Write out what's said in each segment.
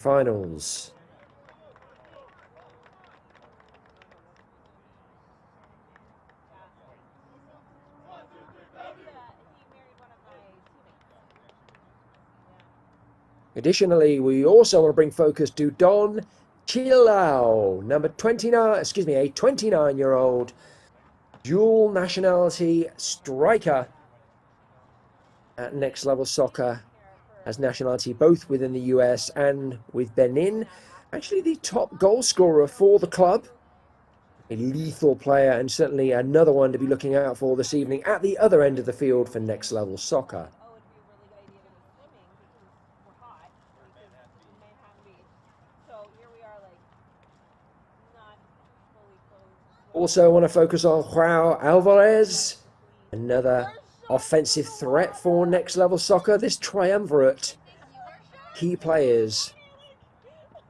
finals. Additionally, we also want to bring focus to Don Chilao, number 29, a 29-year-old dual nationality striker at Next Level Soccer, has nationality both within the US and with Benin. Actually the top goal scorer for the club, a lethal player, and certainly another one to be looking out for this evening at the other end of the field for Next Level Soccer. Also want to focus on João Alvarez, another offensive threat for Next Level Soccer. This triumvirate, key players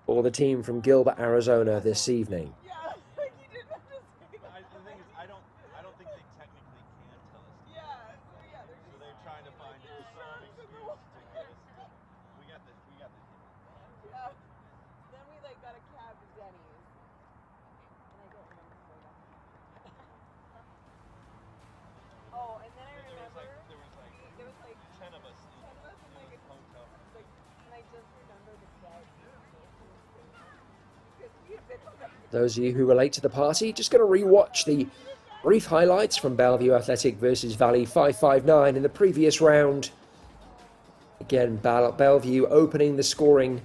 for the team from Gilbert, Arizona this evening. Those of you who relate to the party, just going to re-watch the brief highlights from Bellevue Athletic versus Valley 559 in the previous round. Again, Bellevue opening the scoring,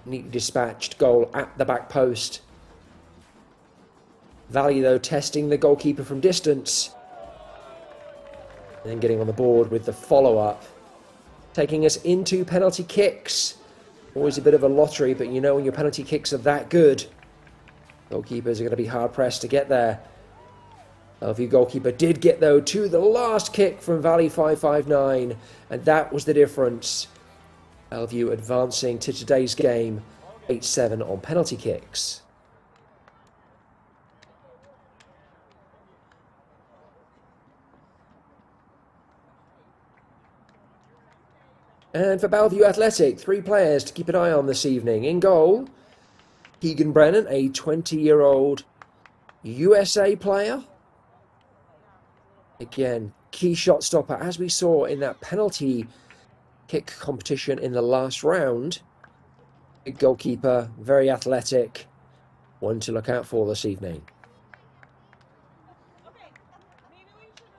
neatly dispatched goal at the back post. Valley, though, testing the goalkeeper from distance, and then getting on the board with the follow-up, taking us into penalty kicks. Always a bit of a lottery, but you know when your penalty kicks are that good, goalkeepers are going to be hard-pressed to get there. Bellevue goalkeeper did get, though, to the last kick from Valley 559, and that was the difference. Bellevue advancing to today's game, 8-7 on penalty kicks. And for Bellevue Athletic, 3 players to keep an eye on this evening. In goal, Keegan Brennan, a 20-year-old USA player. Again, key shot stopper, as we saw in that penalty kick competition in the last round. Big goalkeeper, very athletic, one to look out for this evening.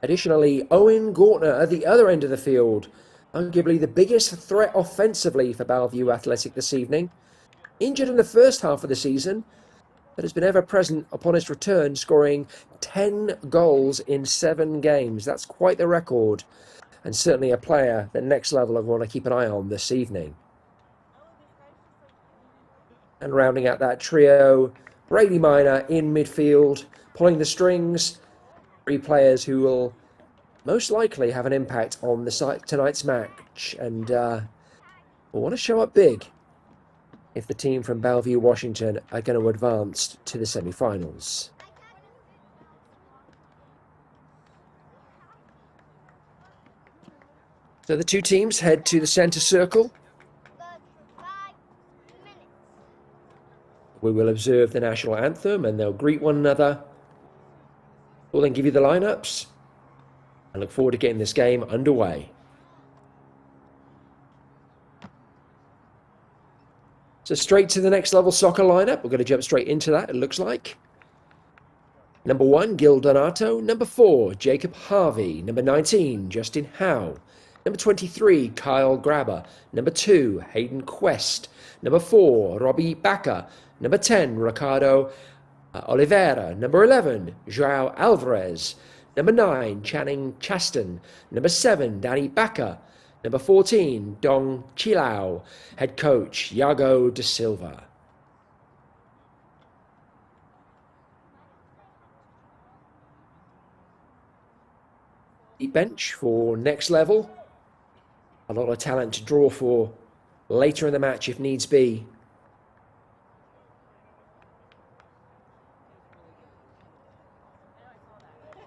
Additionally, Owen Gortner at the other end of the field, arguably the biggest threat offensively for Bellevue Athletic this evening. Injured in the first half of the season, but has been ever present upon his return, scoring 10 goals in 7 games. That's quite the record, and certainly a player that Next Level I want to keep an eye on this evening. And rounding out that trio, Brady Minor in midfield, pulling the strings. 3 players who will most likely have an impact on tonight's match, and will want to show up big if the team from Bellevue, Washington are going to advance to the semi-finals. So the 2 teams head to the centre circle. We will observe the national anthem and they'll greet one another. We'll then give you the lineups. I look forward to getting this game underway. So straight to the Next Level Soccer lineup. We're going to jump straight into that, it looks like. Number 1, Gil Donato. Number 4, Jacob Harvey. Number 19, Justin Howe. Number 23, Kyle Grabber. Number 2, Hayden Quest. Number 4, Robbie Baca. Number 10, Ricardo Oliveira. Number 11, João Alvarez. Number 9, Channing Chaston. Number 7, Danny Baca. Number 14, Dong Chilao. Head coach, Iago da Silva. Deep bench for Next Level. A lot of talent to draw for later in the match if needs be.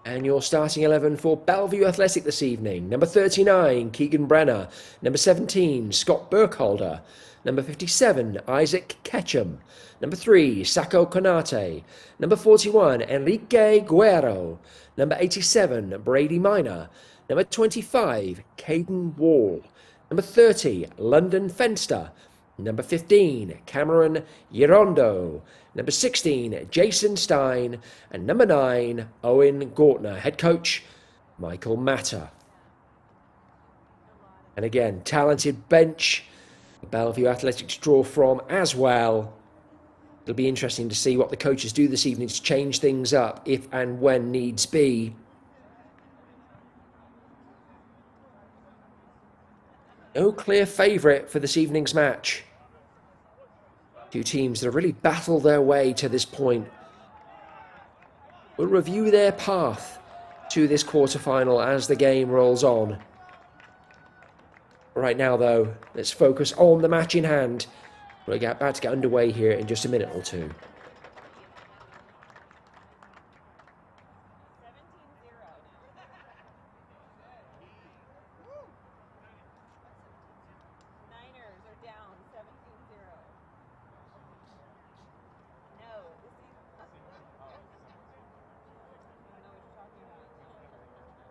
And your starting 11 for Bellevue Athletic this evening. Number 39, Keegan Brenner. Number 17, Scott Burkholder. Number 57, Isaac Ketchum. Number 3, Sacco Konate. Number 41, Enrique Guerrero. Number 87, Brady Minor. Number 25, Caden Wall. Number 30, London Fenster. Number 15, Cameron Girondo. Number 16, Jason Stein. And number 9, Owen Gortner. Head coach, Michael Matter. And again, talented bench. Bellevue Athletics draw from as well. It'll be interesting to see what the coaches do this evening to change things up if and when needs be. No clear favourite for this evening's match. Two teams that have really battled their way to this point. We'll review their path to this quarterfinal as the game rolls on. Right now, though, let's focus on the match in hand. We're about to get underway here in just a minute or two.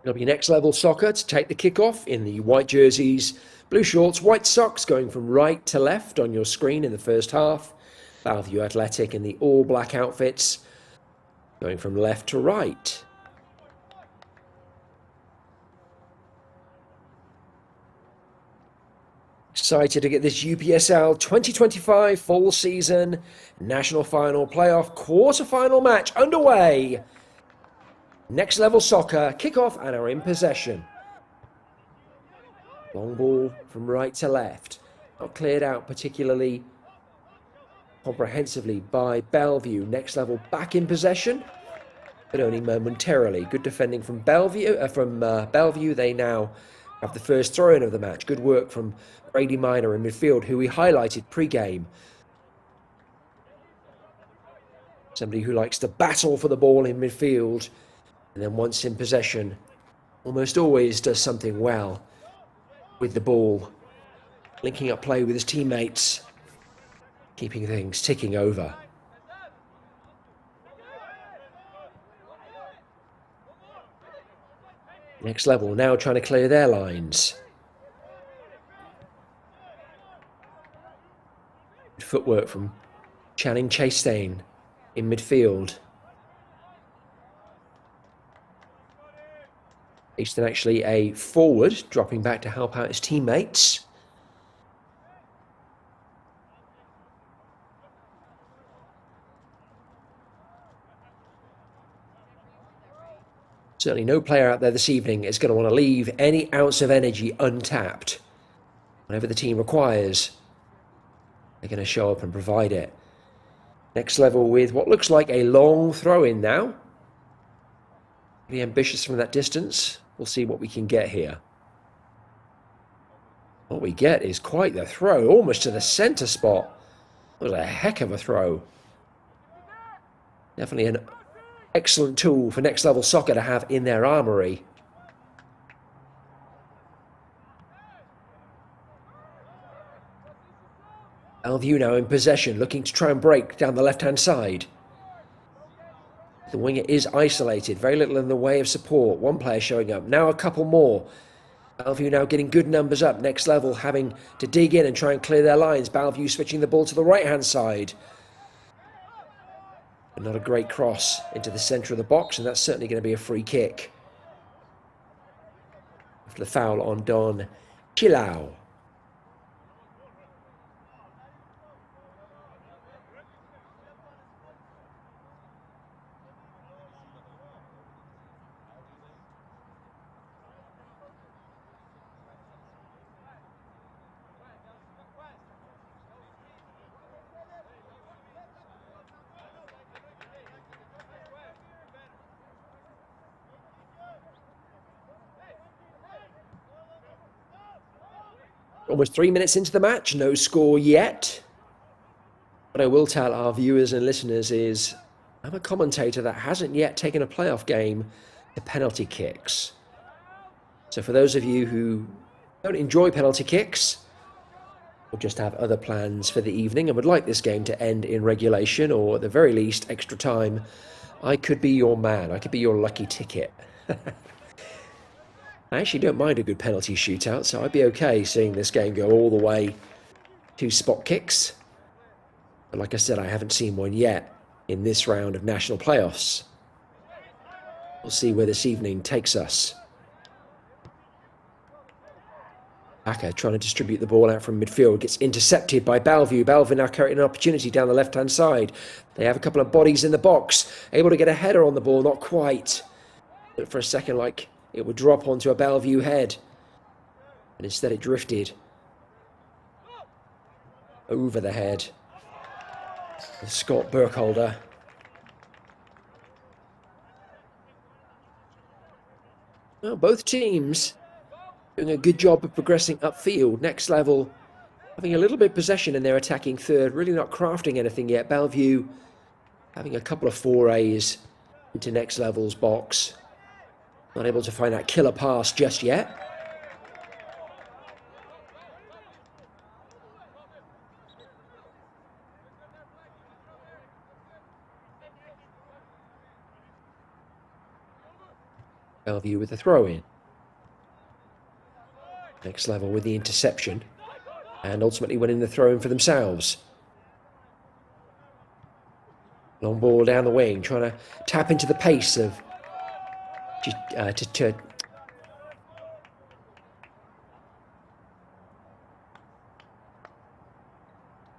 It'll be next level soccer to take the kickoff in the white jerseys, blue shorts, white socks going from right to left on your screen in the first half. Bellevue Athletic in the all black outfits going from left to right. Excited to get this UPSL 2025 fall season national final playoff quarter-final match underway. Next level soccer, kick-off and are in possession. Long ball from right to left. Not cleared out particularly comprehensively by Bellevue. Next level back in possession, but only momentarily. Good defending from Bellevue. Bellevue, they now have the first throw-in of the match. Good work from Brady Minor in midfield, who we highlighted pre-game. Somebody who likes to battle for the ball in midfield. And then once in possession, almost always does something well with the ball. Linking up play with his teammates, keeping things ticking over. Next level, now trying to clear their lines. Good footwork from Channing Chastain in midfield. Easton actually a forward, dropping back to help out his teammates. Certainly no player out there this evening is going to want to leave any ounce of energy untapped. Whatever the team requires, they're going to show up and provide it. Next level with what looks like a long throw-in now. Pretty ambitious from that distance. We'll see what we can get here. What we get is quite the throw, almost to the centre spot. That was a heck of a throw. Definitely an excellent tool for next level soccer to have in their armoury. Bellevue now in possession, looking to try and break down the left-hand side. The winger is isolated, very little in the way of support. One player showing up, now a couple more. Bellevue now getting good numbers up. Next level having to dig in and try and clear their lines. Bellevue switching the ball to the right-hand side. But not a great cross into the centre of the box, and that's certainly going to be a free kick. After the foul on Don Chilau. Almost 3 minutes into the match, no score yet. What I will tell our viewers and listeners is I'm a commentator that hasn't yet taken a playoff game to penalty kicks. So for those of you who don't enjoy penalty kicks, or just have other plans for the evening and would like this game to end in regulation or at the very least extra time, I could be your man. I could be your lucky ticket. I actually don't mind a good penalty shootout, so I'd be okay seeing this game go all the way to spot kicks. But like I said, I haven't seen one yet in this round of national playoffs. We'll see where this evening takes us. Baka trying to distribute the ball out from midfield, gets intercepted by Bellevue. Bellevue now creating an opportunity down the left-hand side. They have a couple of bodies in the box, able to get a header on the ball, not quite. But for a second, like it would drop onto a Bellevue head. And instead it drifted over the head of Scott Burkholder. Well, both teams doing a good job of progressing upfield. Next level, having a little bit of possession in their attacking third, really not crafting anything yet. Bellevue having a couple of forays into next level's box. Not able to find that killer pass just yet. Bellevue with the throw-in. Next level with the interception. And ultimately winning the throw-in for themselves. Long ball down the wing, trying to tap into the pace of...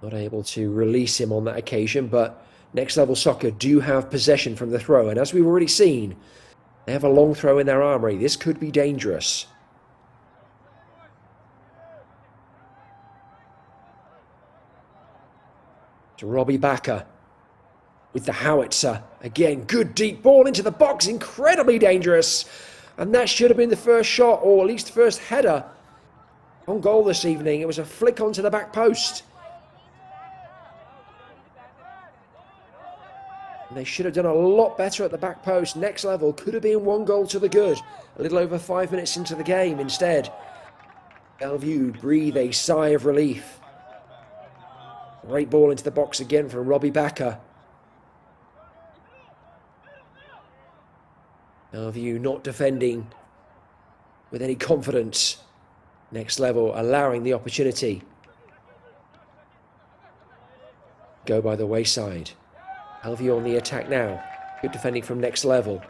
Not able to release him on that occasion, but Next Level Soccer do have possession from the throw. And as we've already seen, they have a long throw in their armoury. This could be dangerous. To Robbie Baka with the howitzer. Again, good deep ball into the box. Incredibly dangerous. And that should have been the first shot, or at least first header on goal this evening. It was a flick onto the back post. And they should have done a lot better at the back post. Next Level could have been 1 goal to the good. A little over 5 minutes into the game. Instead, Bellevue breathe a sigh of relief. Great ball into the box again from Robbie Baka. Bellevue not defending with any confidence. Next Level allowing the opportunity. Go by the wayside. Bellevue on the attack now. Good defending from Next Level.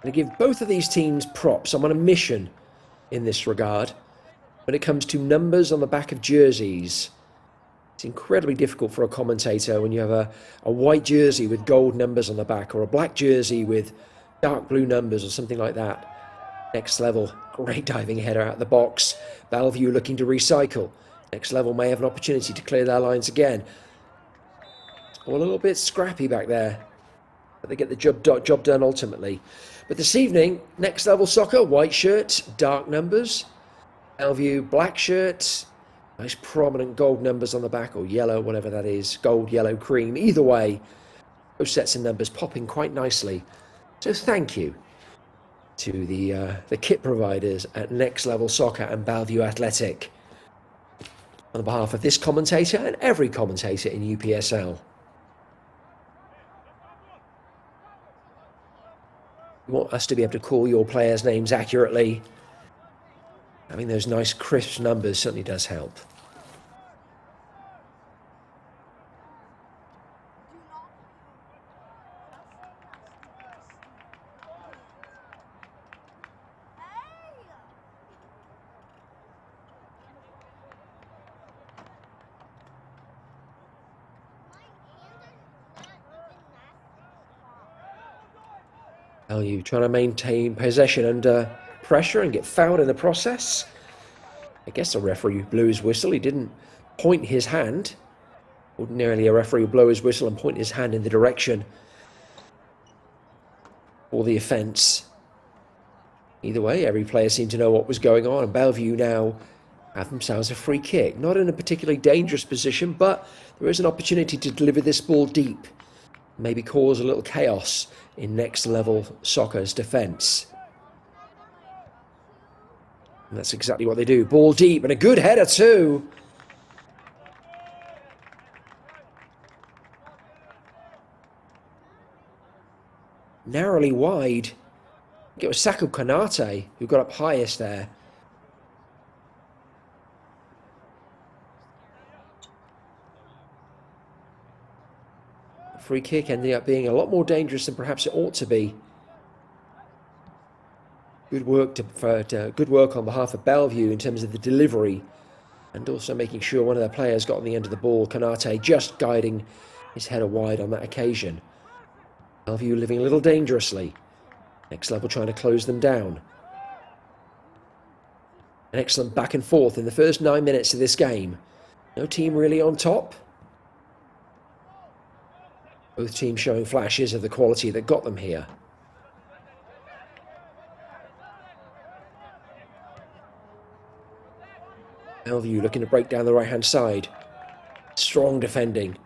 I'm going to give both of these teams props. I'm on a mission in this regard. When it comes to numbers on the back of jerseys, it's incredibly difficult for a commentator when you have a white jersey with gold numbers on the back, or a black jersey with dark blue numbers or something like that. Next Level, great diving header out of the box. Bellevue looking to recycle. Next Level may have an opportunity to clear their lines again. All a little bit scrappy back there, but they get the job done ultimately. But this evening, Next Level Soccer, white shirt, dark numbers. Bellevue, black shirt, nice prominent gold numbers on the back, or yellow, whatever that is, gold, yellow, cream. Either way, both sets of numbers popping quite nicely. So thank you to the kit providers at Next Level Soccer and Bellevue Athletic on behalf of this commentator and every commentator in UPSL. You want us to be able to call your players' names accurately. Having those nice crisp numbers certainly does help. Bellevue trying to maintain possession under pressure and get fouled in the process. I guess the referee blew his whistle. He didn't point his hand. Ordinarily a referee would blow his whistle and point his hand in the direction for the offence. Either way, every player seemed to know what was going on, and Bellevue now have themselves a free kick. Not in a particularly dangerous position, but there is an opportunity to deliver this ball deep maybe cause a little chaos in next level soccer's defence. And that's exactly what they do. Ball deep and a good header too. Narrowly wide. I think it was Saku Konate who got up highest there. The free kick ending up being a lot more dangerous than perhaps it ought to be. Good work on behalf of Bellevue in terms of the delivery, and also making sure one of their players got on the end of the ball. Konate just guiding his header wide on that occasion. Bellevue living a little dangerously. Next level trying to close them down. An excellent back and forth in the first 9 minutes of this game. No team really on top. Both teams showing flashes of the quality that got them here. Bellevue looking to break down the right-hand side. Strong defending.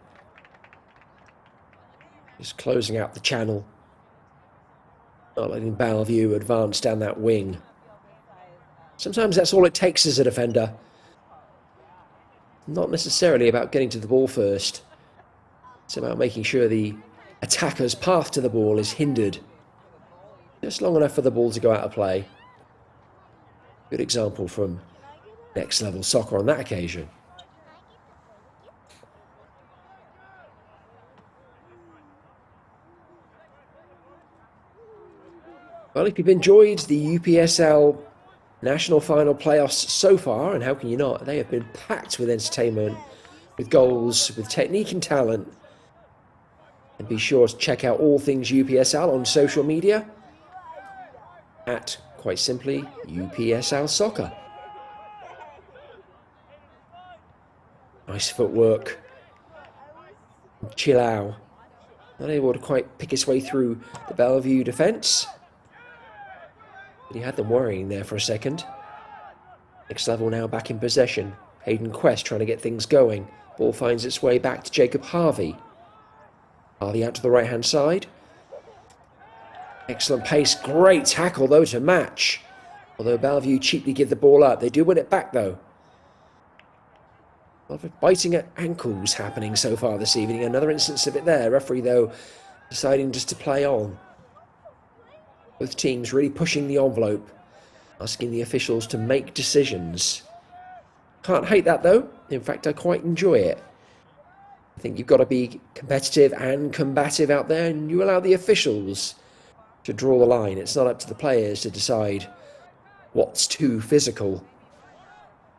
Just closing out the channel. Not letting Bellevue advance down that wing. Sometimes that's all it takes as a defender. Not necessarily about getting to the ball first. It's about making sure the attacker's path to the ball is hindered just long enough for the ball to go out of play. Good example from next level soccer on that occasion. Well, if you've enjoyed the UPSL National Final playoffs so far, and how can you not? They have been packed with entertainment, with goals, with technique and talent. And be sure to check out all things UPSL on social media at, quite simply, UPSL Soccer. Nice footwork. Chilao. Not able to quite pick his way through the Bellevue defence. But he had them worrying there for a second. Next level now back in possession. Hayden Quest trying to get things going. Ball finds its way back to Jacob Harvey. Harvey out to the right-hand side. Excellent pace. Great tackle, though, to match. Although Bellevue cheaply give the ball up. They do win it back, though. A lot of biting at ankles happening so far this evening. Another instance of it there. Referee, though, deciding just to play on. Both teams really pushing the envelope, asking the officials to make decisions. Can't hate that, though. In fact, I quite enjoy it. I think you've got to be competitive and combative out there, and you allow the officials to draw the line. It's not up to the players to decide what's too physical.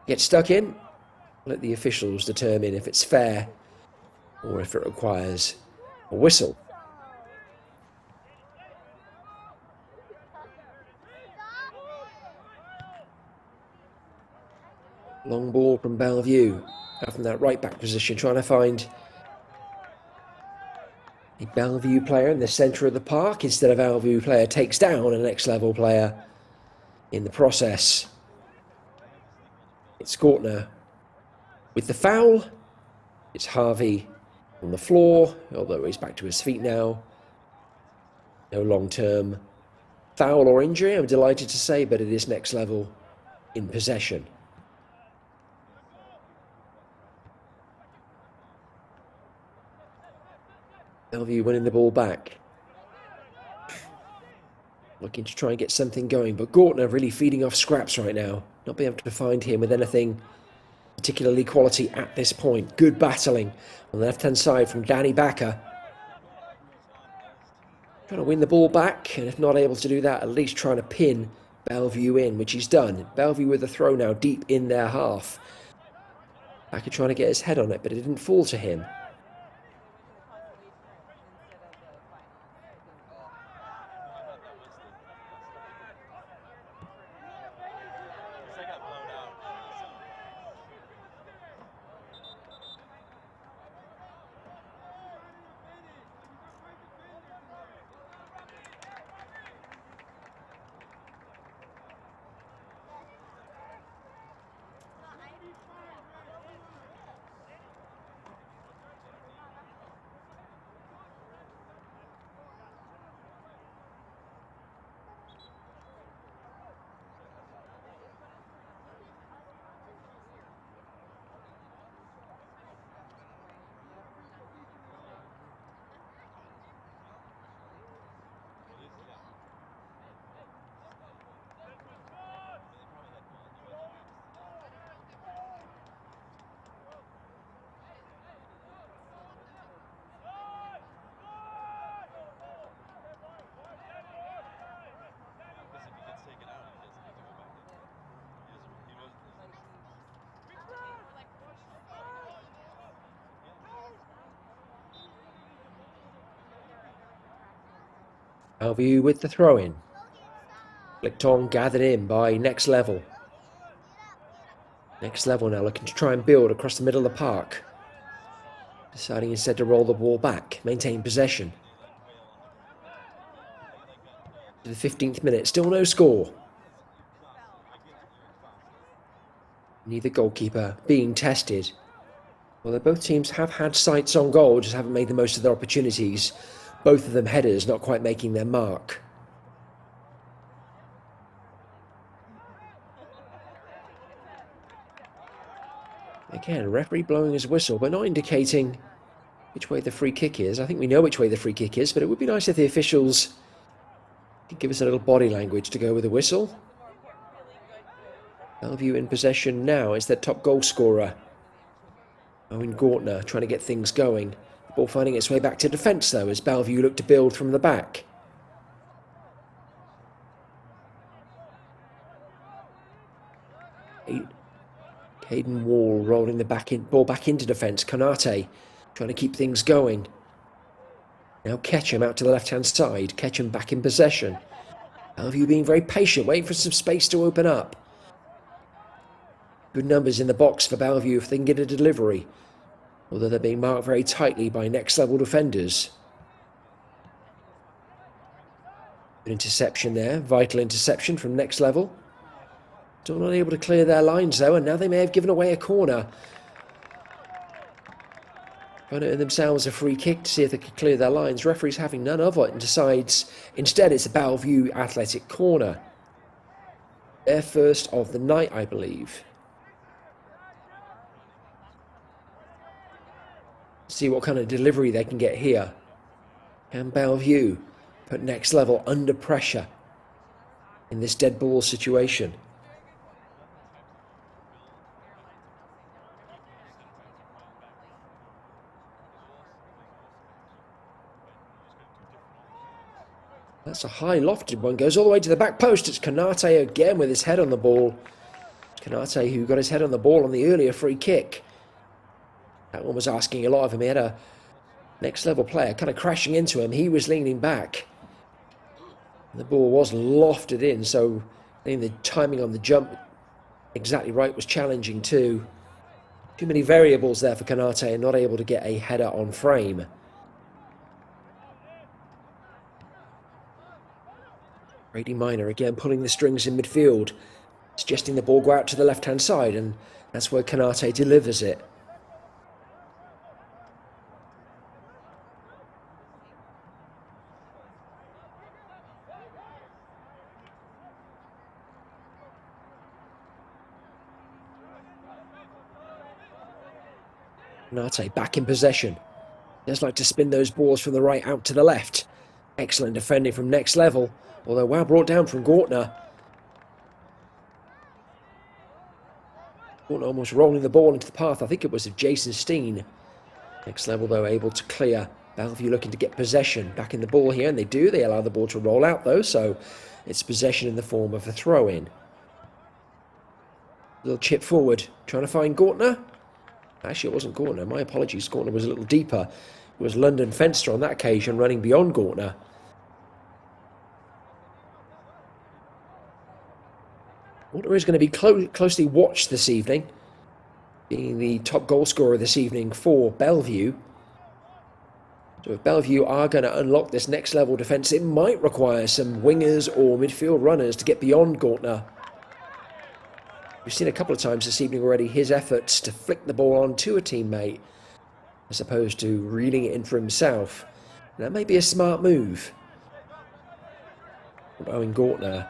Get stuck in, let the officials determine if it's fair or if it requires a whistle. Long ball from Bellevue, out from that right back position, trying to find a Bellevue player in the centre of the park. Instead of a Bellevue player takes down a next level player in the process. It's Gortner with the foul. It's Harvey on the floor, although he's back to his feet now. No long-term foul or injury, I'm delighted to say, but it is next level in possession. Bellevue winning the ball back. Looking to try and get something going, but Gortner really feeding off scraps right now. Not being able to find him with anything particularly quality at this point. Good battling on the left-hand side from Danny Backer. Trying to win the ball back, and if not able to do that, at least trying to pin Bellevue in, which he's done. Bellevue with the throw now deep in their half. Backer trying to get his head on it, but it didn't fall to him. Bellevue with the throw-in. Flicked on, gathered in by Next Level. Next Level now looking to try and build across the middle of the park. Deciding instead to roll the ball back, maintain possession. To the 15th minute, still no score. Neither goalkeeper being tested. Although both teams have had sights on goal, just haven't made the most of their opportunities. Both of them headers, not quite making their mark. Again, referee blowing his whistle, but not indicating which way the free kick is. I think we know which way the free kick is, but it would be nice if the officials could give us a little body language to go with the whistle. Bellevue in possession now is their top goal scorer. Owen Gortner trying to get things going. The ball finding its way back to defence though, as Bellevue look to build from the back. Hayden Wall rolling the ball back into defence. Konate trying to keep things going. Now Ketchum out to the left-hand side. Ketchum back in possession. Bellevue being very patient, waiting for some space to open up. Good numbers in the box for Bellevue if they can get a delivery. Although they're being marked very tightly by Next Level defenders. An interception there, vital interception from Next Level. Still not able to clear their lines though, and now they may have given away a corner. Trying to earn themselves a free kick to see if they can clear their lines. Referee's having none of it and decides instead it's a Bellevue Athletic corner. Their first of the night, I believe. See what kind of delivery they can get here. Can Bellevue put Next Level under pressure in this dead ball situation? That's a high lofted one, goes all the way to the back post. It's Konate again with his head on the ball. Konate who got his head on the ball on the earlier free kick. That one was asking a lot of him. He had a Next Level player kind of crashing into him. He was leaning back. The ball was lofted in, so I think the timing on the jump exactly right was challenging too. Too many variables there for Konate and not able to get a header on frame. Brady Minor again pulling the strings in midfield, suggesting the ball go out to the left-hand side, and that's where Konate delivers it. Konate back in possession. Does like to spin those balls from the right out to the left. Excellent defending from Next Level, although well brought down from Gortner. Gortner almost rolling the ball into the path, I think it was of Jason Steen. Next Level though able to clear. Bellevue looking to get possession back in the ball here, and they do. They allow the ball to roll out though, so it's possession in the form of a throw-in. Little chip forward, trying to find Gortner. Actually, it wasn't Gortner. My apologies. Gortner was a little deeper. It was London Fenster on that occasion, running beyond Gortner. Gortner is going to be closely watched this evening, being the top goal scorer this evening for Bellevue. So if Bellevue are going to unlock this Next Level defence, it might require some wingers or midfield runners to get beyond Gortner. We've seen a couple of times this evening already his efforts to flick the ball on to a teammate as opposed to reeling it in for himself. And that may be a smart move from Owen Gortner.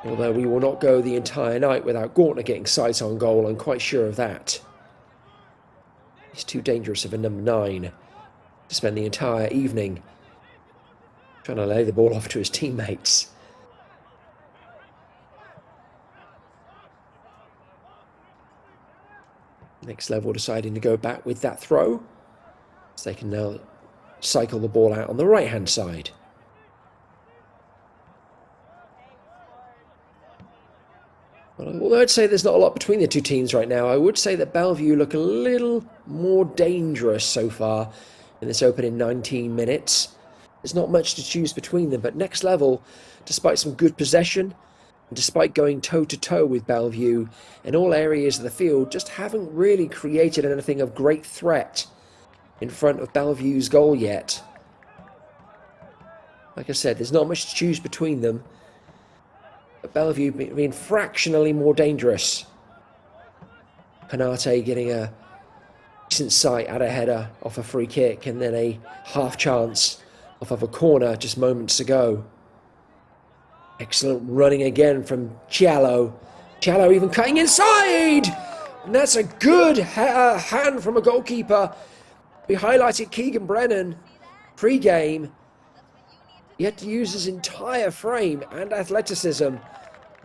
Although we will not go the entire night without Gortner getting sights on goal, I'm quite sure of that. He's too dangerous of a number 9 to spend the entire evening trying to lay the ball off to his teammates. Next Level deciding to go back with that throw, so they can now cycle the ball out on the right-hand side. Well, although I'd say there's not a lot between the two teams right now, I would say that Bellevue look a little more dangerous so far in this opening 19 minutes. There's not much to choose between them, but Next Level, despite some good possession, and despite going toe-to-toe with Bellevue in all areas of the field, just haven't really created anything of great threat in front of Bellevue's goal yet. Like I said, there's not much to choose between them, but Bellevue being fractionally more dangerous. Penate getting a decent sight at a header off a free kick, and then a half chance off of a corner just moments ago. Excellent running again from Cialo. Cialo even cutting inside! And that's a good hand from a goalkeeper. We highlighted Keegan Brennan pre-game. He had to use his entire frame and athleticism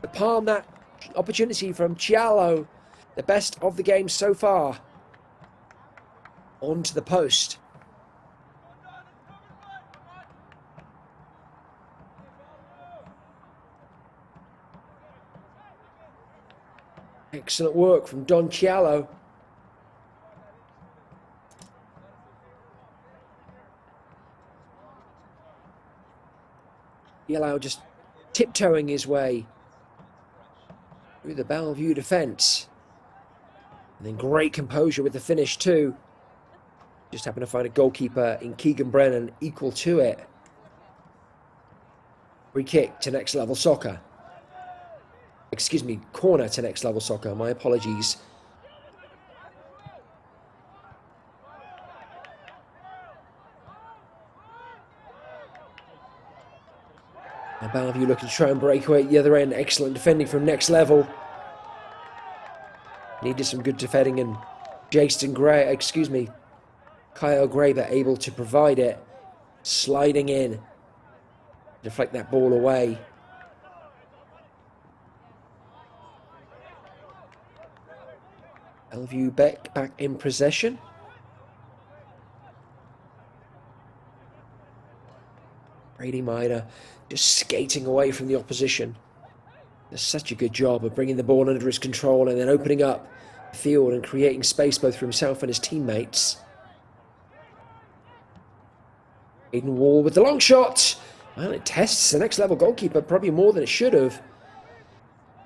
to palm that opportunity from Cialo, the best of the game so far, onto the post. Excellent work from Don Cialo. Cialo just tiptoeing his way through the Bellevue defence. And then great composure with the finish too. Just happened to find a goalkeeper in Keegan Brennan equal to it. Free kick to Next Level Soccer. Excuse me, corner to Next Level Soccer. My apologies. Now Bellevue looking to try and break away at the other end. Excellent defending from Next Level. Needed some good defending, and Kyle Graber able to provide it. Sliding in. Deflect that ball away. Bellevue back in possession. Brady Minor just skating away from the opposition. Does such a good job of bringing the ball under his control and then opening up the field and creating space both for himself and his teammates. Aiden Wall with the long shot. Well, it tests the Next Level goalkeeper probably more than it should have.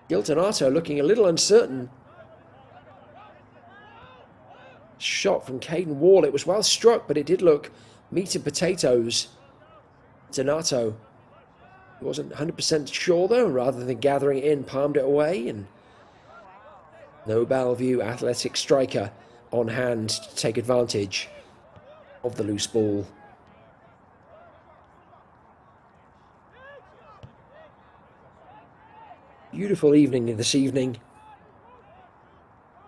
Gil Donato looking a little uncertain. Shot from Caden Wall. It was well struck, but it did look meat and potatoes. Donato, he wasn't 100% sure though, rather than gathering it in, palmed it away, and no Bellevue athletic striker on hand to take advantage of the loose ball. Beautiful evening this evening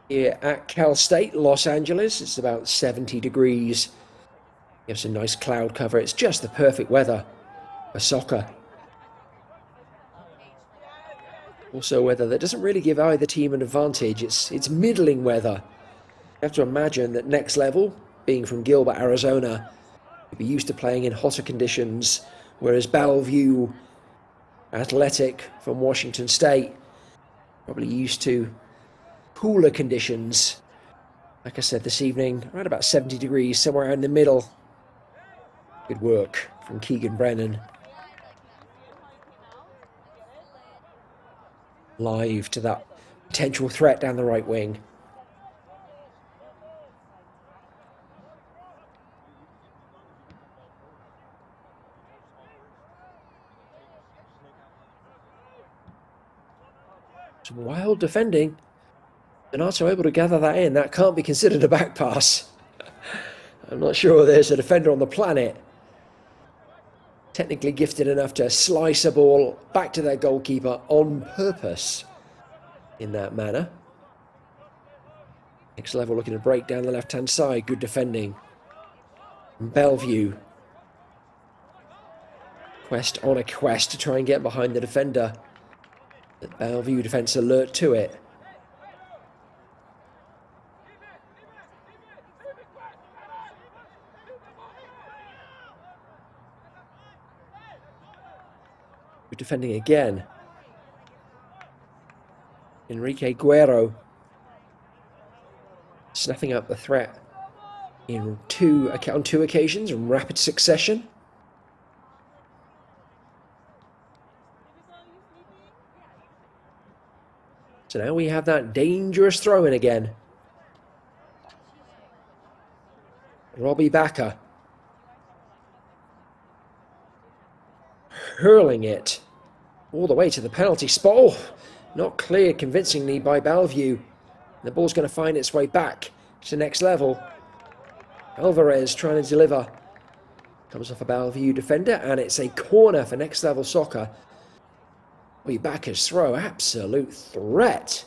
here at Cal State, Los Angeles. It's about 70 degrees. You have some nice cloud cover. It's just the perfect weather for soccer. Also weather that doesn't really give either team an advantage. It's middling weather. You have to imagine that Next Level, being from Gilbert, Arizona, would be used to playing in hotter conditions, whereas Bellevue Athletic from Washington State, probably used to cooler conditions. Like I said this evening, around about 70 degrees, somewhere in the middle. Good work from Keegan Brennan. Live to that potential threat down the right wing. Some wild defending. Donato able to gather that in. That can't be considered a back pass. I'm not sure there's a defender on the planet technically gifted enough to slice a ball back to their goalkeeper on purpose in that manner. Next Level looking to break down the left-hand side. Good defending. Bellevue. Quest on a quest to try and get behind the defender. The Bellevue defence alert to it. Good defending again. Enrique Guerrero snuffing up the threat on two occasions in rapid succession. So now we have that dangerous throw-in again. Robbie Backer hurling it all the way to the penalty spot. Oh, not cleared convincingly by Bellevue. The ball's going to find its way back to next level. Alvarez trying to deliver. Comes off a Bellevue defender, and it's a corner for next level soccer. Robbie Backer's throw, absolute threat.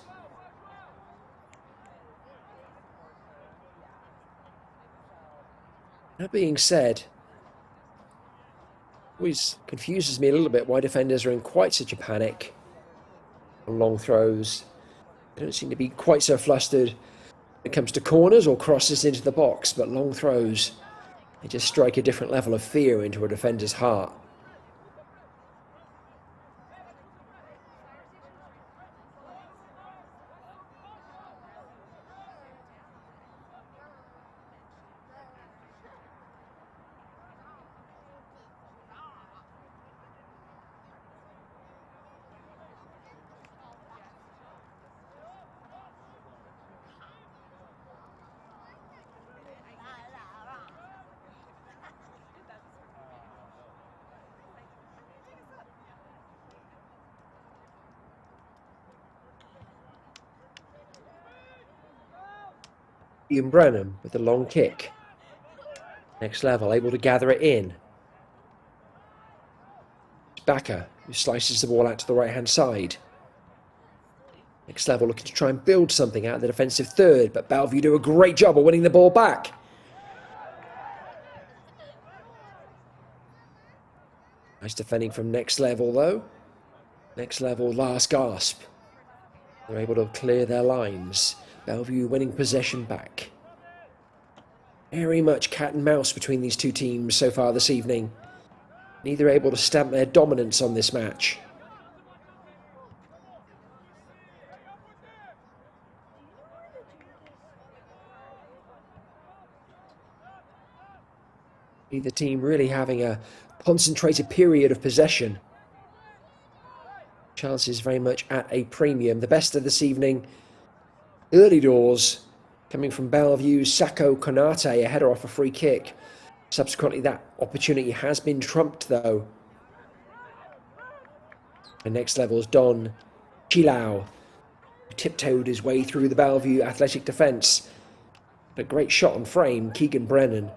That being said, always confuses me a little bit why defenders are in quite such a panic on long throws. They don't seem to be quite so flustered when it comes to corners or crosses into the box, but long throws, they just strike a different level of fear into a defender's heart. Ian Brennan with the long kick. Next level, able to gather it in. Backer, who slices the ball out to the right-hand side. Next level, looking to try and build something out of the defensive third, but Bellevue do a great job of winning the ball back. Nice defending from next level, though. Next level, last gasp. They're able to clear their lines. Bellevue winning possession back. Very much cat and mouse between these two teams so far this evening. Neither able to stamp their dominance on this match. Neither team really having a concentrated period of possession. Chances very much at a premium. The best of this evening, early doors, coming from Bellevue's Sako Konate, a header off a free kick. Subsequently, that opportunity has been trumped, though. And next level's Don Chilau, who tiptoed his way through the Bellevue athletic defence. A great shot on frame, Keegan Brennan.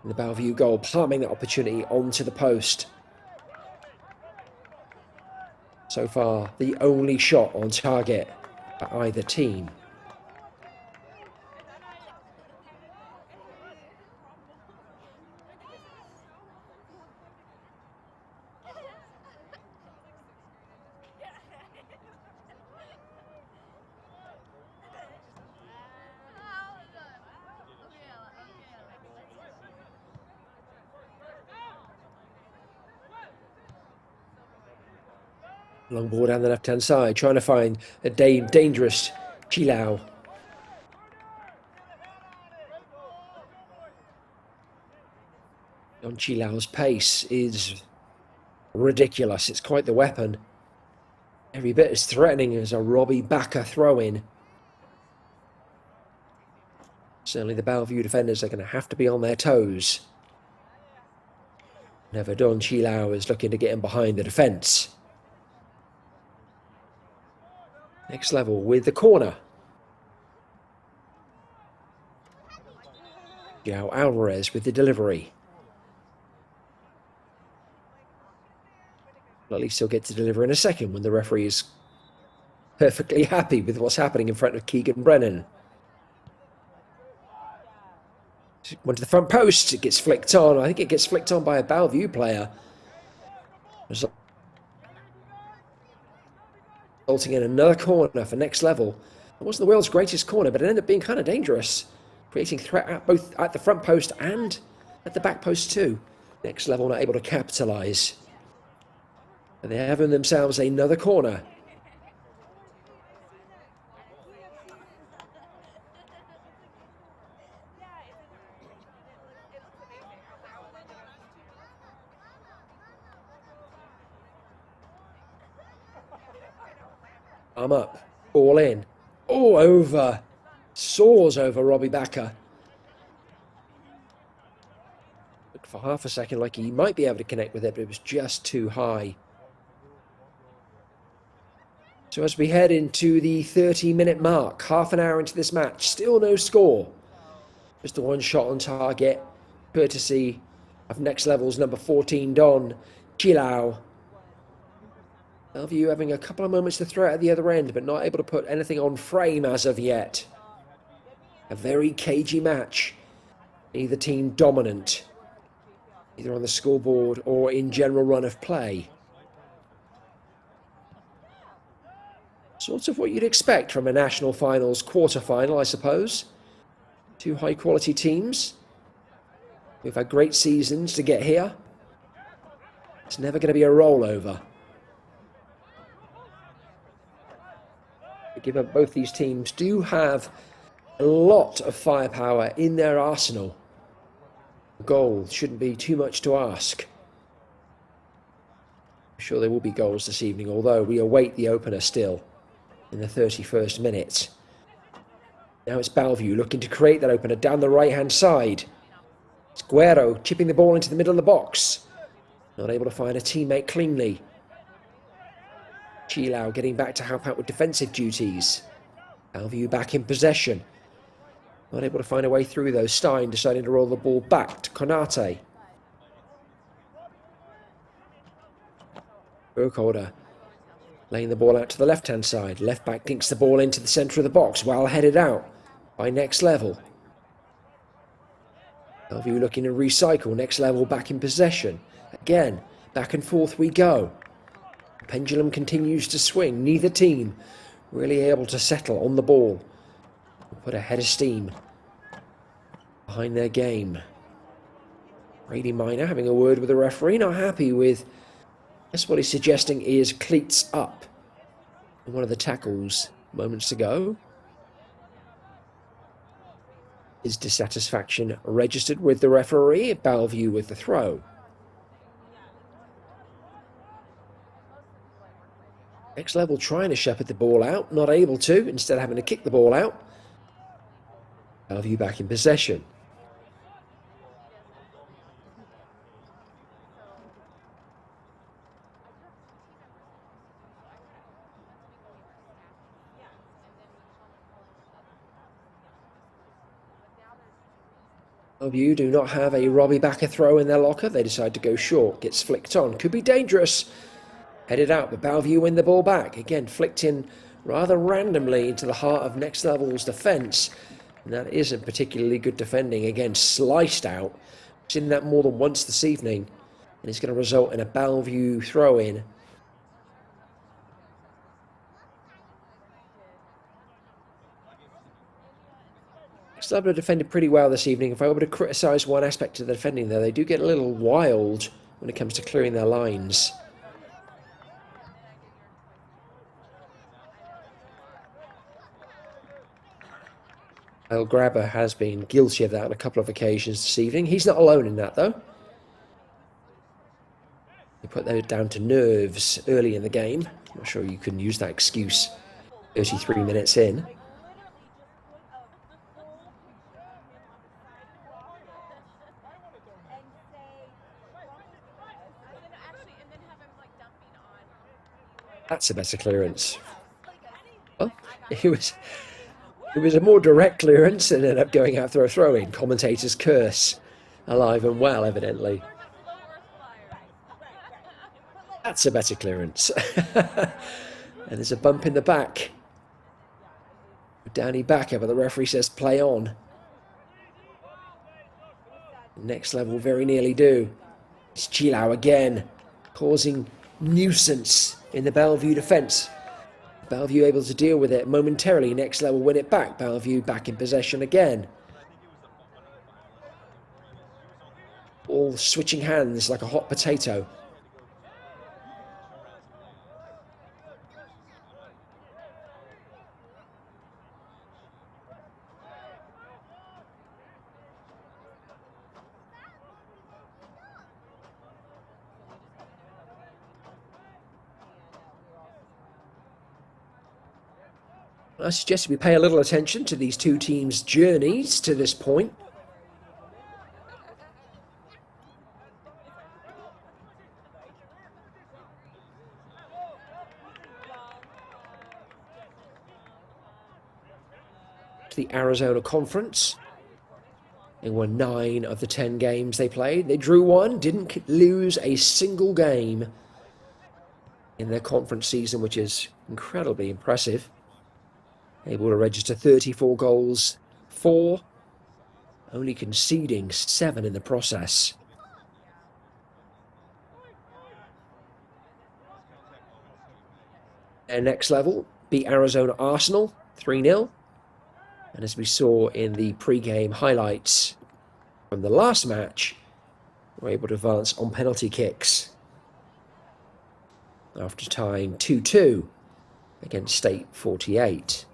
And the Bellevue goal, palming that opportunity onto the post. So far, the only shot on target for either team. Long ball down the left-hand side, trying to find a dangerous Chilau. Don Chilau's pace is ridiculous. It's quite the weapon. Every bit as threatening as a Robbie Backer throw-in. Certainly the Bellevue defenders are going to have to be on their toes. Never Don Chilau is looking to get in behind the defence. Next level with the corner. João Alvarez with the delivery. Well, at least he'll get to deliver in a second when the referee is perfectly happy with what's happening in front of Keegan Brennan. One to the front post, it gets flicked on. I think it gets flicked on by a Bellevue player. Resulting in another corner for next level. It wasn't the world's greatest corner, but it ended up being kind of dangerous, creating threat at both at the front post and at the back post too. Next level not able to capitalise. But they have in themselves another corner. Arm up. Ball in. Oh, over. Soars over Robbie Backer. Looked for half a second like he might be able to connect with it, but it was just too high. So as we head into the 30-minute mark, half an hour into this match, still no score. Just the one shot on target, courtesy of Next Level's number 14, Don Chilao. Bellevue having a couple of moments to throw it at the other end, but not able to put anything on frame as of yet. A very cagey match. Neither team dominant, either on the scoreboard or in general run of play. Sort of what you'd expect from a national finals quarter-final, I suppose. Two high-quality teams. We've had great seasons to get here. It's never going to be a rollover. Given both these teams do have a lot of firepower in their arsenal, a goal shouldn't be too much to ask. I'm sure there will be goals this evening, although we await the opener still in the 31st minute. Now it's Bellevue looking to create that opener down the right-hand side. It's Guerrero chipping the ball into the middle of the box. Not able to find a teammate cleanly. Chilao getting back to help out with defensive duties. Bellevue back in possession. Not able to find a way through though. Stein deciding to roll the ball back to Konate. Burkholder laying the ball out to the left-hand side. Left back dinks the ball into the centre of the box. Well headed out by Next Level. Bellevue looking to recycle. Next Level back in possession. Again, back and forth we go. The pendulum continues to swing. Neither team really able to settle on the ball. Put a head of steam behind their game. Brady Minor having a word with the referee. Not happy with, that's what he's suggesting is cleats up in one of the tackles moments ago. His dissatisfaction registered with the referee. Bellevue with the throw. Next Level trying to shepherd the ball out, not able to, instead having to kick the ball out. Bellevue back in possession. Bellevue do not have a Robbie Backer throw in their locker. They decide to go short. Gets flicked on. Could be dangerous. Headed out, but Bellevue win the ball back. Again, flicked in rather randomly into the heart of Next Level's defence. And that isn't particularly good defending. Again, sliced out. We've seen that more than once this evening. And it's going to result in a Bellevue throw-in. Next Level defended pretty well this evening. If I were to criticise one aspect of the defending there, they do get a little wild when it comes to clearing their lines. El Grabber has been guilty of that on a couple of occasions this evening. He's not alone in that, though. They put those down to nerves early in the game. I'm not sure you can use that excuse 33 minutes in. That's a better clearance. Well, it was a more direct clearance and ended up going out for a throw-in. Commentator's curse. Alive and well, evidently. That's a better clearance. And there's a bump in the back. Danny Backer, but the referee says play on. Next Level very nearly do. It's Chilao again, causing nuisance in the Bellevue defence. Bellevue able to deal with it momentarily. Next Level win it back. Bellevue back in possession again. All switching hands like a hot potato. I suggest we pay a little attention to these two teams' journeys to this point. To the Arizona Conference. They won 9 of the 10 games they played. They drew 1, didn't lose a single game in their conference season, which is incredibly impressive. Able to register 34 goals, 4, only conceding 7 in the process. Their next level beat Arizona Arsenal 3-0. And as we saw in the pre-game highlights from the last match, were able to advance on penalty kicks after tying 2-2 against State 48.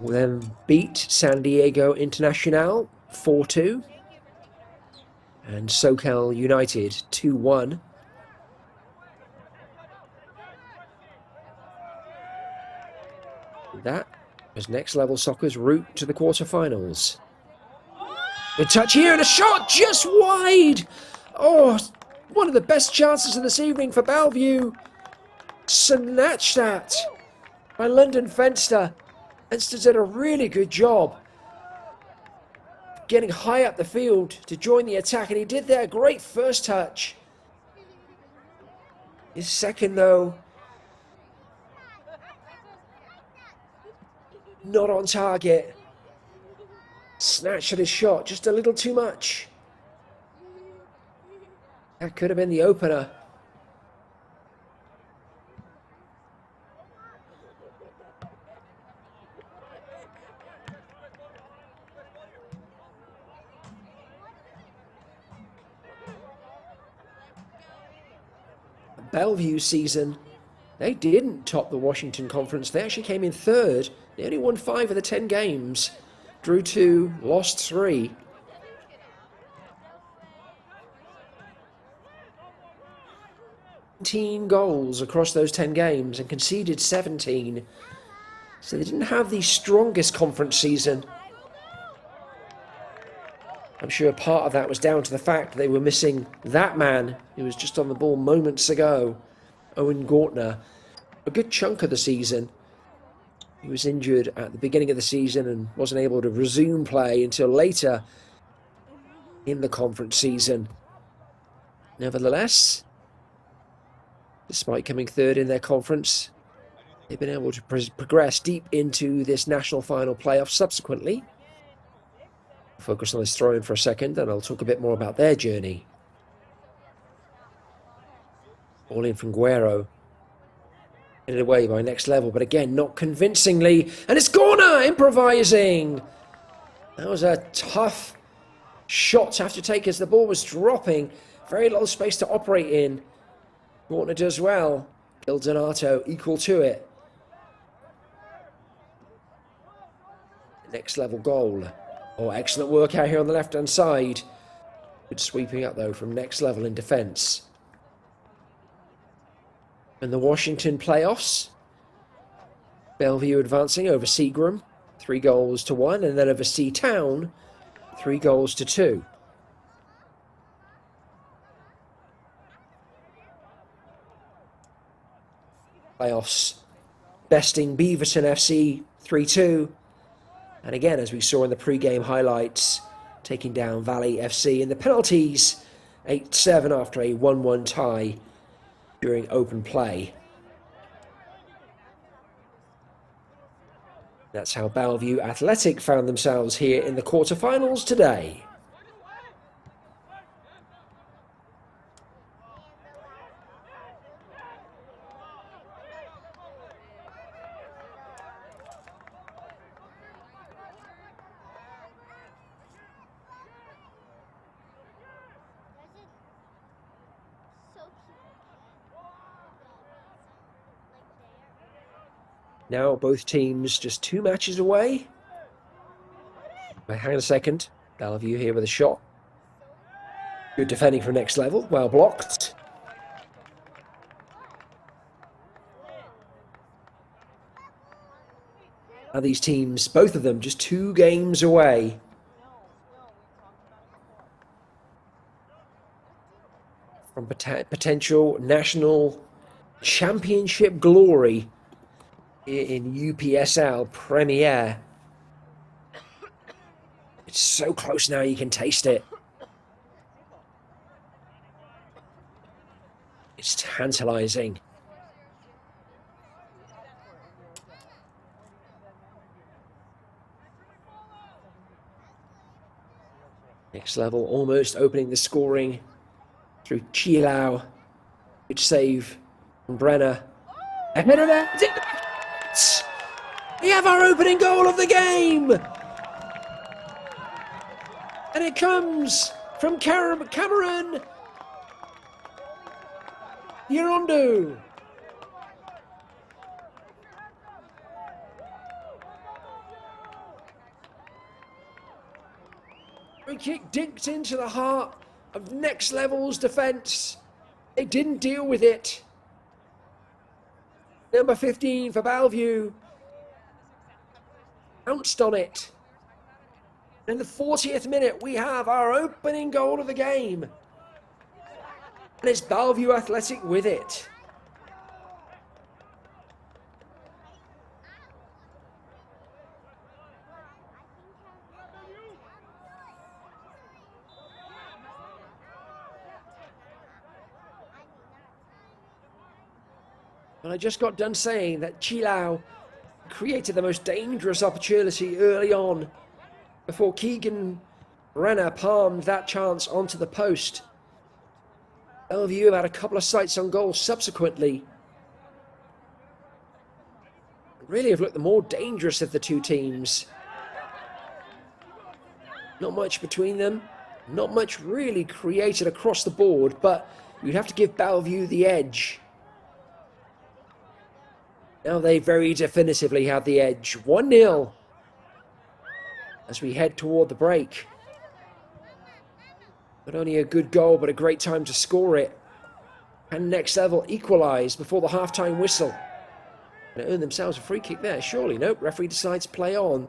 We then beat San Diego Internacional 4-2 and SoCal United 2-1. That was Next Level Soccer's route to the quarterfinals. A touch here and a shot just wide. Oh, one of the best chances of this evening for Bellevue. Snatched that by London Fenster. Fenster did a really good job getting high up the field to join the attack, and he did that. Great first touch. His second, though, not on target. Snatched at his shot just a little too much. That could have been the opener. Bellevue season, they didn't top the Washington Conference. They actually came in 3rd. They only won 5 of the 10 games. Drew 2, lost 3. Goals across those 10 games and conceded 17. So they didn't have the strongest conference season. I'm sure part of that was down to the fact they were missing that man who was just on the ball moments ago, Owen Gortner, a good chunk of the season. He was injured at the beginning of the season and wasn't able to resume play until later in the conference season. Nevertheless, despite coming 3rd in their conference, they've been able to progress deep into this national final playoff subsequently. Focus on this throw-in for a second, and I'll talk a bit more about their journey. All in from Guerrero. Hit it away by Next Level, but again, not convincingly. And it's Gortner improvising. That was a tough shot to have to take as the ball was dropping. Very little space to operate in. Gortner does well. Gil Donato equal to it. Next Level goal. Oh, excellent work out here on the left-hand side. Good sweeping up, though, from Next Level in defence. And the Washington playoffs. Bellevue advancing over Seagram, 3-1, and then over Seatown, 3-2. Playoffs besting Beaverton FC 3-2. And again, as we saw in the pre-game highlights, taking down Valley FC in the penalties, 8-7 after a 1-1 tie during open play. That's how Bellevue Athletic found themselves here in the quarterfinals today. Now both teams just 2 matches away Hang on a second. Bellevue here with a shot. Good defending from next level. Well blocked. Now these teams, both of them, just 2 games away from potential national championship glory in UPSL Premier. It's so close now, you can taste it. It's tantalizing. Next level almost opening the scoring through Chilau. Good save from Brenner. Ahead of that. We have our opening goal of the game. And it comes from Cameron Yerondu. Free kick dinked into the heart of next level's defence. They didn't deal with it. Number 15 for Bellevue pounced on it. In the 40th minute, we have our opening goal of the game. And it's Bellevue Athletic with it. And I just got done saying that Chilau created the most dangerous opportunity early on before Keegan Brenner palmed that chance onto the post. Bellevue have had a couple of sights on goal subsequently. Really have looked the more dangerous of the 2 teams. Not much between them. Not much really created across the board, but you'd have to give Bellevue the edge. Now they very definitively have the edge. 1-0 as we head toward the break. Not only a good goal, but a great time to score it. And next level equalise before the half-time whistle. And earn themselves a free kick there. Surely, nope. Referee decides to play on.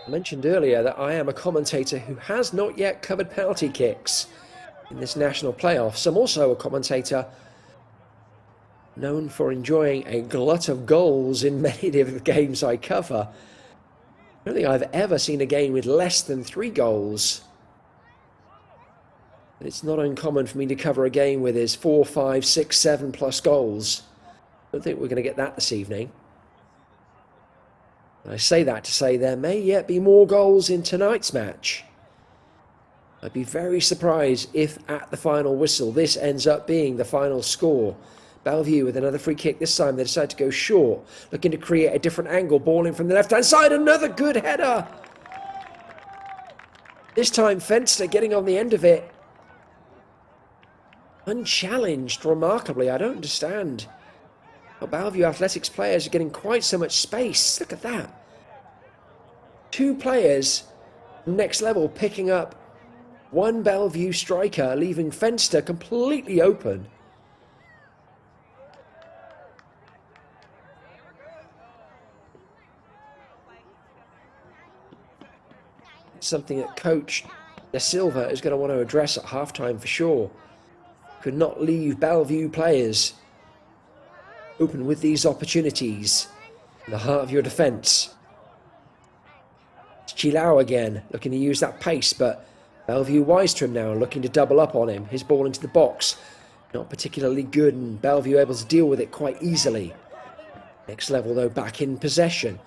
I mentioned earlier that I am a commentator who has not yet covered penalty kicks in this national playoffs. I'm also a commentator known for enjoying a glut of goals in many of the games I cover. I don't think I've ever seen a game with less than 3 goals. But it's not uncommon for me to cover a game with his 4, 5, 6, 7 plus goals. I don't think we're going to get that this evening. I say that to say there may yet be more goals in tonight's match. I'd be very surprised if at the final whistle this ends up being the final score. Bellevue with another free kick. This time they decide to go short, looking to create a different angle. Ball in from the left-hand side. Another good header. This time Fenster getting on the end of it. Unchallenged, remarkably. I don't understand. Well, Bellevue Athletics players are getting quite so much space. Look at that. 2 players next level picking up 1 Bellevue striker, leaving Fenster completely open. It's something that coach De Silva is going to want to address at halftime for sure. Could not leave Bellevue players open with these opportunities in the heart of your defence. It's Chilau again, looking to use that pace, but Bellevue wise to him now, looking to double up on him. His ball into the box, not particularly good, and Bellevue able to deal with it quite easily. Next level though, back in possession.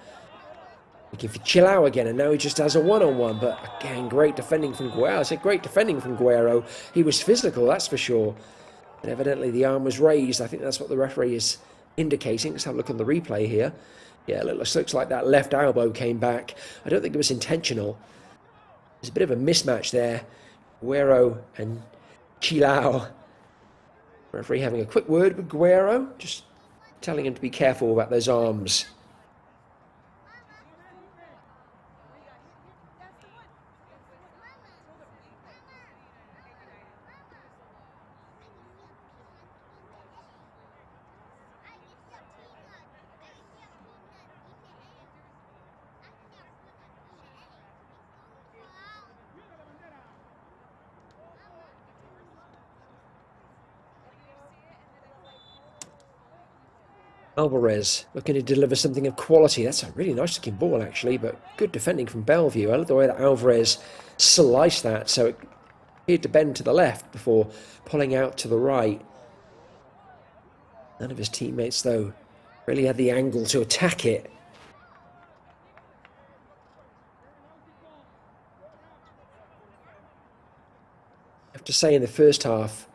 Looking for Chilao again, and now he just has a one-on-one. But again, great defending from Guerrero. I said great defending from Guerrero. He was physical, that's for sure. But evidently the arm was raised. I think that's what the referee is indicating. Let's have a look on the replay here. Yeah, it looks like that left elbow came back. I don't think it was intentional. There's a bit of a mismatch there. Guerrero and Chilao. Referee having a quick word with Guerrero, just telling him to be careful about those arms. Alvarez looking to deliver something of quality. That's a really nice looking ball actually, but good defending from Bellevue. I love the way that Alvarez sliced that, so it appeared to bend to the left before pulling out to the right. None of his teammates though really had the angle to attack it. I have to say in the first half,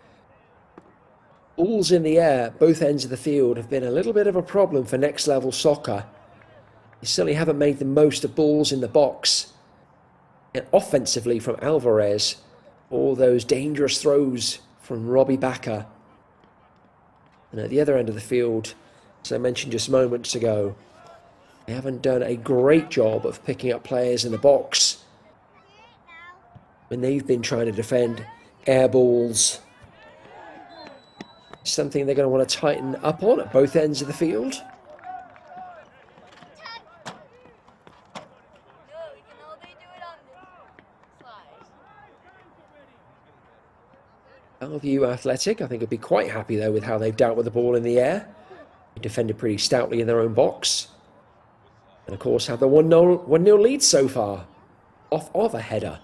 balls in the air, both ends of the field, have been a little bit of a problem for next level soccer. They certainly haven't made the most of balls in the box. And offensively from Alvarez, all those dangerous throws from Robbie Backer. And at the other end of the field, as I mentioned just moments ago, they haven't done a great job of picking up players in the box when they've been trying to defend air balls. Something they're going to want to tighten up on at both ends of the field. Bellevue Athletic, I think, would be quite happy though with how they've dealt with the ball in the air. They defended pretty stoutly in their own box. And of course have the 1-0 lead so far, off of a header.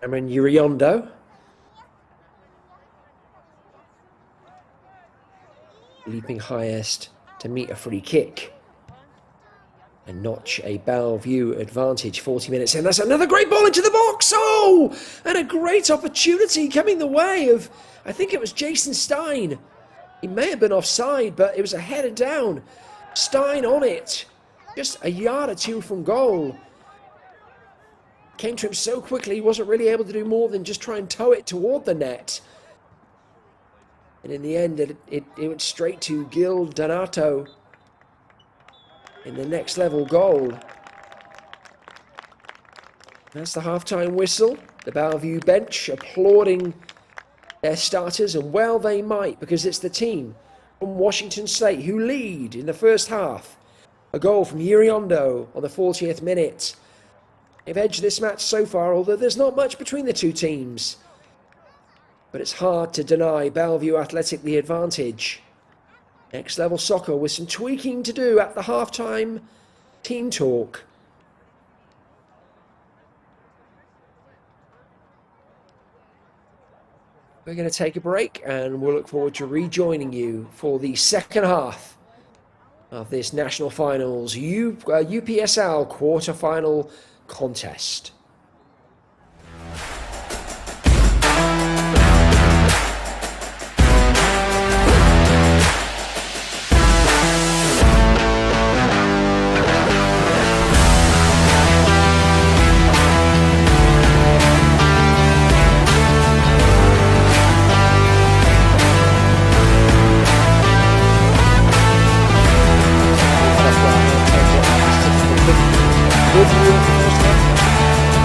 Cameron Uriondo. Leaping highest to meet a free kick. And notch a Bellevue advantage, 40 minutes in. That's another great ball into the box. Oh! And a great opportunity coming the way of, I think it was Jason Stein. He may have been offside, but it was a header down. Stein on it. Just a yard or two from goal. Came to him so quickly, he wasn't really able to do more than just try and tow it toward the net. And in the end, it went straight to Gil Donato in the next level goal. That's the halftime whistle. The Bellevue bench applauding their starters, and well they might, because it's the team from Washington State who lead in the first half. A goal from Uriondo on the 40th minute. They've edged this match so far, although there's not much between the two teams. But it's hard to deny Bellevue Athletic the advantage. Next level soccer with some tweaking to do at the halftime team talk. We're going to take a break and we'll look forward to rejoining you for the second half of this National Finals UPSL quarterfinal contest. With you in the first half.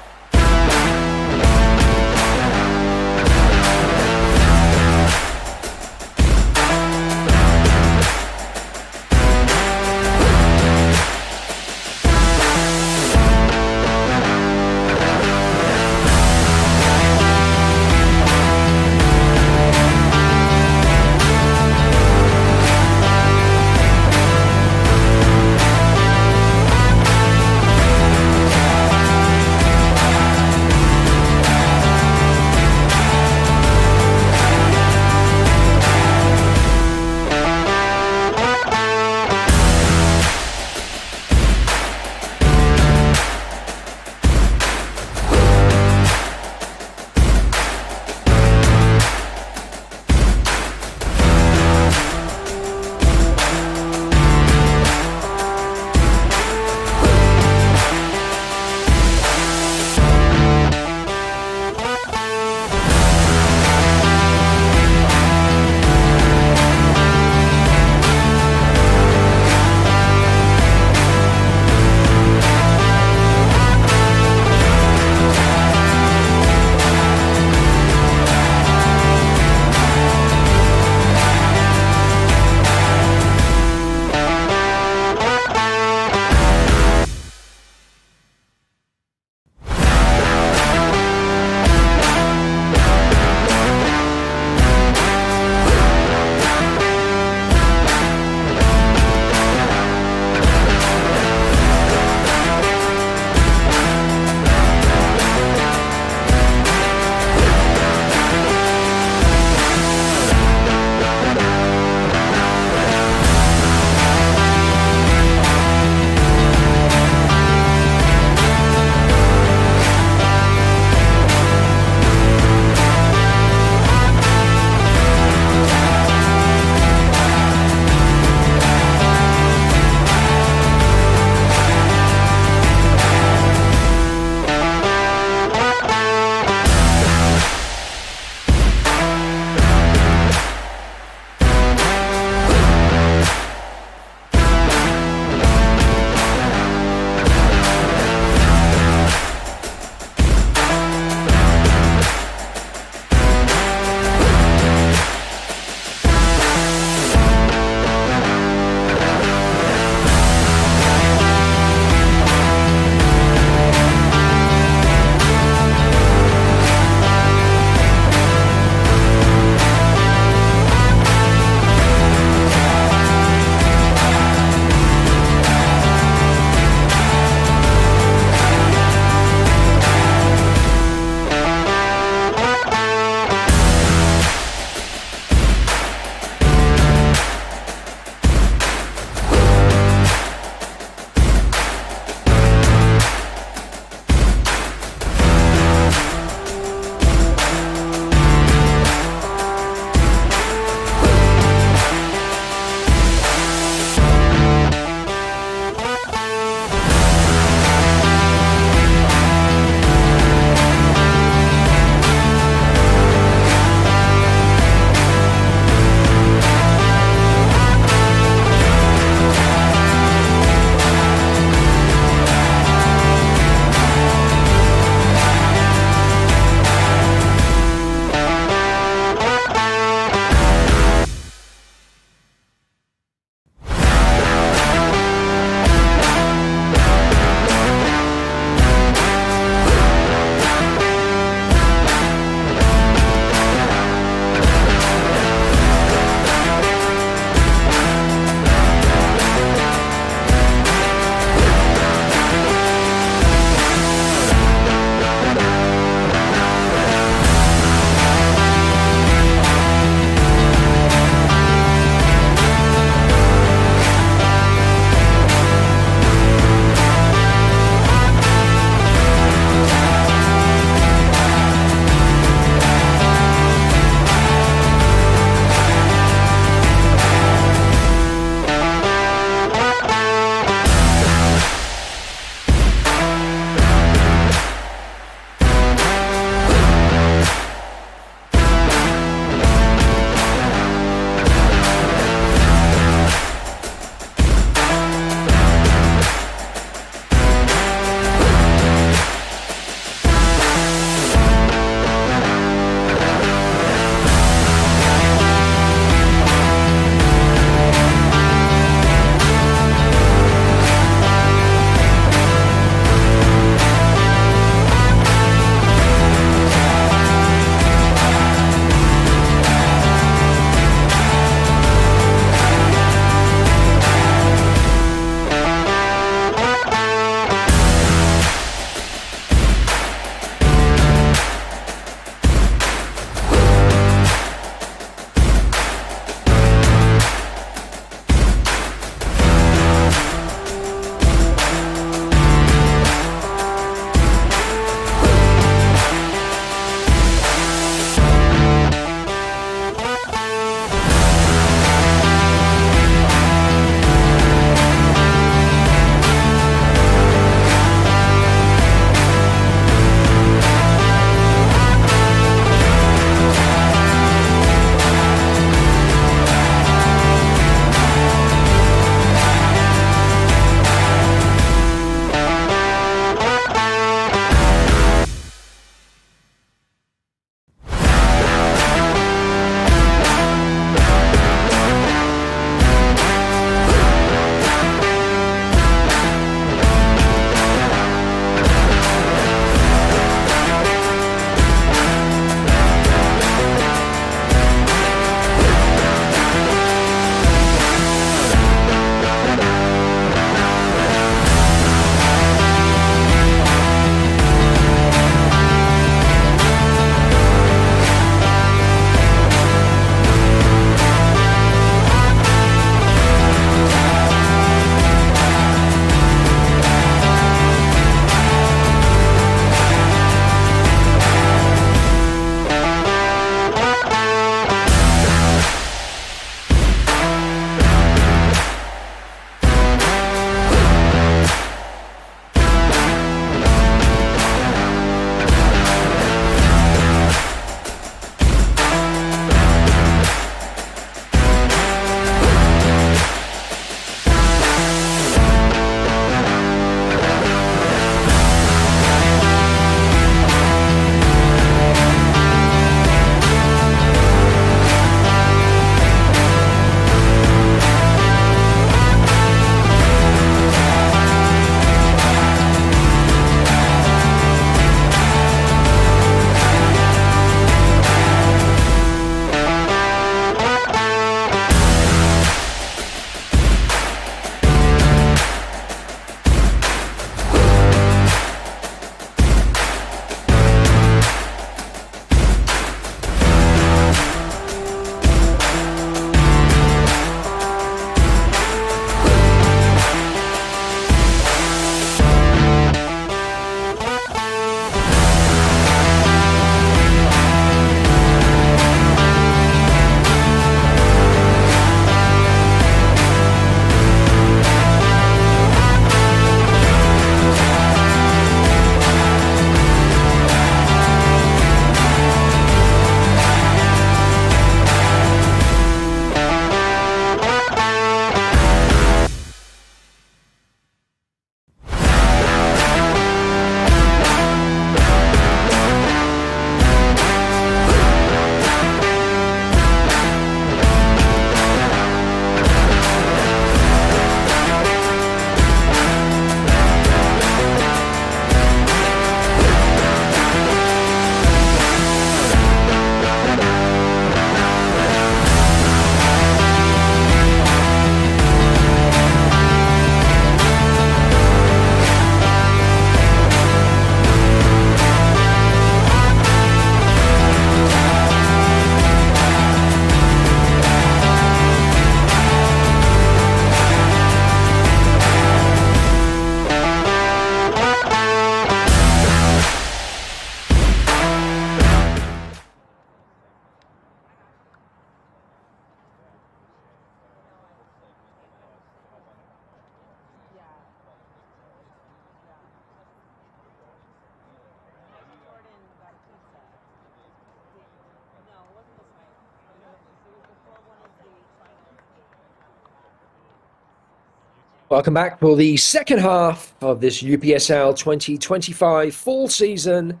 Welcome back for the second half of this UPSL 2025 full season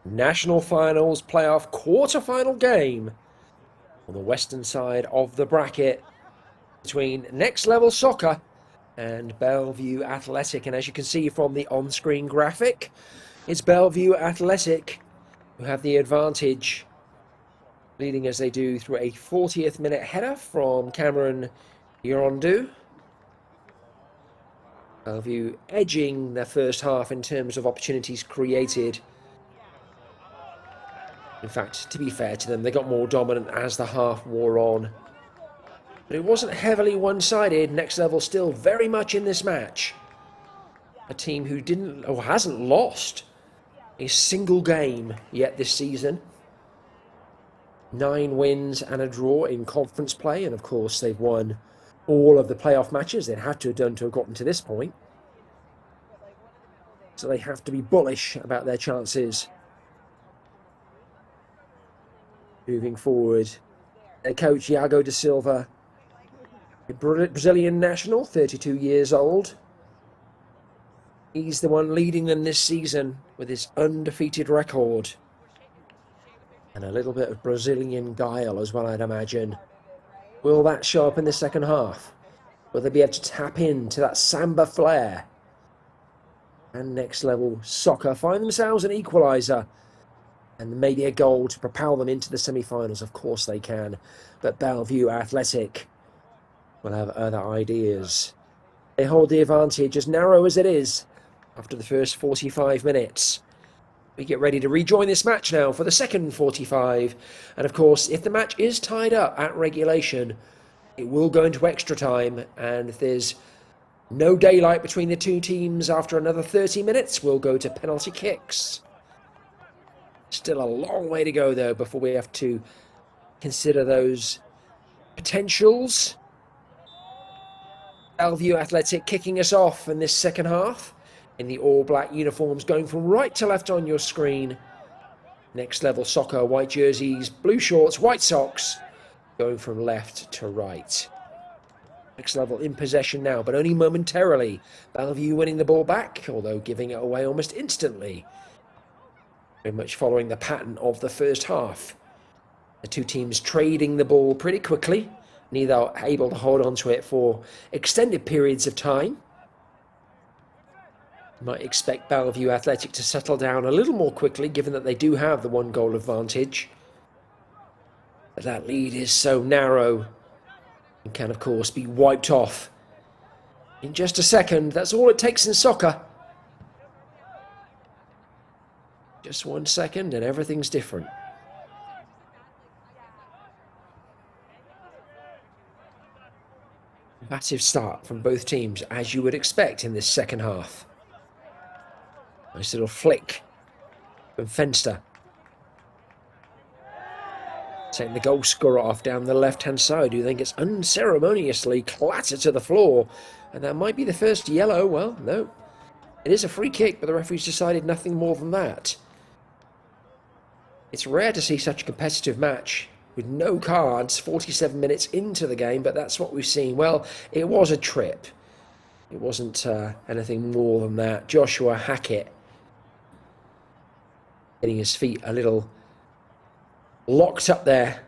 National Finals playoff quarterfinal game on the western side of the bracket between Next Level Soccer and Bellevue Athletic. And as you can see from the on-screen graphic, it's Bellevue Athletic who have the advantage, leading as they do through a 40th minute header from Cameron Girondu. Bellevue edging their first half in terms of opportunities created. In fact, to be fair to them, they got more dominant as the half wore on. But it wasn't heavily one-sided. Next Level still very much in this match. A team who didn't or hasn't lost a single game yet this season. 9 wins and a draw in conference play, and of course they've won all of the playoff matches they'd had to have done to have gotten to this point. So they have to be bullish about their chances moving forward. Their coach, Iago da Silva, a Brazilian national, 32 years old. He's the one leading them this season with his undefeated record. And a little bit of Brazilian guile as well, I'd imagine. Will that show up in the second half? Will they be able to tap into that samba flair? And Next Level Soccer find themselves an equalizer and maybe a goal to propel them into the semi-finals. Of course they can, but Bellevue Athletic will have other ideas. They hold the advantage as narrow as it is after the first 45 minutes. We get ready to rejoin this match now for the second 45. And of course, if the match is tied up at regulation, it will go into extra time. And if there's no daylight between the two teams after another 30 minutes, we'll go to penalty kicks. Still a long way to go, though, before we have to consider those potentials. Bellevue Athletic kicking us off in this second half in the all-black uniforms, going from right to left on your screen. Next Level Soccer, white jerseys, blue shorts, white socks, going from left to right. Next Level in possession now, but only momentarily. Bellevue winning the ball back, although giving it away almost instantly. Very much following the pattern of the first half. The two teams trading the ball pretty quickly, neither able to hold on to it for extended periods of time. You might expect Bellevue Athletic to settle down a little more quickly, given that they do have the 1-goal advantage. But that lead is so narrow and can, of course, be wiped off in just a second. That's all it takes in soccer. Just 1 second and everything's different. Combative start from both teams, as you would expect in this second half. Nice little flick from Fenster. Taking the goal scorer off down the left-hand side, who then gets unceremoniously clattered to the floor. And that might be the first yellow. Well, no. It is a free kick, but the referee's decided nothing more than that. It's rare to see such a competitive match with no cards 47 minutes into the game, but that's what we've seen. Well, it was a trip. It wasn't anything more than that. Joshua Hackett getting his feet a little locked up there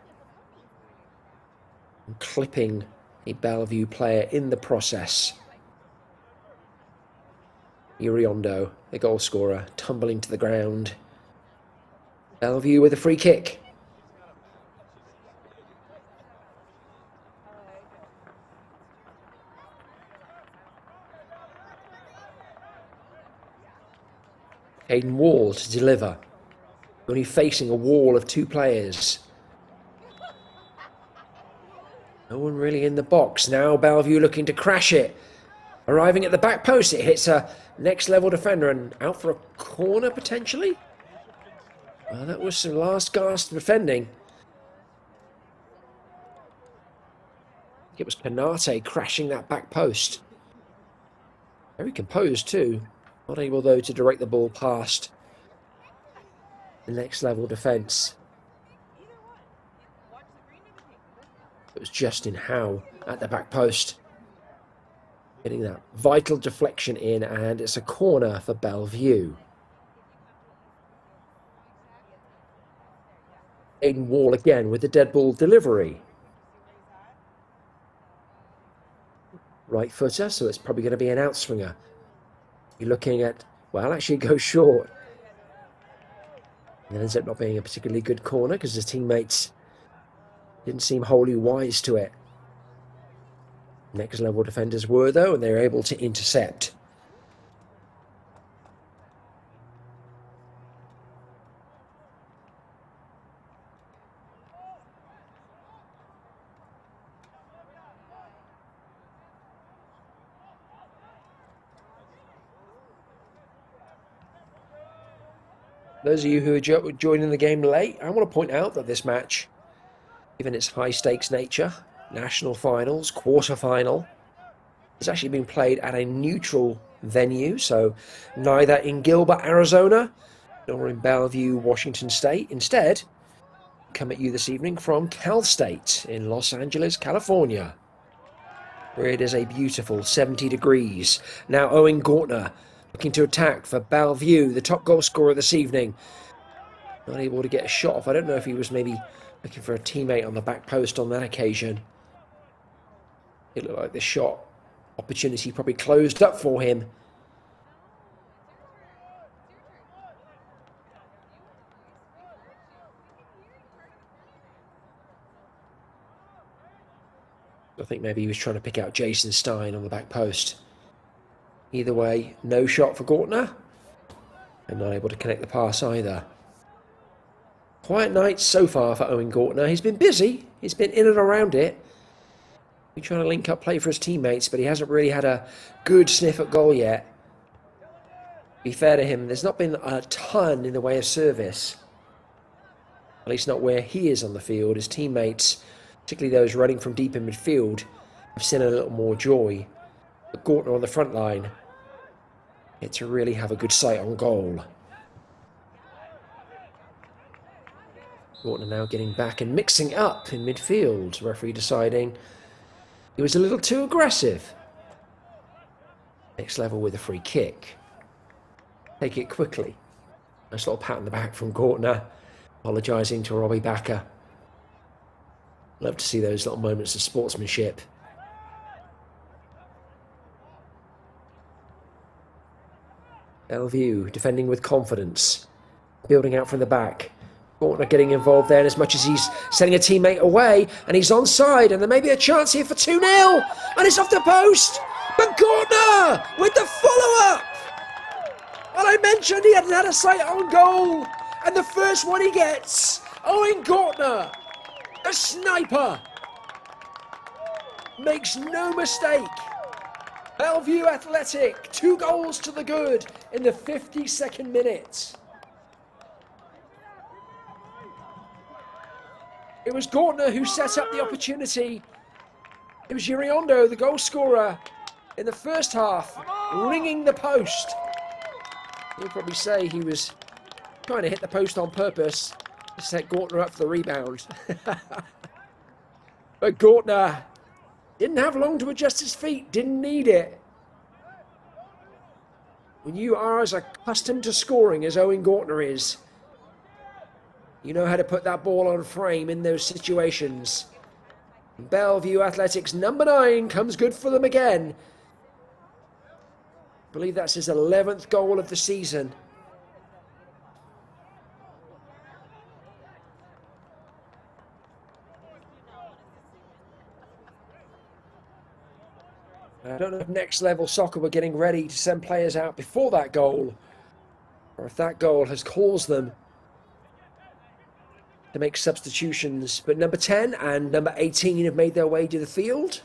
and clipping a Bellevue player in the process. Iriondo, the goal scorer, tumbling to the ground. Bellevue with a free kick. Hayden Wall to deliver. Only facing a wall of 2 players. No one really in the box. Now Bellevue looking to crash it. Arriving at the back post, it hits a Next Level defender and out for a corner potentially. Well, that was some last gasp defending. It was Canate crashing that back post. Very composed too. Not able though to direct the ball past the Next Level defence. It was Justin Howe at the back post. Getting that vital deflection in, and it's a corner for Bellevue. Aiden Wall again with the dead ball delivery. Right footer, so it's probably going to be an outswinger. You're looking at, well, actually it goes short. It ends up not being a particularly good corner because his teammates didn't seem wholly wise to it. Next level defenders were, though, and they were able to intercept. Those of you who are joining the game late, I want to point out that this match, given its high-stakes nature, national finals, quarterfinal, has actually been played at a neutral venue, so neither in Gilbert, Arizona, nor in Bellevue, Washington State. Instead, come at you this evening from Cal State in Los Angeles, California, where it is a beautiful 70 degrees. Now Owen Gortner looking to attack for Bellevue, the top goal scorer this evening. Not able to get a shot off. I don't know if he was maybe looking for a teammate on the back post on that occasion. It looked like the shot opportunity probably closed up for him. I think maybe he was trying to pick out Jason Stein on the back post. Either way, no shot for Gortner. And not able to connect the pass either. Quiet night so far for Owen Gortner. He's been busy. He's been in and around it. He's trying to link up play for his teammates, but he hasn't really had a good sniff at goal yet. To be fair to him, there's not been a ton in the way of service. At least not where he is on the field. His teammates, particularly those running from deep in midfield, have seen a little more joy. But Gortner on the front line, yet to really have a good sight on goal. Gortner now getting back and mixing up in midfield. Referee deciding he was a little too aggressive. Next level with a free kick. Take it quickly. Nice little pat on the back from Gortner. Apologising to Robbie Backer. Love to see those little moments of sportsmanship. Bellevue defending with confidence. Building out from the back. Gortner getting involved there, and as much as he's sending a teammate away, and he's onside, and there may be a chance here for 2-0, and it's off the post, but Gortner with the follow-up! Well, I mentioned he hadn't had a sight on goal, and the first one he gets, Owen Gortner, the sniper, makes no mistake. Bellevue Athletic, 2 goals to the good in the 52nd minute. It was Gortner who set up the opportunity. It was Yuriondo, the goal scorer, in the first half, ringing the post. You'll probably say he was trying to hit the post on purpose to set Gortner up for the rebound. But Gortner didn't have long to adjust his feet, didn't need it. When you are as accustomed to scoring as Owen Gortner is, you know how to put that ball on frame in those situations. Bellevue Athletics number 9 comes good for them again. I believe that's his 11th goal of the season. I don't know if Next Level Soccer were getting ready to send players out before that goal, or if that goal has caused them to make substitutions, but number 10 and number 18 have made their way to the field.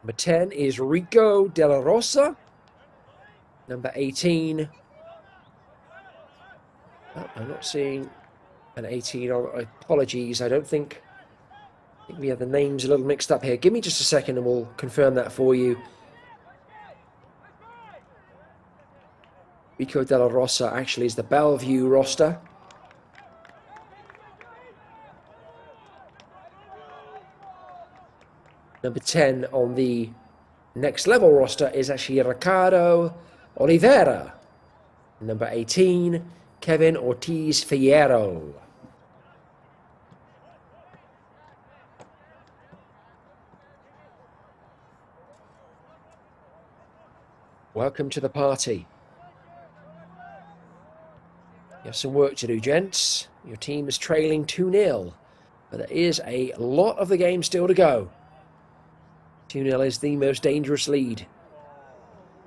Number 10 is Rico De La Rosa. Number 18, I'm not seeing an 18, apologies, I think we have the names a little mixed up here. Give me just a second and we'll confirm that for you. Rico De La Rosa actually is the Bellevue roster. Number 10 on the next level roster is actually Ricardo Oliveira. Number 18, Kevin Ortiz Fierro. Welcome to the party. You have some work to do, gents. Your team is trailing 2-0, but there is a lot of the game still to go. 2-0 is the most dangerous lead.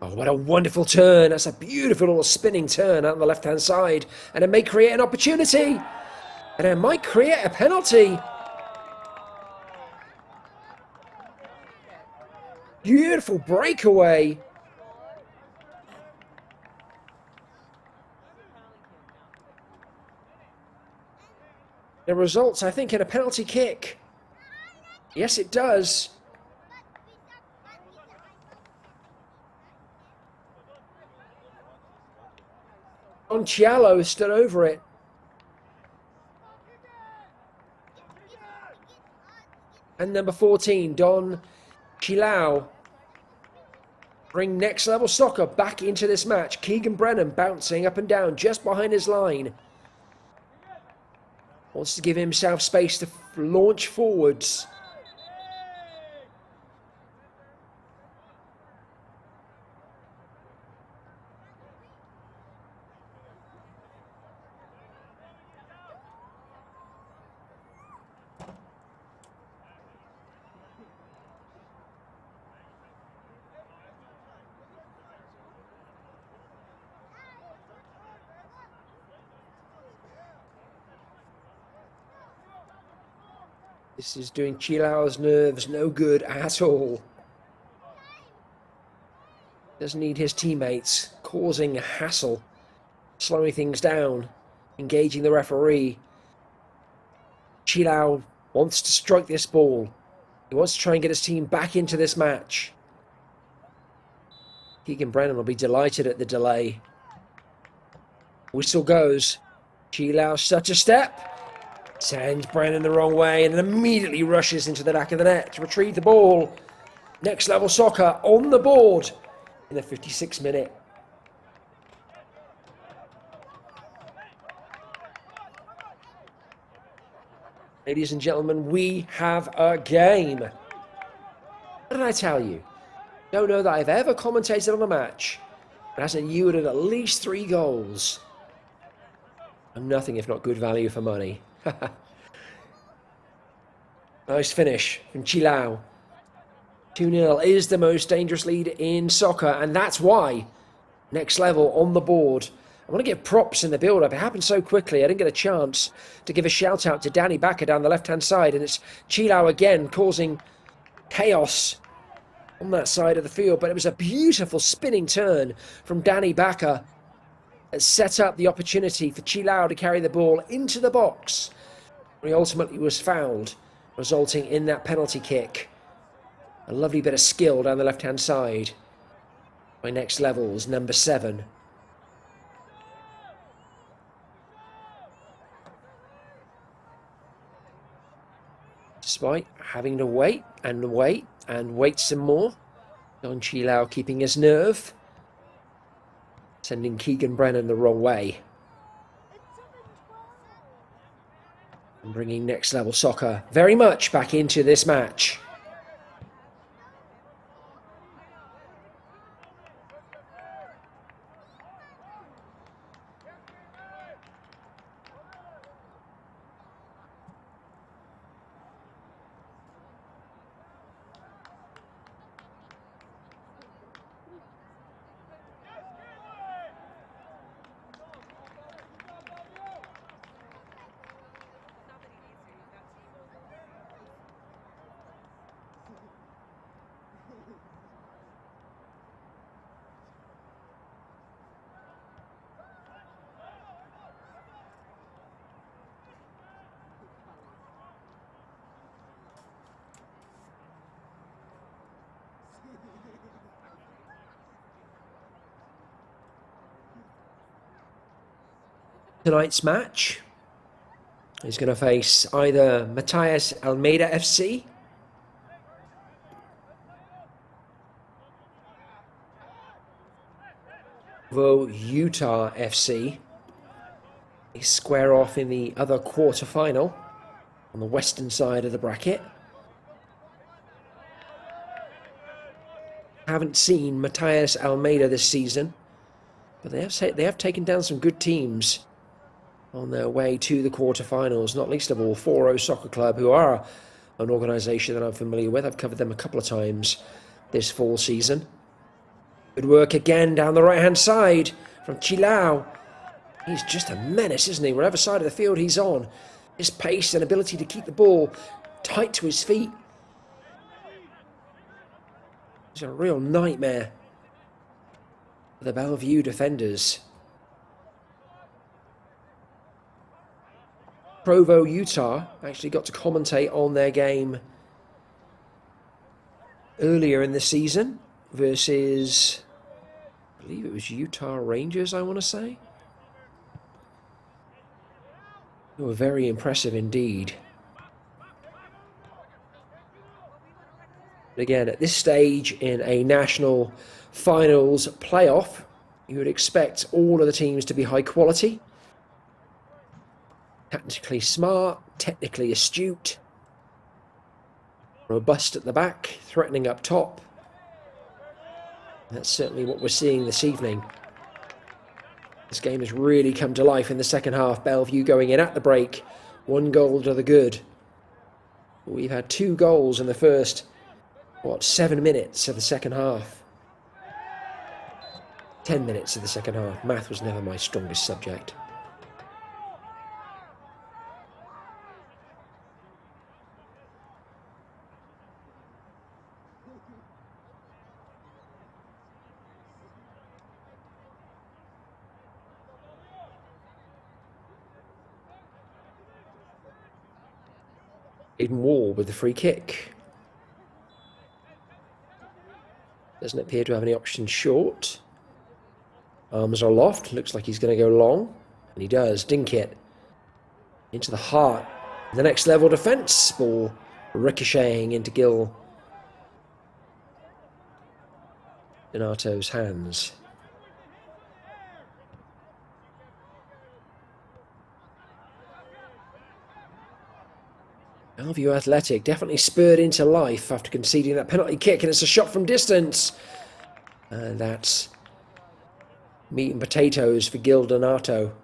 Oh, what a wonderful turn. That's a beautiful little spinning turn out on the left-hand side. And it may create an opportunity. And it might create a penalty. Beautiful breakaway. The results, I think, in a penalty kick. Yes, it does. Don Chialo stood over it. And number 14, Don Chilao. Bring next level soccer back into this match. Keegan Brennan bouncing up and down just behind his line. Wants to give himself space to launch forwards. This is doing Chilao's nerves no good at all. Doesn't need his teammates causing a hassle, slowing things down, engaging the referee. Chilao wants to strike this ball. He wants to try and get his team back into this match. Keegan Brennan will be delighted at the delay. Whistle goes. Chilao such a step. Sends Brennan the wrong way and immediately rushes into the back of the net to retrieve the ball. Next level soccer on the board in the 56th minute. Ladies and gentlemen, we have a game. What did I tell you? Don't know that I've ever commentated on a match that hasn't yielded at least 3 goals. I'm nothing if not good value for money. Nice finish from Chilao. 2-0 is the most dangerous lead in soccer, and that's why next level on the board. I want to give props in the build-up. It happened so quickly, I didn't get a chance to give a shout-out to Danny Backer down the left-hand side, and it's Chilao again causing chaos on that side of the field, but it was a beautiful spinning turn from Danny Backer that set up the opportunity for Chilao to carry the ball into the box. He ultimately was fouled, resulting in that penalty kick. A lovely bit of skill down the left-hand side by next level's number 7. Despite having to wait and wait and wait some more, Don Chilao keeping his nerve, sending Keegan Brennan the wrong way. And bringing next level soccer very much back into this match. Tonight's match is going to face either Matias Almeida FC Utah FC. They square off in the other quarterfinal on the western side of the bracket. Haven't seen Matias Almeida this season, but they have taken down some good teams on their way to the quarterfinals, not least of all 4-0 Soccer Club, who are an organisation that I'm familiar with. I've covered them a couple of times this fall season. Good work again down the right-hand side from Chilao. He's just a menace, isn't he? Whatever side of the field he's on, his pace and ability to keep the ball tight to his feet. He's a real nightmare for the Bellevue defenders. Provo, Utah actually got to commentate on their game earlier in the season versus, I believe it was Utah Rangers, I want to say. They were very impressive indeed. Again, at this stage in a national finals playoff, you would expect all of the teams to be high quality. Tactically smart, technically astute, robust at the back, threatening up top. That's certainly what we're seeing this evening. This game has really come to life in the second half. Bellevue going in at the break, 1 goal to the good. We've had 2 goals in the first, 7 minutes of the second half. 10 minutes of the second half. Math was never my strongest subject. Aiden Wall with the free kick. Doesn't appear to have any options short. Arms are aloft. Looks like he's going to go long. And he does. Dink it. Into the heart. The next level defence. Ball ricocheting into Gil Donato's hands. Bellevue Athletic definitely spurred into life after conceding that penalty kick, and it's a shot from distance. And that's meat and potatoes for Gil Donato.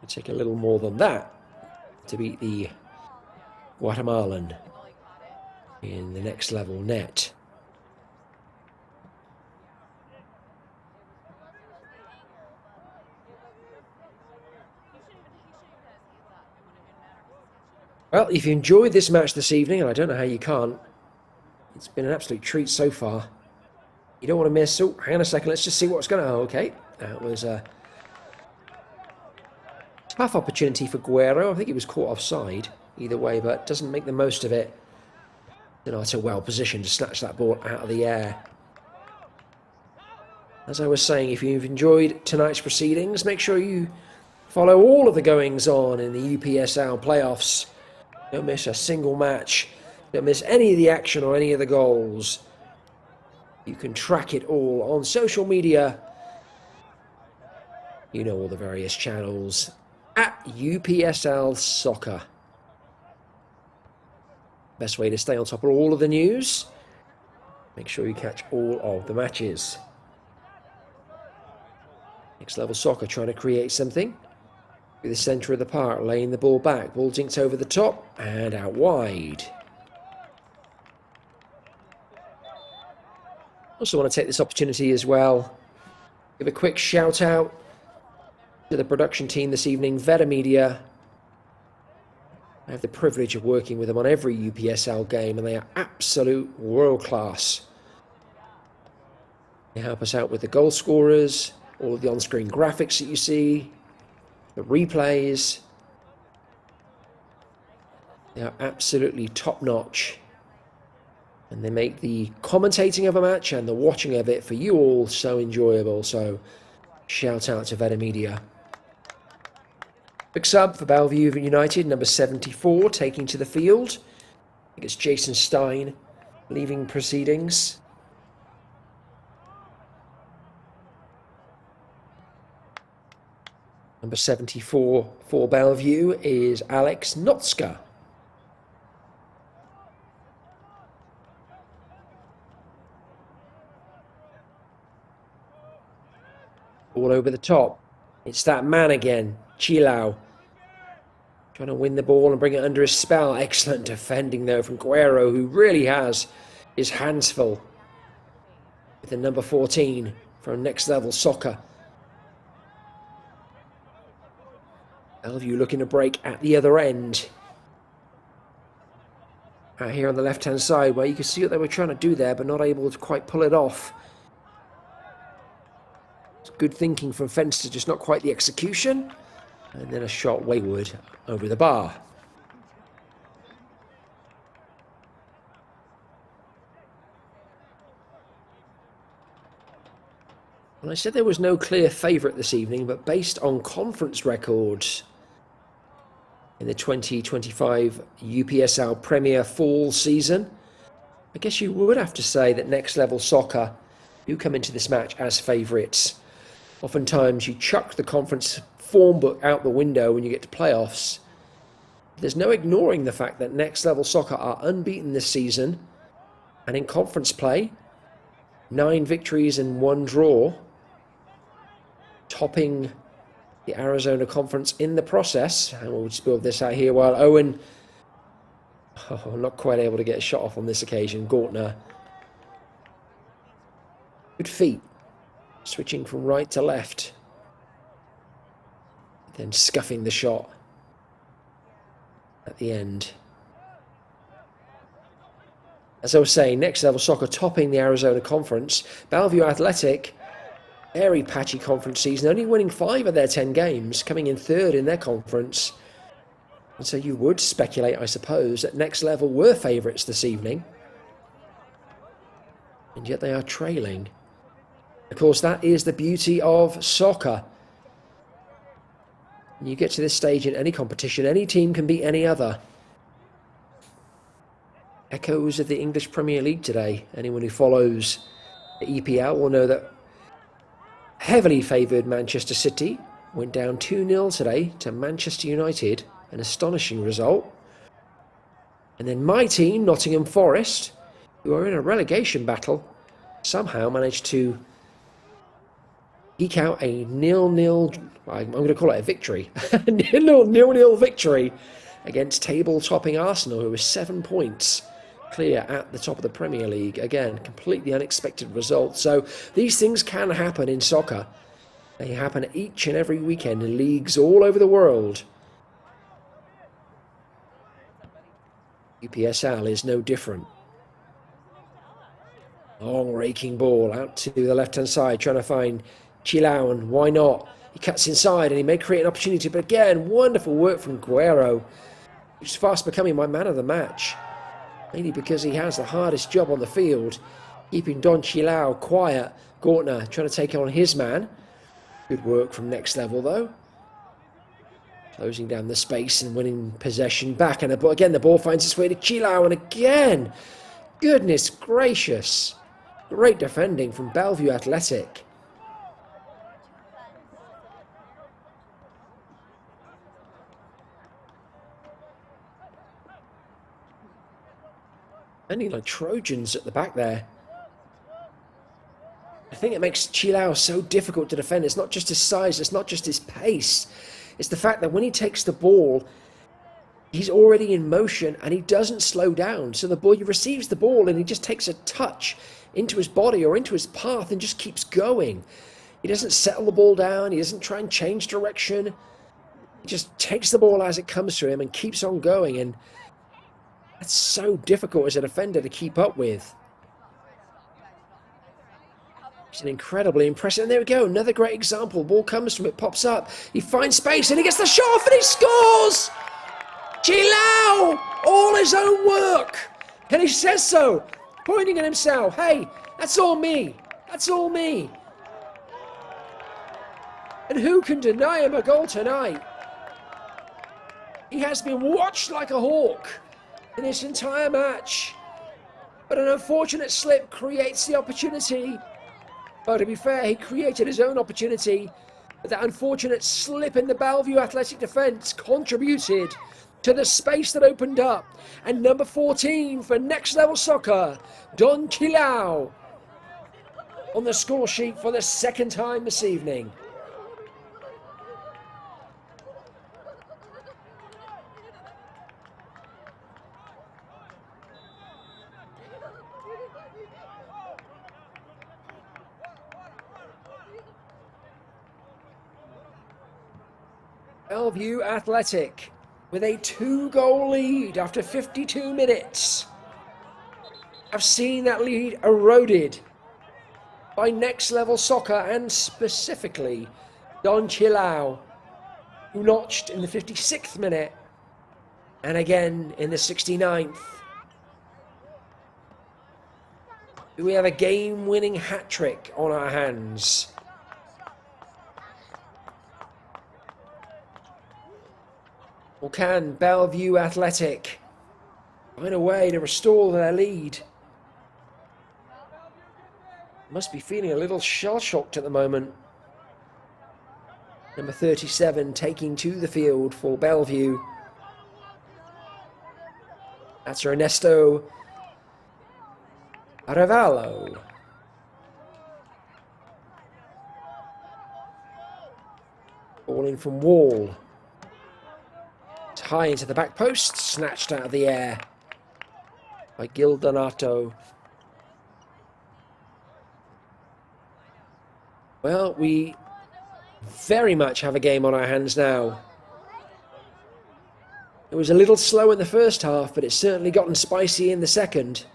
It'll take a little more than that to beat the Guatemalan in the next level net. Well, if you enjoyed this match this evening, and I don't know how you can't, it's been an absolute treat so far. You don't want to miss. Oh, hang on a second, let's just see what's going to... Oh, okay, that was a tough opportunity for Guerrero. I think he was caught offside either way, but doesn't make the most of it. Donato well positioned to snatch that ball out of the air. As I was saying, if you've enjoyed tonight's proceedings, make sure you follow all of the goings-on in the UPSL playoffs. Don't miss a single match. Don't miss any of the action or any of the goals. You can track it all on social media. You know all the various channels at UPSL Soccer. Best way to stay on top of all of the news. Make sure you catch all of the matches. Next Level Soccer trying to create something. Through the centre of the park, laying the ball back. Ball dinked over the top and out wide. Also want to take this opportunity as well. Give a quick shout out to the production team this evening, Veta Media. I have the privilege of working with them on every UPSL game, and they are absolute world class. They help us out with the goal scorers, all of the on-screen graphics that you see, the replays. They are absolutely top-notch. And they make the commentating of a match and the watching of it for you all so enjoyable. So, shout out to Veta Media. Quick sub for Bellevue United, number 74, taking to the field. I think it's Jason Stein leaving proceedings. Number 74 for Bellevue is Alex Notska. All over the top. It's that man again, Chilau. Trying to win the ball and bring it under his spell. Excellent defending, though, from Guerrero, who really has his hands full. With the number 14 from Next Level Soccer. Bellevue looking to break at the other end. Out here on the left-hand side, where you can see what they were trying to do there, but not able to quite pull it off. It's good thinking from Fenster, just not quite the execution. And then a shot wayward over the bar. Well, I said there was no clear favourite this evening, but based on conference records in the 2025 UPSL Premier Fall season, I guess you would have to say that Next Level Soccer do come into this match as favourites. Oftentimes you chuck the conference form book out the window when you get to playoffs. There's no ignoring the fact that Next Level Soccer are unbeaten this season, and in conference play, 9 victories and 1 draw, topping the Arizona Conference in the process. And we'll spill this out here while Owen, not quite able to get a shot off on this occasion. Gortner, good feet, switching from right to left, then scuffing the shot at the end. As I was saying, Next Level Soccer topping the Arizona Conference. Bellevue Athletic, very patchy conference season, only winning 5 of their 10 games, coming in 3rd in their conference. And so you would speculate, I suppose, that Next Level were favourites this evening. And yet they are trailing. Of course, that is the beauty of soccer. When you get to this stage in any competition, any team can beat any other. Echoes of the English Premier League today. Anyone who follows the EPL will know that heavily favoured Manchester City went down 2-0 today to Manchester United, an astonishing result. And then my team, Nottingham Forest, who are in a relegation battle, somehow managed to eke out a 0-0, I'm going to call it a victory, a 0-0 victory against table-topping Arsenal, who was 7 points clear at the top of the Premier League. Again, completely unexpected result. So these things can happen in soccer. They happen each and every weekend in leagues all over the world. UPSL is no different. Long raking ball out to the left-hand side, trying to find Chilau, and why not? He cuts inside and he may create an opportunity, but again, wonderful work from Guerrero, who's fast becoming my man of the match. Mainly because he has the hardest job on the field, keeping Don Chilau quiet. Gortner trying to take on his man. Good work from Next Level, though. Closing down the space and winning possession back. And again, the ball finds its way to Chilau. And again, goodness gracious. Great defending from Bellevue Athletic. Ending like Trojans at the back there. I think it makes Chilau so difficult to defend. It's not just his size, it's not just his pace. It's the fact that when he takes the ball, he's already in motion and he doesn't slow down. So the ball, he receives the ball and he just takes a touch into his body or into his path and just keeps going. He doesn't settle the ball down. He doesn't try and change direction. He just takes the ball as it comes to him and keeps on going. And that's so difficult as a defender to keep up with. It's an incredibly impressive. And there we go, another great example. Ball comes from it, pops up. He finds space and he gets the shot off and he scores! Chilau! All his own work! And he says so, pointing at himself. Hey, that's all me. That's all me. And who can deny him a goal tonight? He has been watched like a hawk in this entire match. But an unfortunate slip creates the opportunity. Well, to be fair, he created his own opportunity. But that unfortunate slip in the Bellevue Athletic defence contributed to the space that opened up. And number 14 for Next Level Soccer, Don Chilau, on the score sheet for the second time this evening. Bellevue Athletic with a 2-goal lead after 52 minutes. I've seen that lead eroded by Next Level Soccer and specifically Don Chilau, who notched in the 56th minute and again in the 69th. We have a game-winning hat-trick on our hands. Or can Bellevue Athletic find a way to restore their lead? Must be feeling a little shell-shocked at the moment. Number 37 taking to the field for Bellevue. That's Ernesto Arevalo. Ball in from Wall. It's high into the back post, snatched out of the air by Gil Donato. Well, we very much have a game on our hands now. It was a little slow in the first half, but it's certainly gotten spicy in the second.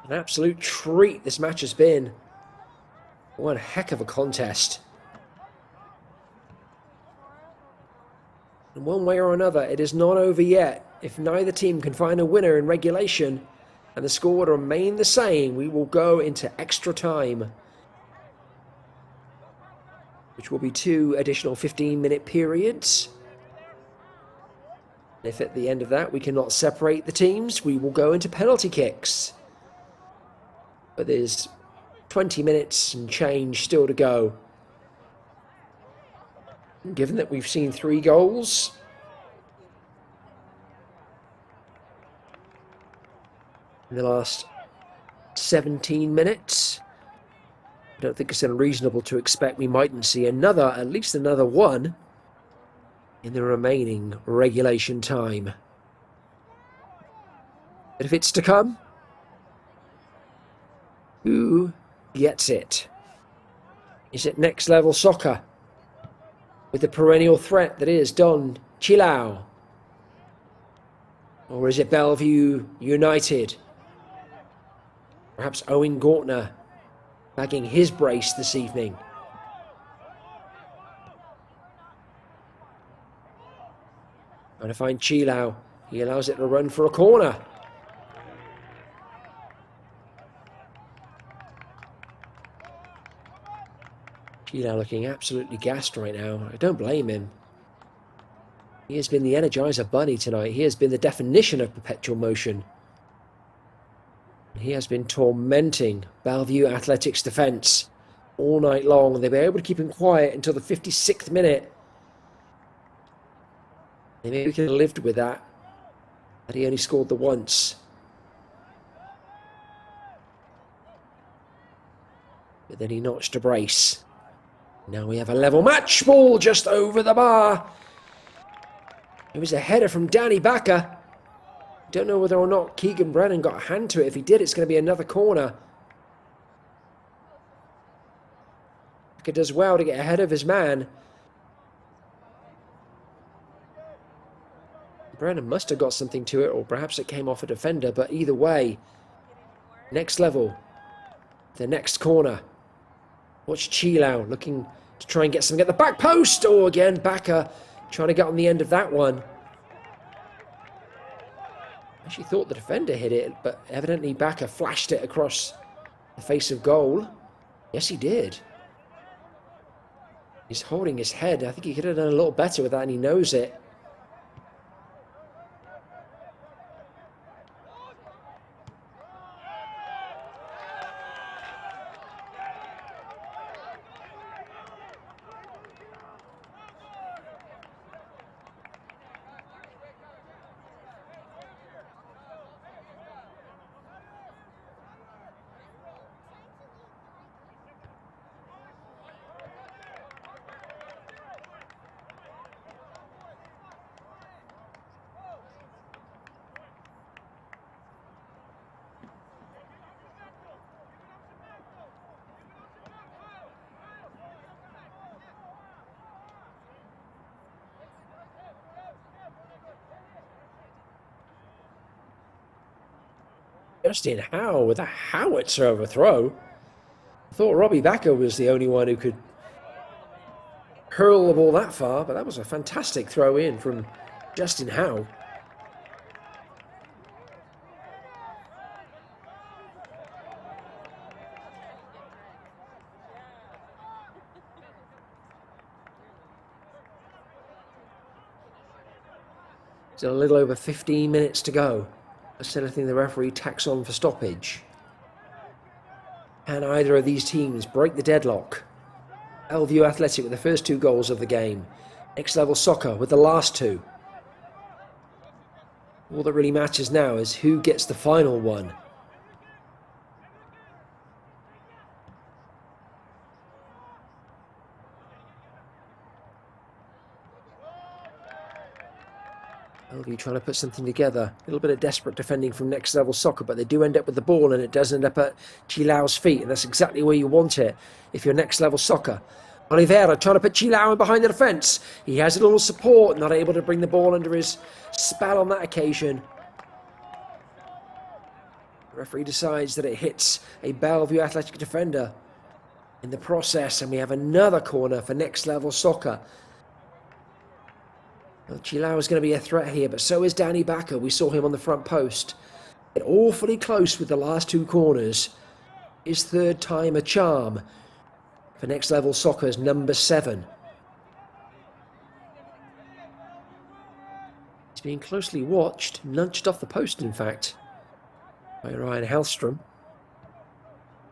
An absolute treat this match has been. One heck of a contest. And one way or another, it is not over yet. If neither team can find a winner in regulation and the score would remain the same, we will go into extra time, which will be 2 additional 15-minute periods. If at the end of that we cannot separate the teams, we will go into penalty kicks. But there's 20 minutes and change still to go. And given that we've seen 3 goals, in the last 17 minutes, I don't think it's unreasonable to expect we mightn't see another, at least another one, in the remaining regulation time. But if it's to come, who gets it? Is it Next Level Soccer with the perennial threat that is Don Chilau? Or is it Bellevue United? Perhaps Owen Gortner bagging his brace this evening. Trying to find Chilau. He allows it to run for a corner. Chilau looking absolutely gassed right now. I don't blame him. He has been the Energizer Bunny tonight. He has been the definition of perpetual motion. He has been tormenting Bellevue Athletics defence all night long. They were able to keep him quiet until the 56th minute. They maybe could have lived with that, but he only scored the once. But then he notched a brace. Now we have a level match. Ball just over the bar. It was a header from Danny Backer. Don't know whether or not Keegan Brennan got a hand to it. If he did, it's going to be another corner. Backer does well to get ahead of his man. Brennan must have got something to it, or perhaps it came off a defender, but either way, Next Level, the next corner. Watch Chilau looking to try and get something at the back post. Oh, again, Backer trying to get on the end of that one. Actually thought the defender hit it, but evidently Backer flashed it across the face of goal. Yes, he did. He's holding his head. I think he could have done a little better with that, and he knows it. Justin Howe with a howitzer overthrow. I thought Robbie Backer was the only one who could hurl the ball that far, but that was a fantastic throw in from Justin Howe. Still a little over 15 minutes to go. That's anything the referee tacks on for stoppage. Can either of these teams break the deadlock? Bellevue Athletic with the first 2 goals of the game. Next Level Soccer with the last 2. All that really matters now is who gets the final one. Bellevue trying to put something together. A little bit of desperate defending from Next Level Soccer, but they do end up with the ball, and it does end up at Chilao's feet, and that's exactly where you want it if you're Next Level Soccer. Oliveira trying to put Chilao in behind the defence. He has a little support, not able to bring the ball under his spell on that occasion. The referee decides that it hits a Bellevue Athletic defender in the process, and we have another corner for Next Level Soccer. Well, Chilao is going to be a threat here, but so is Danny Backer. We saw him on the front post. Get awfully close with the last 2 corners. His 3rd time a charm for Next Level Soccer's number 7. He's being closely watched, nudged off the post, in fact, by Ryan Hellstrom.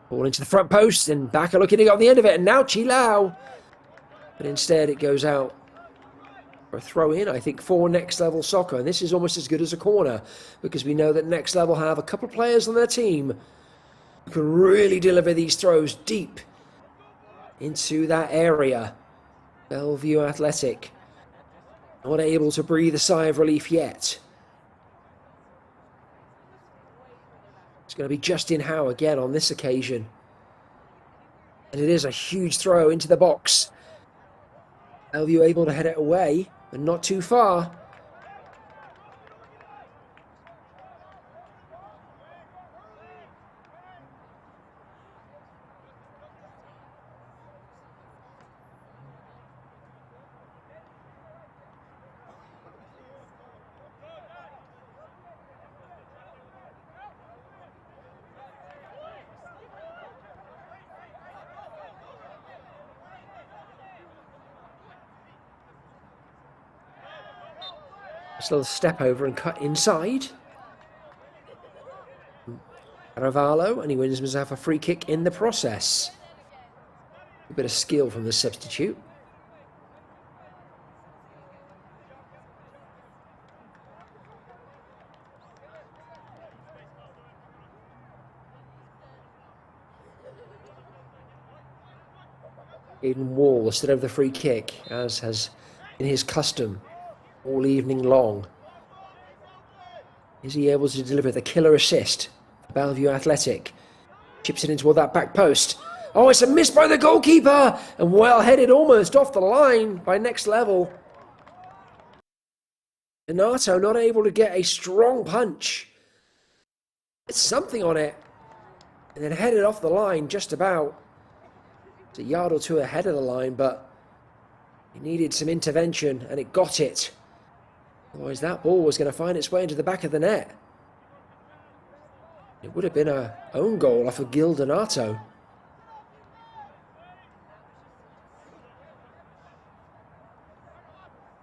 Ball into the front post, and Backer looking to get on the end of it, and now Chilao. But instead it goes out for a throw in, I think, for Next Level Soccer. And this is almost as good as a corner, because we know that Next Level have a couple of players on their team who can really deliver these throws deep into that area. Bellevue Athletic not able to breathe a sigh of relief yet. It's going to be Justin Howe again on this occasion. And it is a huge throw into the box. Bellevue able to head it away, but not too far. Just a little step over and cut inside. Caravalo, and he wins himself a free kick in the process. A bit of skill from the substitute. Aidan Wall stood over the free kick, as has been his custom all evening long. Is he able to deliver the killer assist for Bellevue Athletic? Chips it in toward that back post. Oh, it's a miss by the goalkeeper, and well headed almost off the line by Next Level. Donato not able to get a strong punch. It's something on it, and then headed off the line just about. It's a yard or two ahead of the line, but he needed some intervention, and it got it. Otherwise, that ball was going to find its way into the back of the net. It would have been a own goal off of Gil Donato.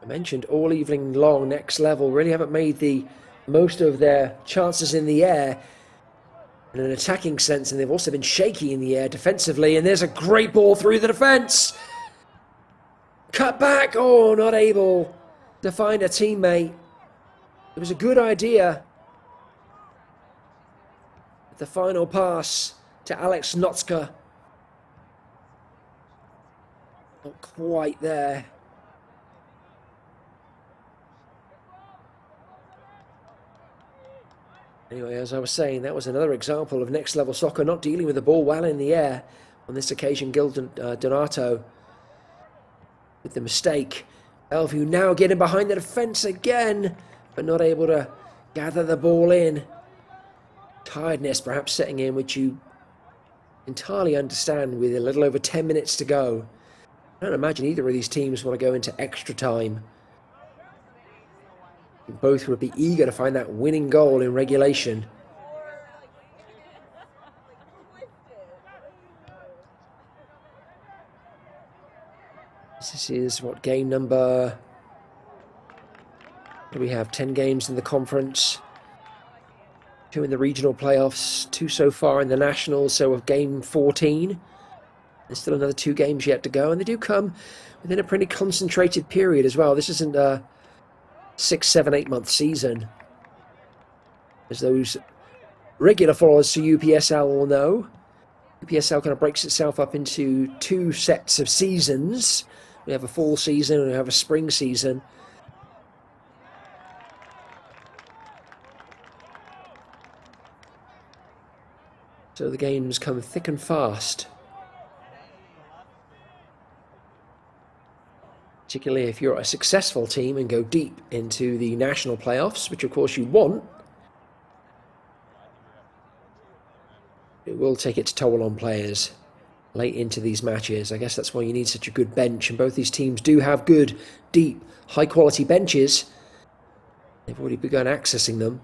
I mentioned all evening long, next level really haven't made the most of their chances in the air in an attacking sense, and they've also been shaky in the air defensively. And there's a great ball through the defence. Cut back. Oh, not able to find a teammate. It was a good idea. The final pass to Alex Notska. Not quite there. Anyway, as I was saying, that was another example of next level soccer not dealing with the ball well in the air. On this occasion, Gil Donato with the mistake. Bellevue now getting behind the defence again, but not able to gather the ball in. Tiredness perhaps setting in, which you entirely understand with a little over 10 minutes to go. I don't imagine either of these teams want to go into extra time. Both would be eager to find that winning goal in regulation. This is what, game number... What do we have? 10 games in the conference. 2 in the regional playoffs. 2 so far in the nationals, so of game 14. There's still another 2 games yet to go, and they do come within a pretty concentrated period as well. This isn't a 6, 7, 8 month season, as those regular followers to UPSL will know. UPSL kind of breaks itself up into 2 sets of seasons. We have a fall season and we have a spring season. So the games come thick and fast. Particularly if you're a successful team and go deep into the national playoffs, which of course you want. It will take its toll on players late into these matches. I guess that's why you need such a good bench, and both these teams do have good, deep, high-quality benches. They've already begun accessing them.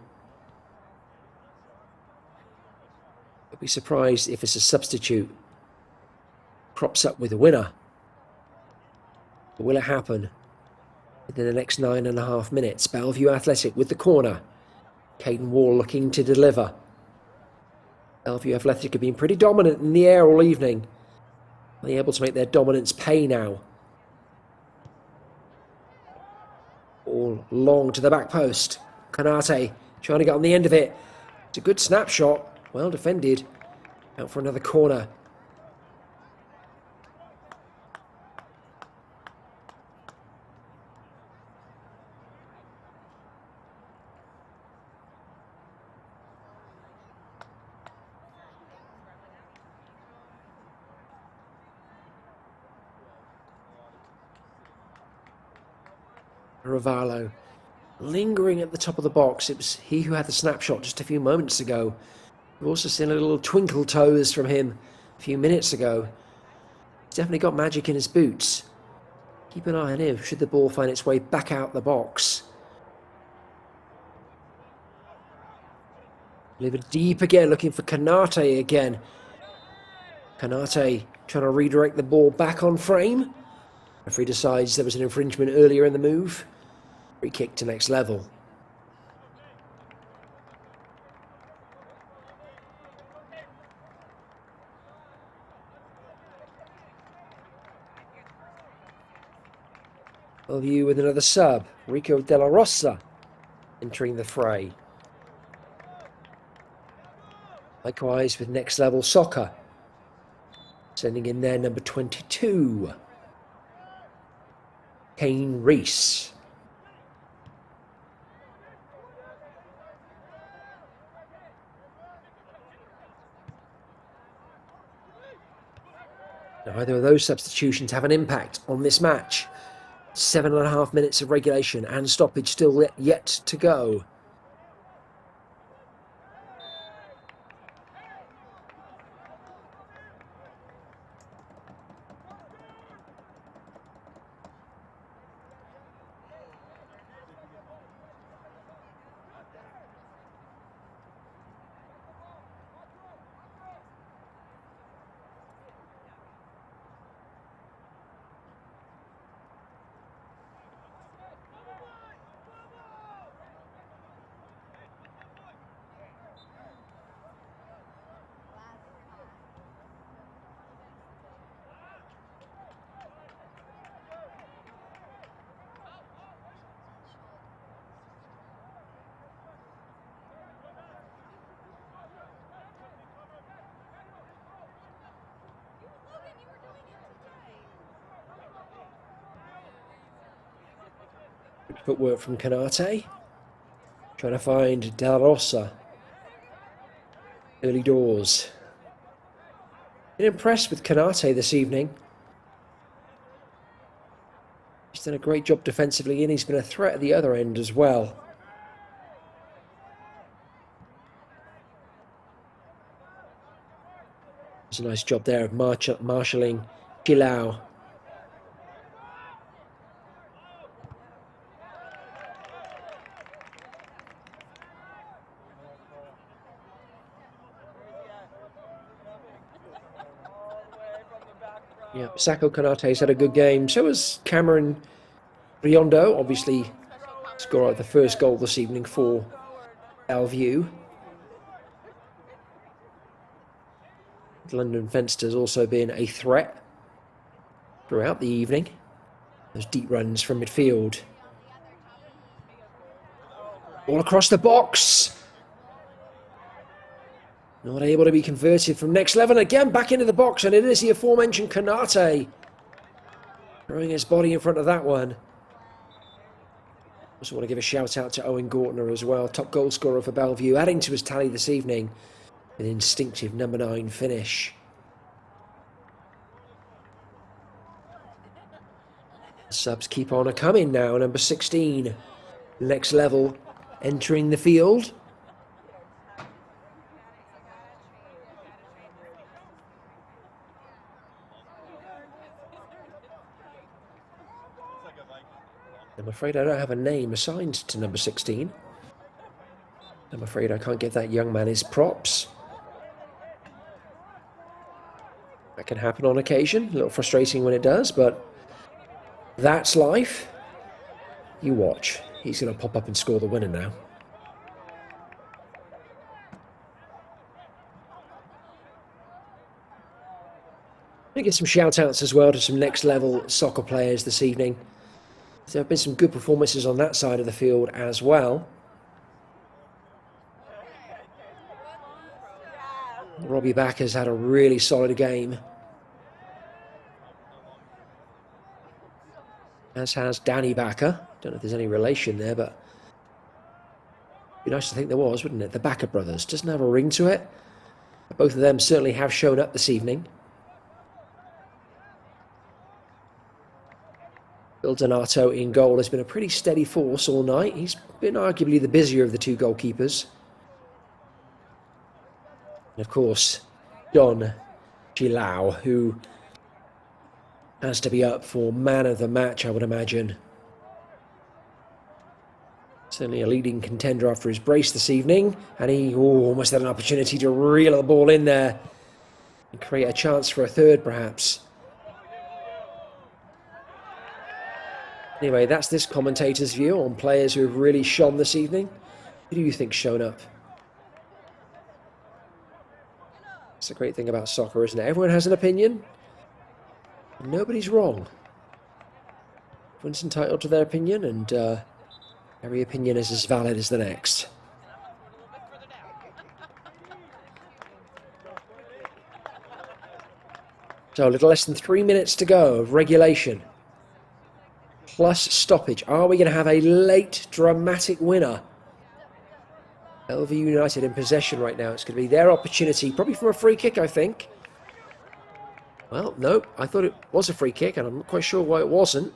I'd be surprised if it's a substitute crops up with a winner. But will it happen within the next 9.5 minutes? Bellevue Athletic with the corner. Caden Wall looking to deliver. Bellevue Athletic have been pretty dominant in the air all evening. Are they able to make their dominance pay now? All long to the back post. Kanate trying to get on the end of it. It's a good snapshot. Well defended. Out for another corner. Ravallo lingering at the top of the box. It was he who had the snapshot just a few moments ago. We've also seen a little twinkle toes from him a few minutes ago. He's definitely got magic in his boots. Keep an eye on him should the ball find its way back out the box. Leave it deep again, looking for Kanate again. Kanate trying to redirect the ball back on frame. Referee decides there was an infringement earlier in the move. Free kick to next level. Bellevue with another sub. Rico De La Rosa entering the fray. Likewise with next level soccer. Sending in there number 22. Kane Reese. Now, either of those substitutions have an impact on this match. 7.5 minutes of regulation and stoppage still yet to go. Good footwork from Canate. Trying to find De La Rosa. Early doors. Been impressed with Canate this evening. He's done a great job defensively and he's been a threat at the other end as well. It's a nice job there of marshalling Chilau. Yeah, Sako Kanate's had a good game. So has Cameron Riondo, obviously scorer of the first goal this evening for Bellevue. London Fenced has also been a threat throughout the evening. Those deep runs from midfield. All across the box. Not able to be converted from next level. Again, back into the box, and it is the aforementioned Canate. Throwing his body in front of that one. Also want to give a shout out to Owen Gortner as well. Top goal scorer for Bellevue, adding to his tally this evening. An instinctive number 9 finish. Subs keep on coming now. Number 16, next level, entering the field. I'm afraid I don't have a name assigned to number 16. I'm afraid I can't give that young man his props. That can happen on occasion. A little frustrating when it does, but that's life. You watch. He's going to pop up and score the winner now. I'm going to give some shout-outs as well to some next-level soccer players this evening. There have been some good performances on that side of the field as well. Robbie Backer's had a really solid game. As has Danny Backer. Don't know if there's any relation there, but it'd be nice to think there was, wouldn't it? The Backer brothers. Doesn't have a ring to it. Both of them certainly have shown up this evening. Bill Donato in goal has been a pretty steady force all night. He's been arguably the busier of the two goalkeepers. And of course, Don Chilau, who has to be up for man of the match, I would imagine. Certainly a leading contender after his brace this evening. And he almost had an opportunity to reel the ball in there and create a chance for a third, perhaps. Anyway, that's this commentator's view on players who have really shone this evening. Who do you think's shown up? It's the great thing about soccer, isn't it? Everyone has an opinion. Nobody's wrong. Everyone's entitled to their opinion, and every opinion is as valid as the next. So a little less than 3 minutes to go of regulation. Plus stoppage. Are we going to have a late dramatic winner? Bellevue United in possession right now. It's going to be their opportunity, probably from a free kick, I think. Well, no, I thought it was a free kick, and I'm not quite sure why it wasn't.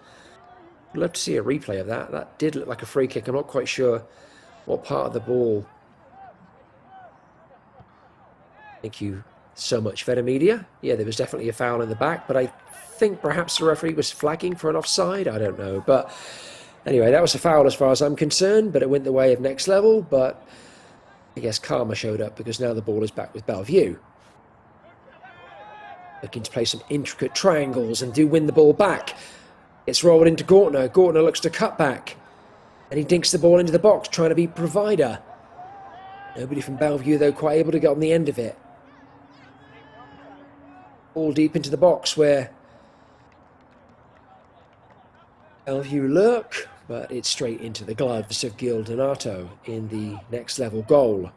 I'd love to see a replay of that. That did look like a free kick. I'm not quite sure what part of the ball. Thank you so much, Veda Media. Yeah, there was definitely a foul in the back, but I think perhaps the referee was flagging for an offside. I don't know. But anyway, that was a foul as far as I'm concerned, but it went the way of next level. But I guess karma showed up because now the ball is back with Bellevue. Looking to play some intricate triangles and do win the ball back. It's rolled into Gortner. Gortner looks to cut back. And he dinks the ball into the box, trying to be provider. Nobody from Bellevue, though, quite able to get on the end of it. All deep into the box where Bellevue lurk, but it's straight into the gloves of Gil Donato in the next level goal.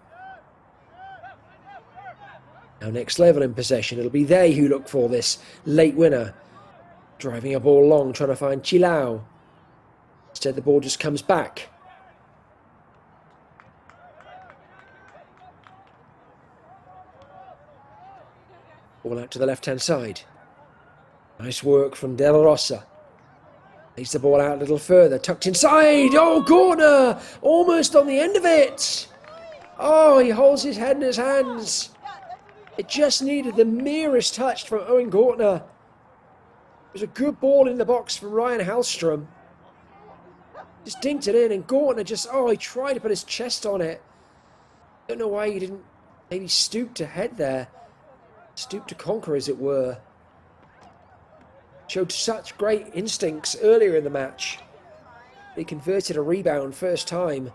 Now next level in possession, it'll be they who look for this late winner. Driving a ball long, trying to find Chilau. Instead, the ball just comes back. Ball out to the left-hand side. Nice work from De La Rosa. Leads the ball out a little further. Tucked inside. Oh, Gortner! Almost on the end of it. Oh, he holds his head in his hands. It just needed the merest touch from Owen Gortner. It was a good ball in the box from Ryan Hallstrom. Just dinked it in, and Gortner just, oh, he tried to put his chest on it. Don't know why he didn't maybe stoop to head there. Stoop to conquer, as it were. Showed such great instincts earlier in the match. He converted a rebound first time.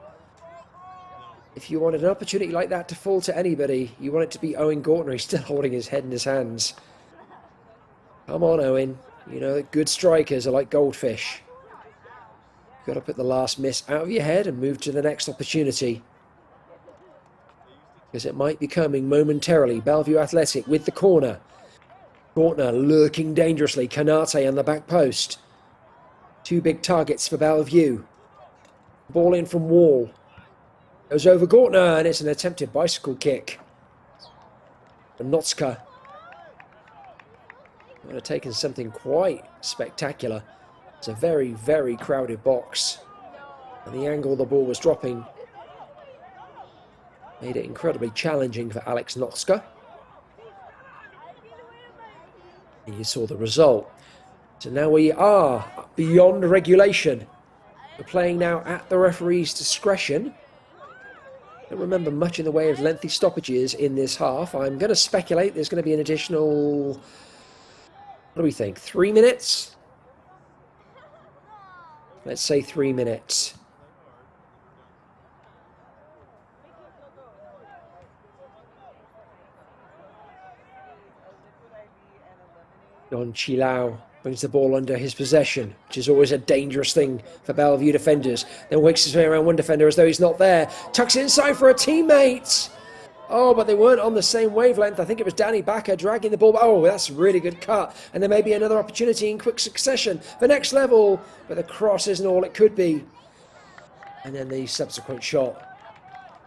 If you wanted an opportunity like that to fall to anybody, you want it to be Owen Gortner. He's still holding his head in his hands. Come on, Owen. You know, good strikers are like goldfish. You've got to put the last miss out of your head and move to the next opportunity. Because it might be coming momentarily. Bellevue Athletic with the corner. Gortner lurking dangerously. Kanate on the back post. Two big targets for Bellevue. Ball in from Wall. Goes over Gortner, and it's an attempted bicycle kick. And Notska would have taken something quite spectacular. It's a very, very crowded box. And the angle the ball was dropping made it incredibly challenging for Alex Notska. And you saw the result. So now we are beyond regulation. We're playing now at the referee's discretion. I don't remember much in the way of lengthy stoppages in this half. I'm going to speculate there's going to be an additional, what do we think, 3 minutes? Let's say 3 minutes. Don Chilao brings the ball under his possession, which is always a dangerous thing for Bellevue defenders. Then wakes his way around one defender as though he's not there. Tucks it inside for a teammate. Oh, but they weren't on the same wavelength. I think it was Danny Backer dragging the ball. Oh, that's a really good cut. And there may be another opportunity in quick succession. The next level, but the cross isn't all it could be. And then the subsequent shot.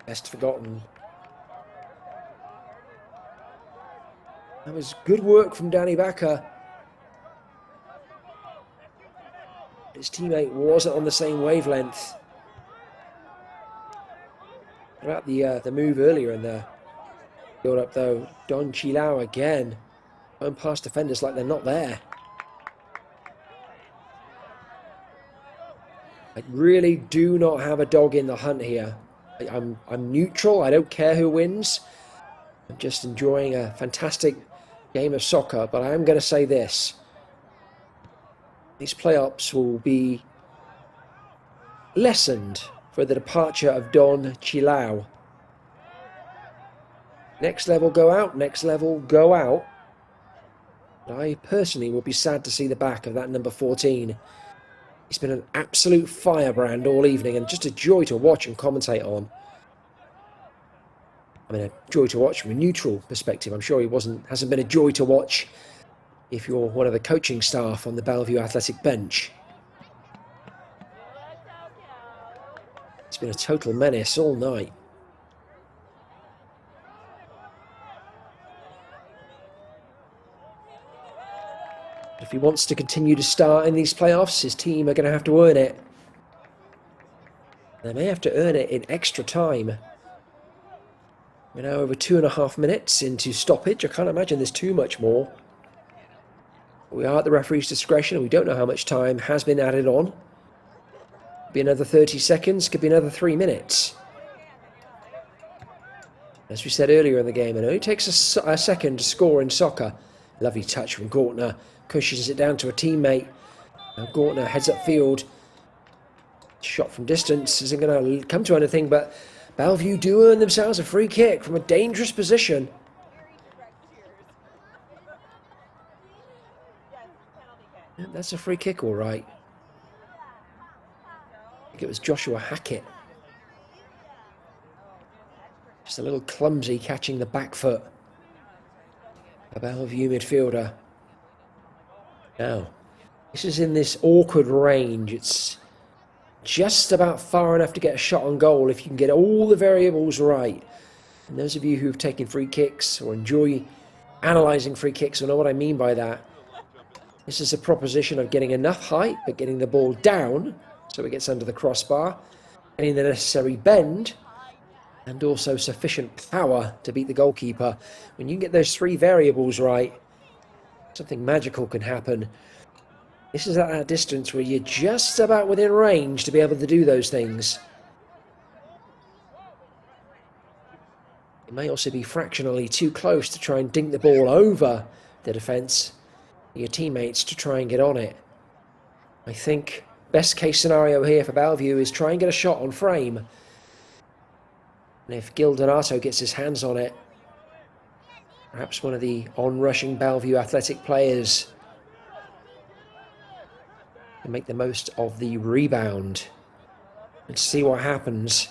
Best forgotten. That was good work from Danny Backer. His teammate wasn't on the same wavelength. About the move earlier in the build-up, though. Don Chilao again. Going past defenders like they're not there. I really do not have a dog in the hunt here. I'm neutral. I don't care who wins. I'm just enjoying a fantastic game of soccer. But I am going to say this. These playoffs will be lessened for the departure of Don Chilao. Next level go out, next level go out. I personally will be sad to see the back of that number 14. He's been an absolute firebrand all evening and just a joy to watch and commentate on. I mean, a joy to watch from a neutral perspective. I'm sure he hasn't been a joy to watch if you're one of the coaching staff on the Bellevue Athletic bench. It's been a total menace all night. If he wants to continue to start in these playoffs, his team are going to have to earn it. They may have to earn it in extra time. We're now over 2.5 minutes into stoppage. I can't imagine there's too much more. We are at the referee's discretion, and we don't know how much time has been added on. Could be another 30 seconds, could be another 3 minutes. As we said earlier in the game, it only takes a second to score in soccer. Lovely touch from Gortner. Cushions it down to a teammate. Now Gortner heads upfield. Shot from distance isn't going to come to anything, but Bellevue do earn themselves a free kick from a dangerous position. Yeah, that's a free kick, all right. I think it was Joshua Hackett. Just a little clumsy catching the back foot. A Bellevue midfielder. Now, this is in this awkward range. It's just about far enough to get a shot on goal if you can get all the variables right. And those of you who've taken free kicks or enjoy analysing free kicks will know what I mean by that. This is a proposition of getting enough height, but getting the ball down so it gets under the crossbar, getting the necessary bend, and also sufficient power to beat the goalkeeper. When you can get those three variables right, something magical can happen. This is at that distance where you're just about within range to be able to do those things. It may also be fractionally too close to try and dink the ball over the defence, your teammates to try and get on it. I think best case scenario here for Bellevue is try and get a shot on frame. And if Gil Donato gets his hands on it, perhaps one of the on-rushing Bellevue Athletic players can make the most of the rebound. And see what happens.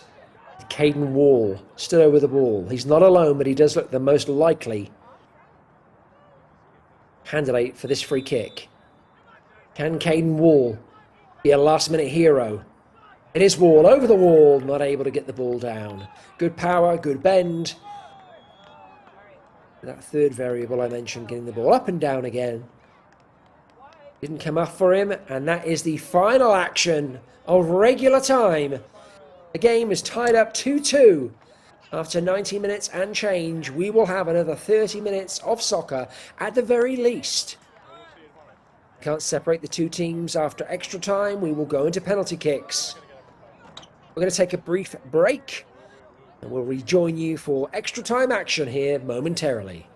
Caden Wall stood over the ball. He's not alone, but he does look the most likely candidate for this free kick. Can Caden Wall be a last-minute hero? It is Wall over the wall, not able to get the ball down. Good power, good bend. That third variable I mentioned, getting the ball up and down again. Didn't come up for him, and that is the final action of regular time. The game is tied up 2-2. After 90 minutes and change, we will have another 30 minutes of soccer at the very least. Can't separate the two teams after extra time. We will go into penalty kicks. We're going to take a brief break, and we'll rejoin you for extra time action here momentarily.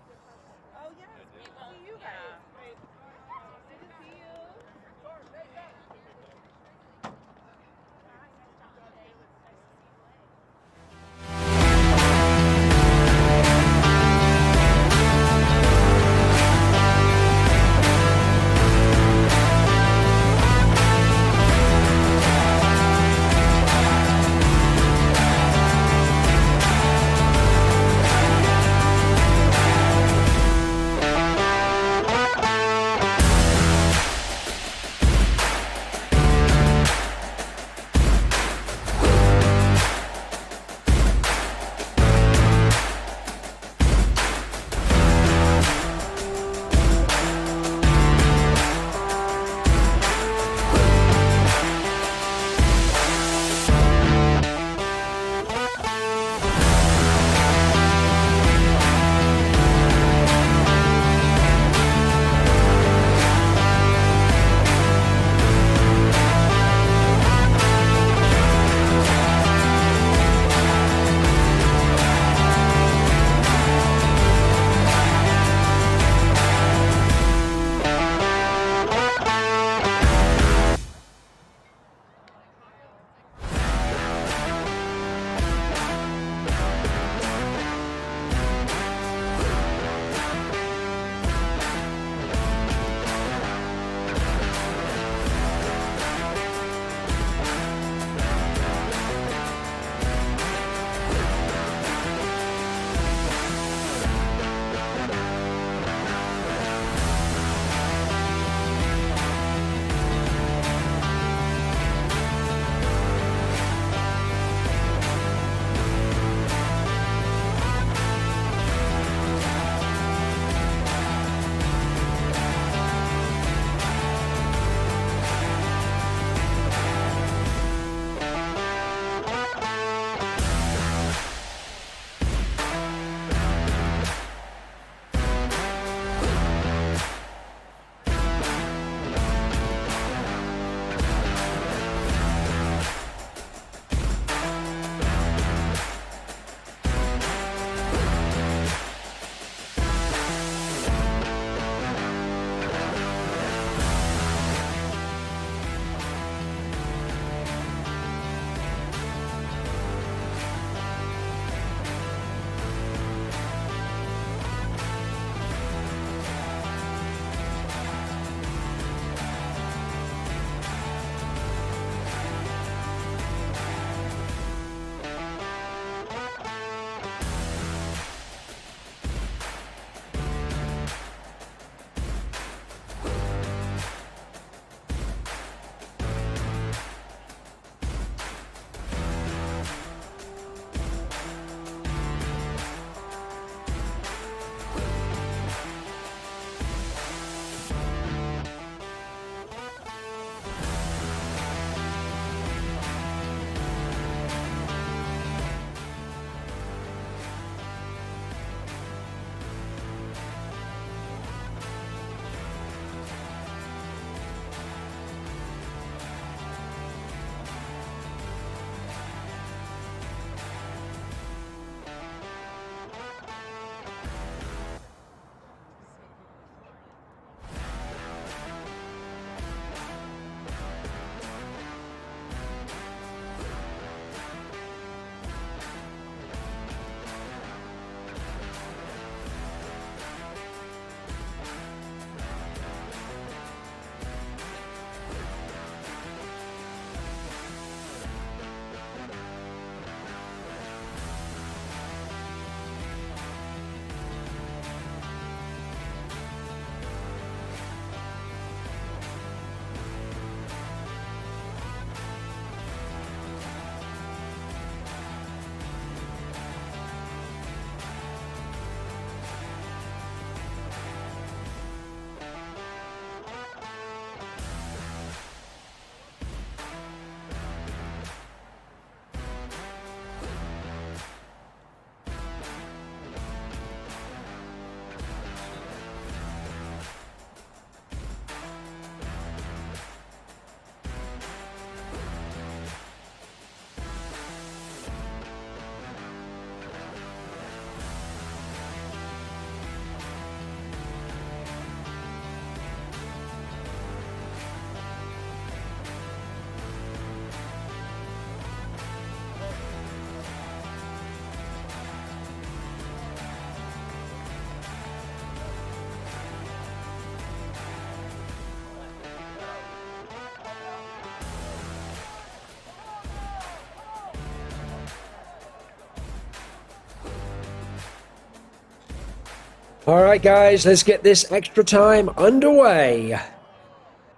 All right, guys, let's get this extra time underway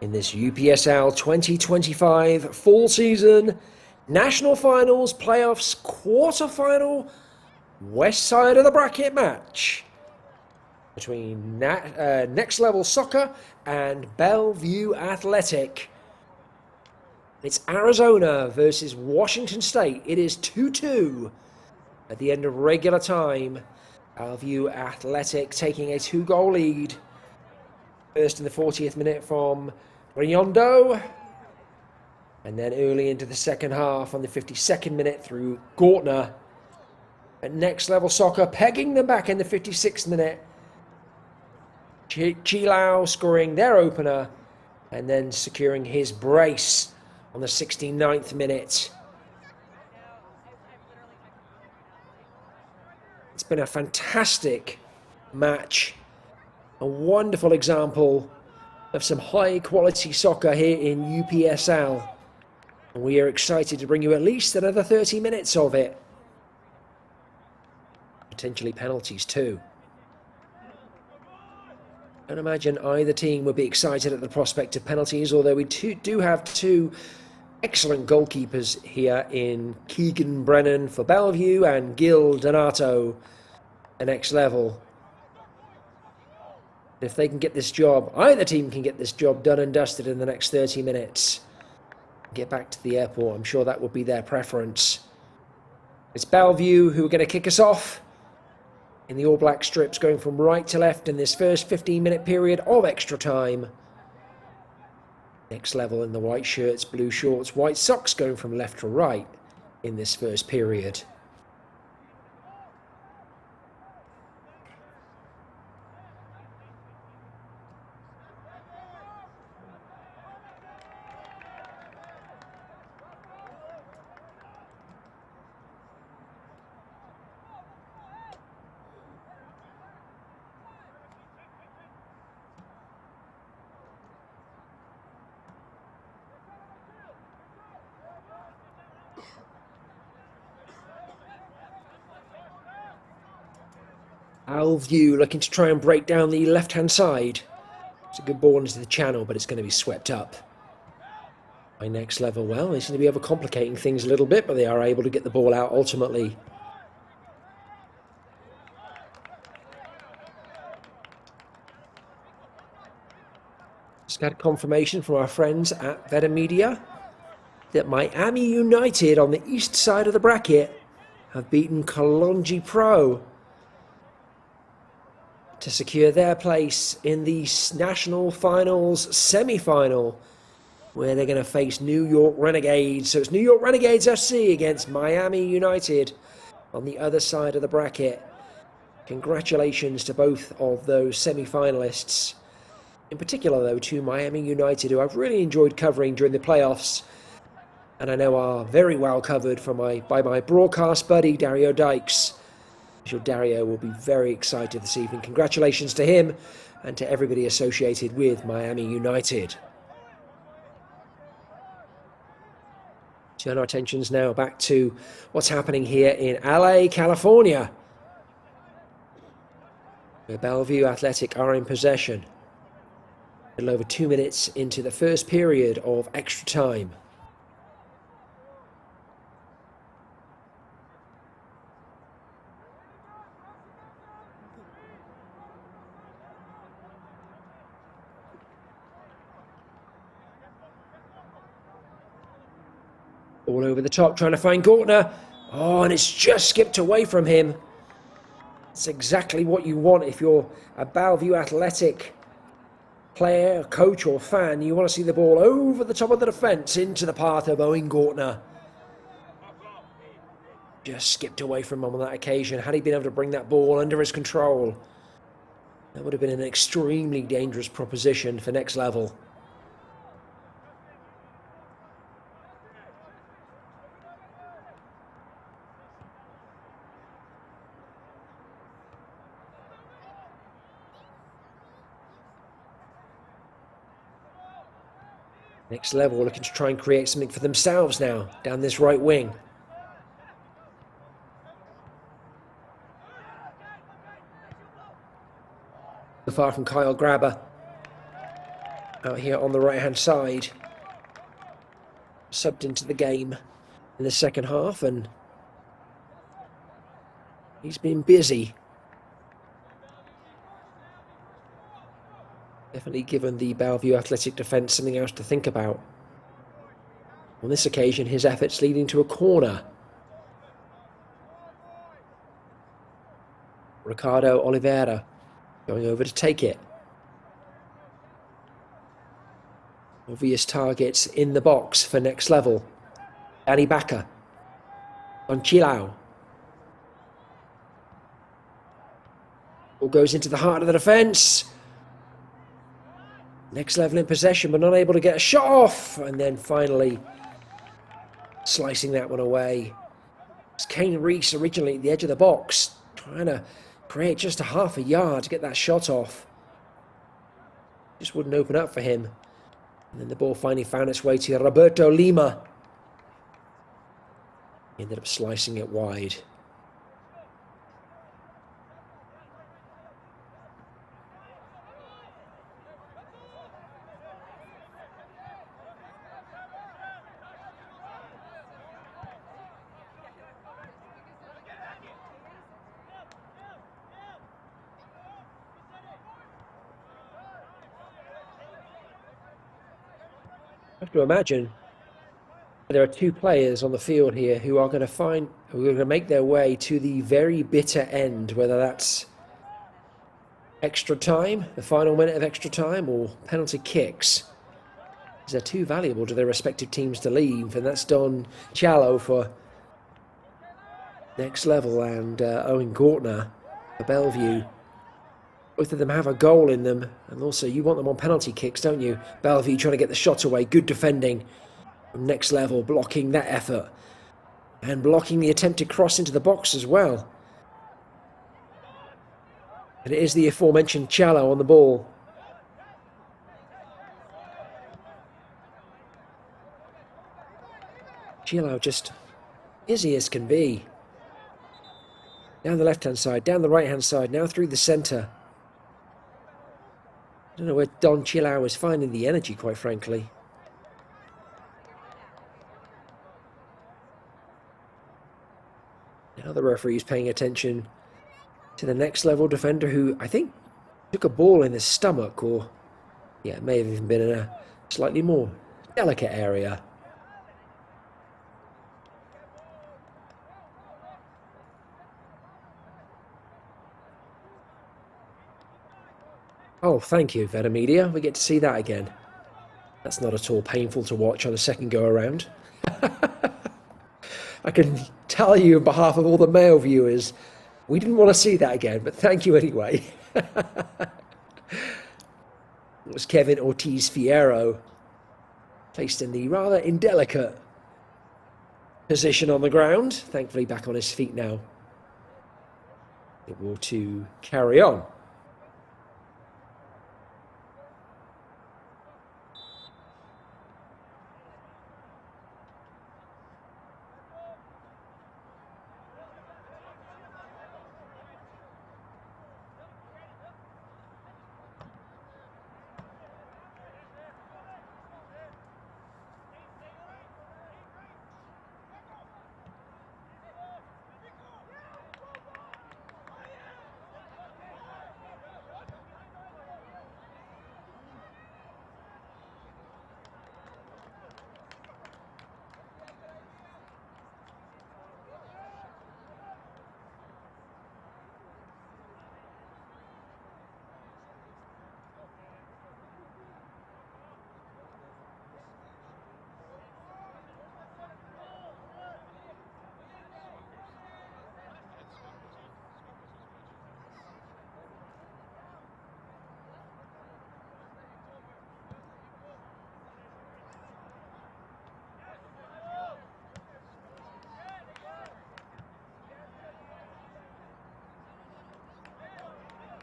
in this UPSL 2025 fall season national finals playoffs quarterfinal west side of the bracket match between Next Level Soccer and Bellevue Athletic. It's Arizona versus Washington State. It is 2-2 at the end of regular time. Bellevue Athletic taking a 2-goal lead. First in the 40th minute from Riondo. And then early into the second half on the 52nd minute through Gortner. At Next Level Soccer, pegging them back in the 56th minute. Chilau scoring their opener and then securing his brace on the 69th minute. It's been a fantastic match, a wonderful example of some high quality soccer here in UPSL. And we are excited to bring you at least another 30 minutes of it. Potentially penalties too. I don't imagine either team would be excited at the prospect of penalties, although we do have two excellent goalkeepers here in Keegan Brennan for Bellevue and Gil Donato at Next Level. If they can get this job, either team can get this job done and dusted in the next 30 minutes. Get back to the airport, I'm sure that would be their preference. It's Bellevue who are going to kick us off in the all-black strips, going from right to left in this first 15-minute period of extra time. Next Level in the white shirts, blue shorts, white socks going from left to right in this first period. Bellevue looking to try and break down the left-hand side. It's a good ball into the channel, but it's going to be swept up by Next Level. Well, they seem to be overcomplicating things a little bit, but they are able to get the ball out ultimately. Just got confirmation from our friends at Veta Media that Miami United on the east side of the bracket have beaten Kalonji Pro to secure their place in the National Finals semi-final, where they're going to face New York Renegades. So it's New York Renegades FC against Miami United on the other side of the bracket. Congratulations to both of those semi-finalists. In particular, though, to Miami United, who I've really enjoyed covering during the playoffs, and I know are very well covered by my broadcast buddy, Dario Dykes. I'm sure Dario will be very excited this evening. Congratulations to him and to everybody associated with Miami United. Turn our attentions now back to what's happening here in LA, California, where Bellevue Athletic are in possession. A little over 2 minutes into the first period of extra time. All over the top, trying to find Gortner. Oh, and it's just skipped away from him. It's exactly what you want if you're a Bellevue Athletic player, coach or fan. You want to see the ball over the top of the defence into the path of Owen Gortner. Just skipped away from him on that occasion. Had he been able to bring that ball under his control, that would have been an extremely dangerous proposition for Next Level. Next Level looking to try and create something for themselves now down this right wing. So far from Kyle Grabber. Out here on the right-hand side. Subbed into the game in the second half, and he's been busy. Definitely given the Bellevue Athletic defence something else to think about. On this occasion, his efforts leading to a corner. Ricardo Oliveira going over to take it. Obvious targets in the box for next level. Danny Backer. On Chilau. Ball goes into the heart of the defence. Next level in possession, but not able to get a shot off. And then finally slicing that one away. It's Kane Reese originally at the edge of the box, trying to create just a half a yard to get that shot off. Just wouldn't open up for him. And then the ball finally found its way to Roberto Lima. He ended up slicing it wide. I have to imagine there are two players on the field here who are going to make their way to the very bitter end, whether that's extra time, the final minute of extra time, or penalty kicks. They're too valuable to their respective teams to leave, and that's Don Cialo for next level and Owen Gortner for Bellevue. Both of them have a goal in them, and also you want them on penalty kicks, don't you? Bellevue trying to get the shot away, good defending from next level, blocking that effort and blocking the attempted cross into the box as well. And it is the aforementioned Cialo on the ball. Cialo just busy as can be. Down the left-hand side, down the right-hand side, now through the centre. I don't know where Don Cialo is finding the energy, quite frankly. Now the referee is paying attention to the next level defender who I think took a ball in the stomach, or yeah, it may have even been in a slightly more delicate area. Oh, thank you, Veta Media. We get to see that again. That's not at all painful to watch on a second go around. I can tell you on behalf of all the male viewers, we didn't want to see that again, but thank you anyway. It was Kevin Ortiz Fierro, placed in the rather indelicate position on the ground. Thankfully back on his feet now. Able to carry on.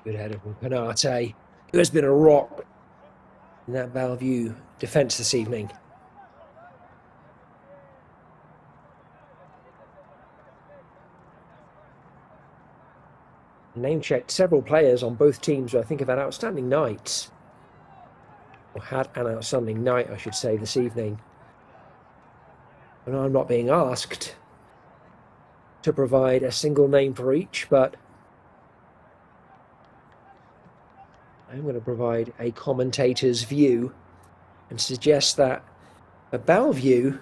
Good header from Penate, who has been a rock in that Bellevue defence this evening. Name-checked several players on both teams who I think have had outstanding nights. Or had an outstanding night, I should say, this evening. And I'm not being asked to provide a single name for each, but I'm going to provide a commentator's view and suggest that for Bellevue,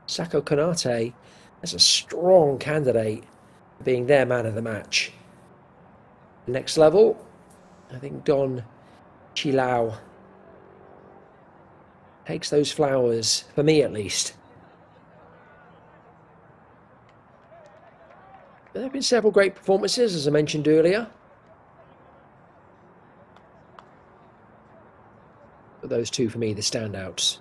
Sako Konate is a strong candidate for being their man of the match. Next level, I think Don Chilao takes those flowers, for me at least. There have been several great performances, as I mentioned earlier. But those two, for me, the standouts.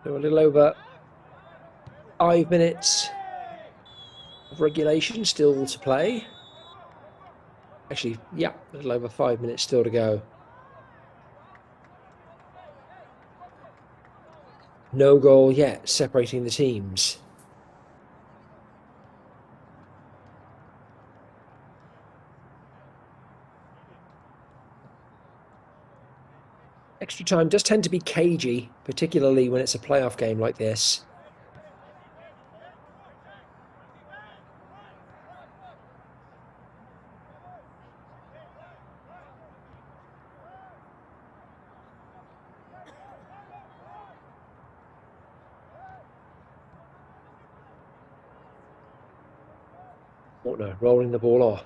So a little over 5 minutes of regulation still to play. Actually, yeah, a little over 5 minutes still to go. No goal yet separating the teams. Extra time does tend to be cagey, particularly when it's a playoff game like this. Oh no, rolling the ball off.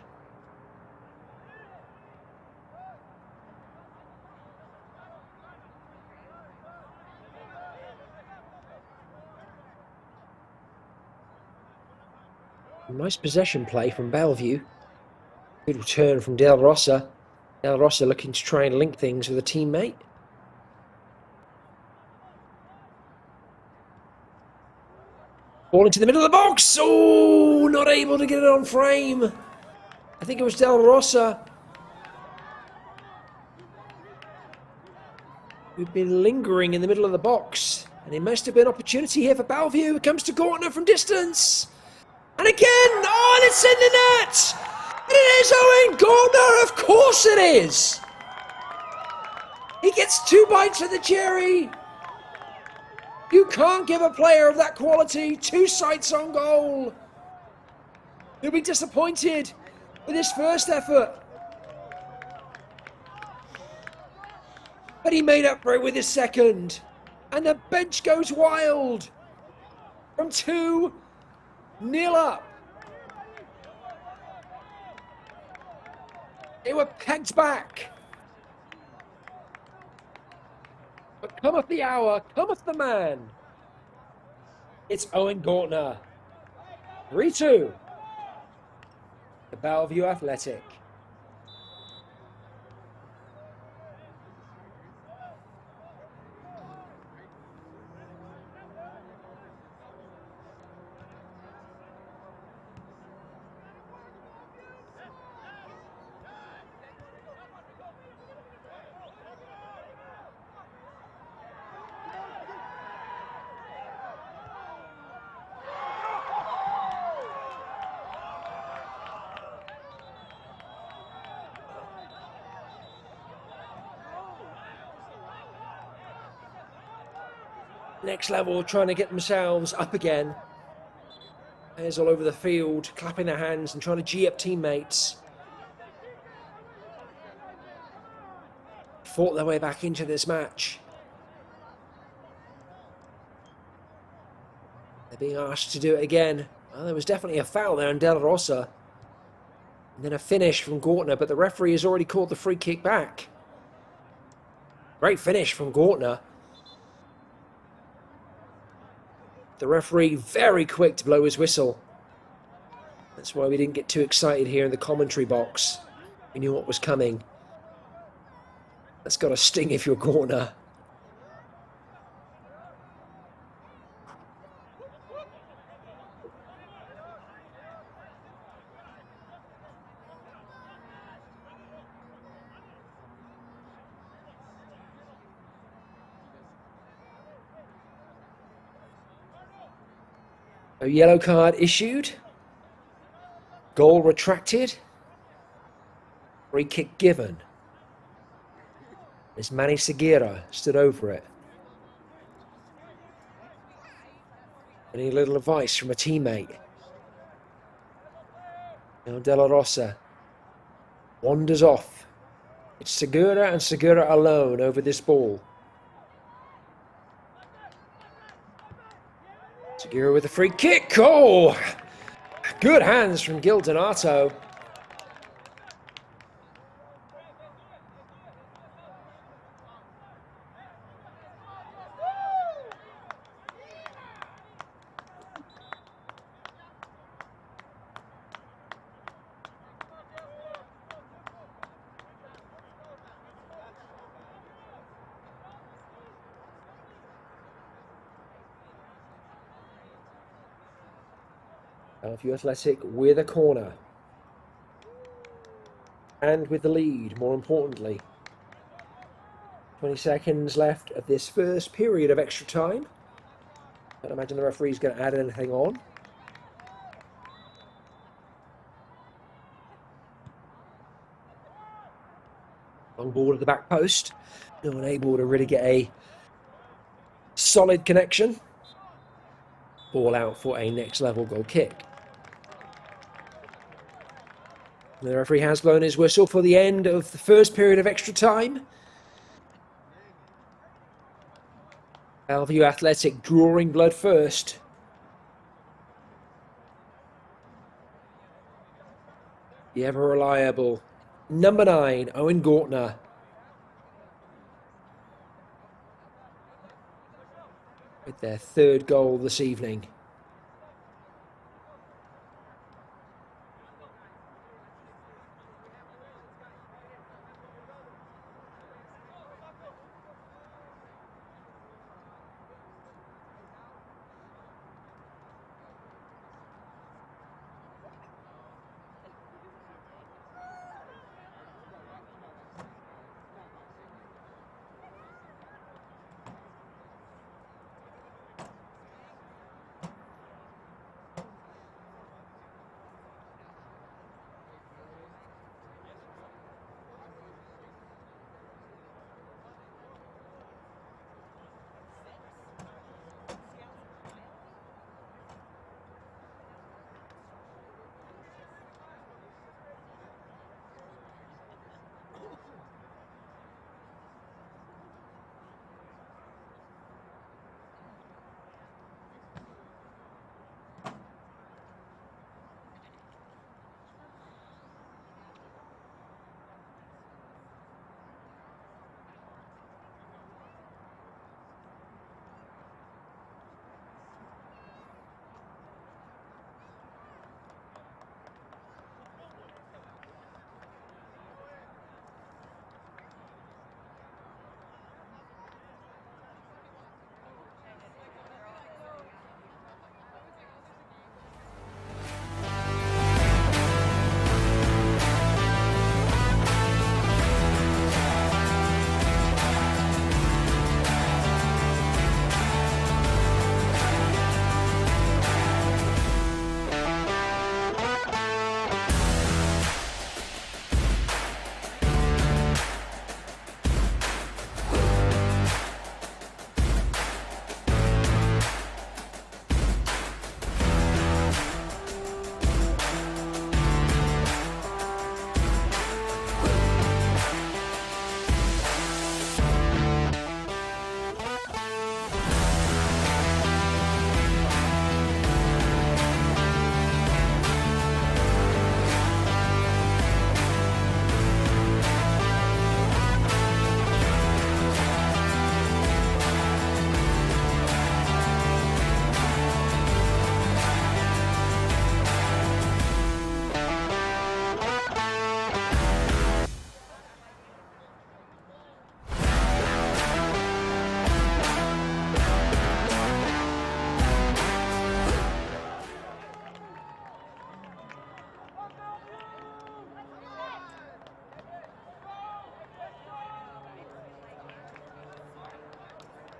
Nice possession play from Bellevue. Good return from Del Rosa. Del Rosa looking to try and link things with a teammate. Ball into the middle of the box. Oh, not able to get it on frame. I think it was Del Rosa who'd been lingering in the middle of the box. And it must have been an opportunity here for Bellevue. It comes to Gortner from distance. And again, oh, and it's in the net! And it is Owen Gortner, of course it is! He gets 2 bites of the cherry. You can't give a player of that quality 2 sights on goal. He'll be disappointed with his first effort. But he made up for it with his second. And the bench goes wild. From 2-0 up. They were pegged back. But cometh the hour, cometh the man. It's Owen Gortner. 3-2. The Bellevue Athletic. Next level, trying to get themselves up again. Players all over the field, clapping their hands and trying to G up teammates. Fought their way back into this match. They're being asked to do it again. Well, there was definitely a foul there on Del Rosa. And then a finish from Gortner, but the referee has already called the free kick back. Great finish from Gortner. The referee very quick to blow his whistle. That's why we didn't get too excited here in the commentary box. We knew what was coming. That's got to sting if you're Gortner. A yellow card issued. Goal retracted. Free kick given. As Manny Seguira stood over it. Any little advice from a teammate. Now De La Rosa wanders off. It's Segura and Segura alone over this ball. Segura with a free kick. Oh! Good hands from Gil Donato. Bellevue Athletic with a corner. And with the lead, more importantly. 20 seconds left of this first period of extra time. Don't imagine the referee's going to add anything on. Long ball to the back post. No one able to really get a solid connection. Ball out for a next level goal kick. The referee has blown his whistle for the end of the first period of extra time. Bellevue Athletic drawing blood first. The ever reliable number 9, Owen Gortner. With their third goal this evening.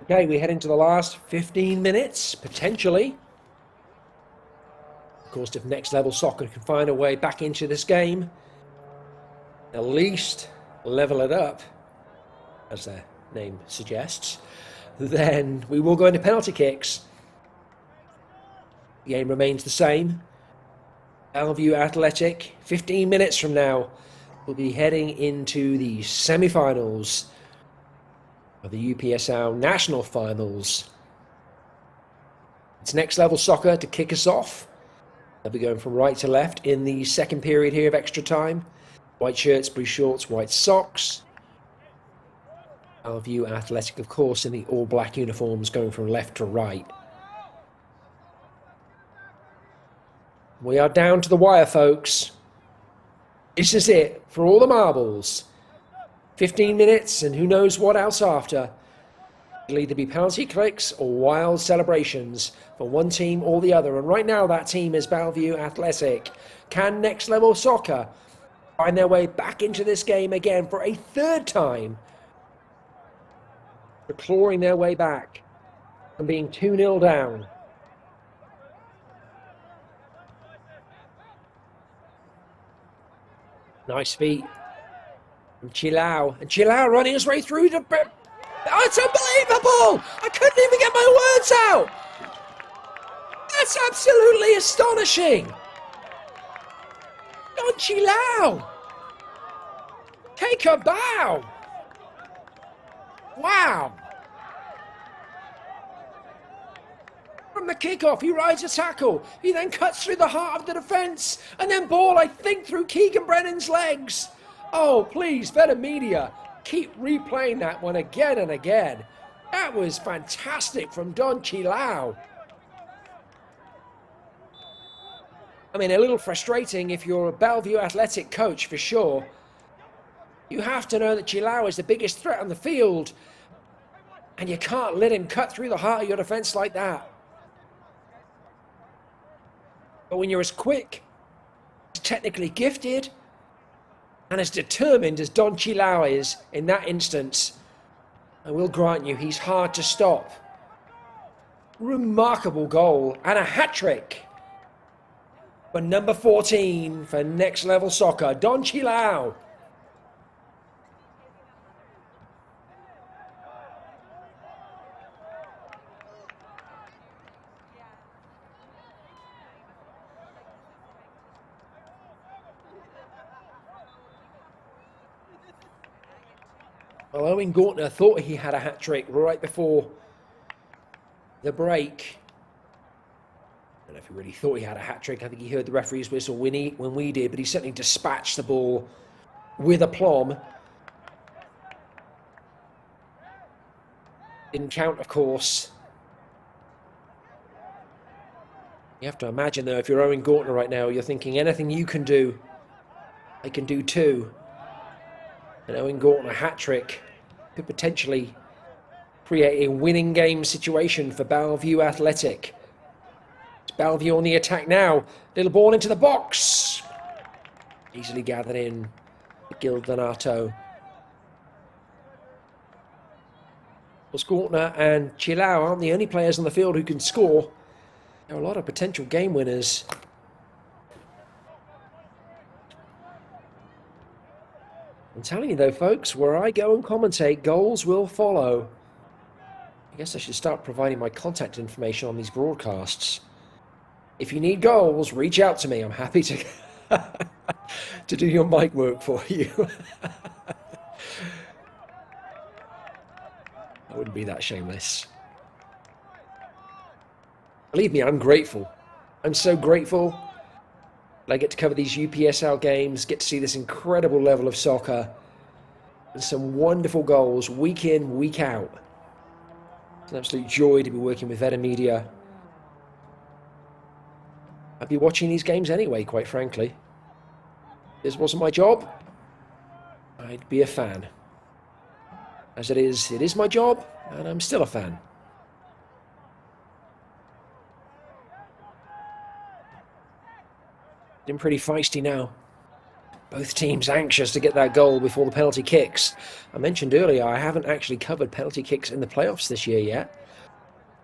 Okay, we head into the last 15 minutes, potentially. course, if Next Level Soccer can find a way back into this game, at least level it up, as their name suggests, then we will go into penalty kicks. The game remains the same. Bellevue Athletic, 15 minutes from now, will be heading into the semi-finals of the UPSL National Finals. It's Next Level Soccer to kick us off. They'll be going from right to left in the second period here of extra time. White shirts, blue shorts, white socks. Bellevue Athletic, of course, in the all-black uniforms, going from left to right. We are down to the wire, folks. This is it for all the marbles. 15 minutes and who knows what else after. It'll either be penalty kicks or wild celebrations for one team or the other. And right now that team is Bellevue Athletic. Can Next Level Soccer find their way back into this game again for a third time? For clawing their way back and being 2-0 down. Nice feet from Chilau. And Chilau running his way through the... Oh, it's unbelievable! I couldn't even get my words out! That's absolutely astonishing! Don Chilau! Take a bow! Wow! From the kickoff, he rides a tackle. He then cuts through the heart of the defence. And then ball, I think, through Keegan Brennan's legs. Oh, please, Veta Media, keep replaying that one again and again. That was fantastic from Don Chilau. I mean, a little frustrating if you're a Bellevue Athletic coach, for sure. You have to know that Chilau is the biggest threat on the field. And you can't let him cut through the heart of your defence like that. But when you're as quick, as technically gifted, and as determined as Don Chilau is in that instance, I will grant you he's hard to stop. Remarkable goal and a hat-trick for number 14 for Next Level Soccer, Don Chilau. Well, Owen Gortner thought he had a hat-trick right before the break. I don't know if he really thought he had a hat-trick. I think he heard the referee's whistle when we did, but he certainly dispatched the ball with aplomb. Didn't count, of course. You have to imagine, though, if you're Owen Gortner right now, you're thinking anything you can do, I can do too. And Owen Gortner hat-trick could potentially create a winning game situation for Bellevue Athletic. It's Bellevue on the attack now. Little ball into the box. Easily gathered in. Gil Donato. Well, Gortner and Chilau aren't the only players on the field who can score. There are a lot of potential game winners. I'm telling you though, folks, where I go and commentate, goals will follow. I guess I should start providing my contact information on these broadcasts. If you need goals, reach out to me. I'm happy to to do your mic work for you. I wouldn't be that shameless. Believe me, I'm grateful. I'm so grateful. I get to cover these UPSL games, get to see this incredible level of soccer, and some wonderful goals week in, week out. It's an absolute joy to be working with Veta Media. I'd be watching these games anyway, quite frankly. If this wasn't my job, I'd be a fan. As it is my job, and I'm still a fan. Been pretty feisty now. Both teams anxious to get that goal before the penalty kicks. I mentioned earlier I haven't actually covered penalty kicks in the playoffs this year yet.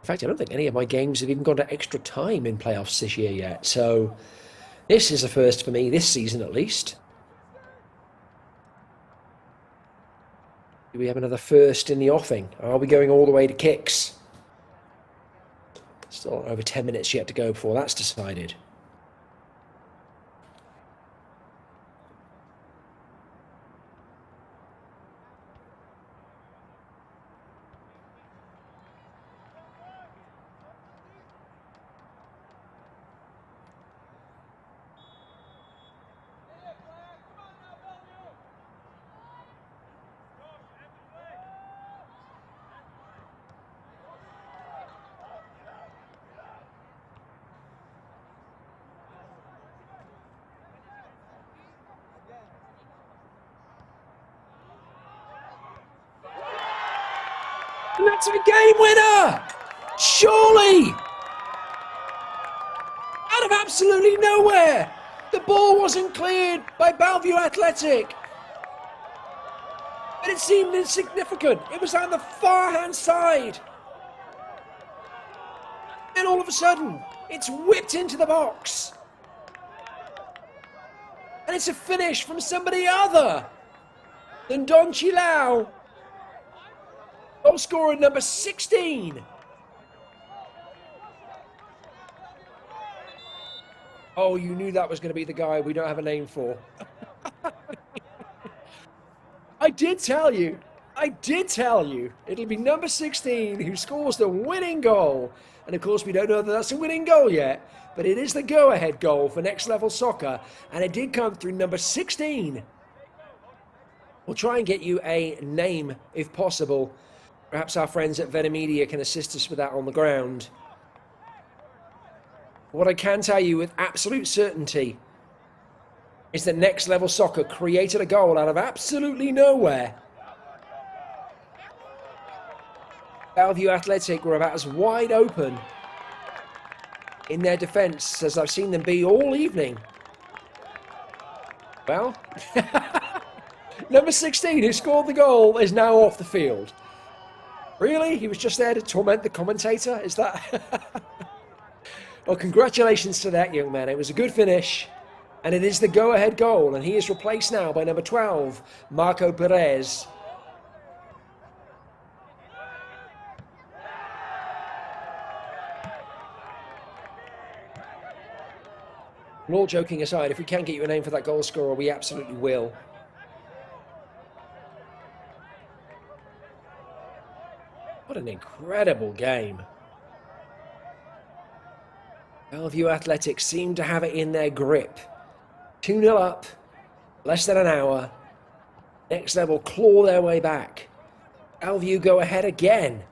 In fact, I don't think any of my games have even gone to extra time in playoffs this year yet. So this is a first for me, this season at least. Do we have another first in the offing? Are we going all the way to kicks? Still over 10 minutes yet to go before that's decided. And that's a game winner! Surely! Out of absolutely nowhere! The ball wasn't cleared by Bellevue Athletic. But it seemed insignificant. It was on the far hand side. And all of a sudden, it's whipped into the box. And it's a finish from somebody other than Don Chilao. Goal scorer number 16. Oh, you knew that was going to be the guy we don't have a name for. I did tell you. It'll be number 16 who scores the winning goal. And of course, we don't know that that's a winning goal yet. But it is the go-ahead goal for Next Level Soccer. And it did come through number 16. We'll try and get you a name if possible. Perhaps our friends at Media can assist us with that on the ground. What I can tell you with absolute certainty is that Next Level Soccer created a goal out of absolutely nowhere. Bellevue Athletic were about as wide open in their defence as I've seen them be all evening. Well, number 16 who scored the goal is now off the field. Really? He was just there to torment the commentator? Is that... Well, congratulations to that young man. It was a good finish. And it is the go-ahead goal. And he is replaced now by number 12, Marco Perez. And all joking aside, if we can get you a name for that goal scorer, we absolutely will. What an incredible game. Bellevue Athletic seem to have it in their grip. 2-0 up, less than an hour. Next Level claw their way back. Bellevue go ahead again.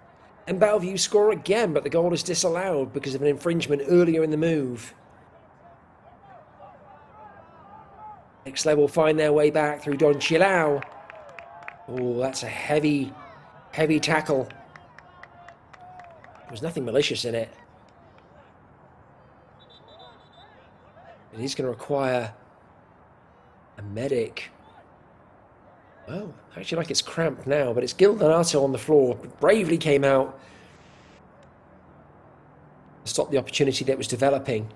And Bellevue score again, but the goal is disallowed because of an infringement earlier in the move. Next Level find their way back through Don Chilao. Oh, that's a heavy, heavy tackle. There was nothing malicious in it. It is going to require a medic. Well, actually like it's cramped now, but it's Gil Donato on the floor. Bravely came out to stop the opportunity that was developing.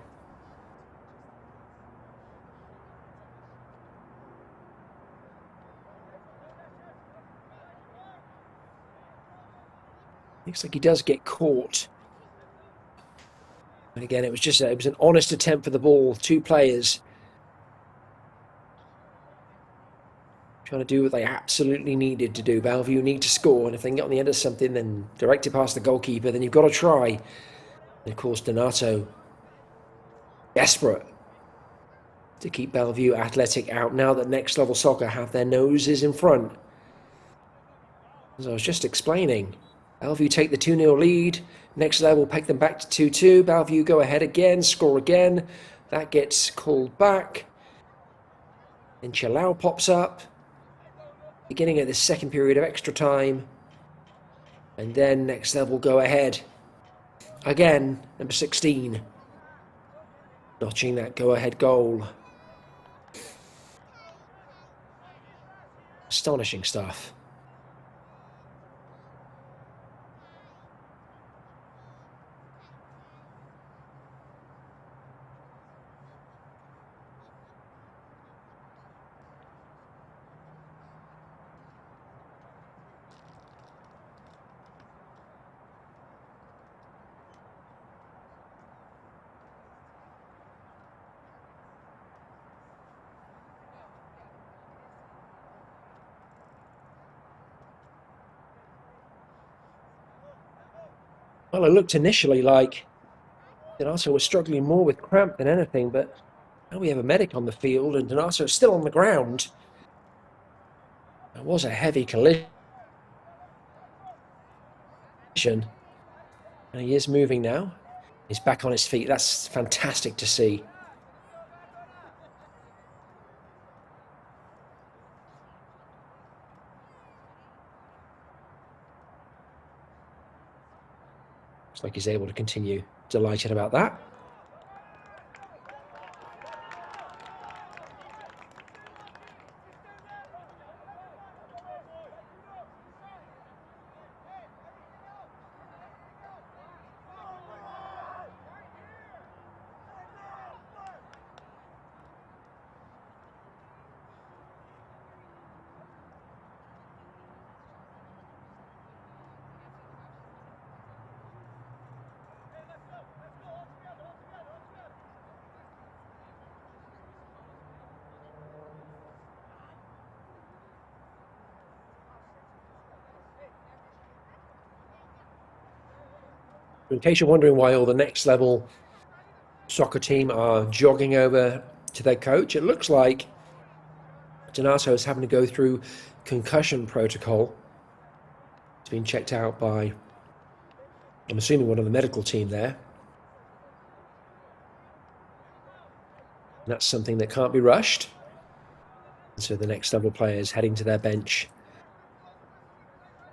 Looks like he does get caught. And again, it was an honest attempt for the ball. Two players trying to do what they absolutely needed to do. Bellevue need to score, and if they can get on the end of something, then direct it past the goalkeeper, then you've got to try. And of course, Donato, desperate to keep Bellevue Athletic out now that Next Level Soccer have their noses in front. As I was just explaining, Bellevue take the 2-0 lead. Next Level pick them back to 2-2. Bellevue go ahead again, score again. That gets called back. Then Chilao pops up. Beginning of the second period of extra time. And then Next Level go ahead. Again, number 16. Notching that go-ahead goal. Astonishing stuff. Well, it looked initially like Donato was struggling more with cramp than anything, but now we have a medic on the field and Donato is still on the ground. It was a heavy collision. And he is moving now. He's back on his feet. That's fantastic to see. Looks like he's able to continue. Delighted about that. In case you're wondering why all the next level soccer team are jogging over to their coach, it looks like Donato is having to go through concussion protocol. He's been checked out by, I'm assuming, one of the medical team there. And that's something that can't be rushed. So the next level players heading to their bench.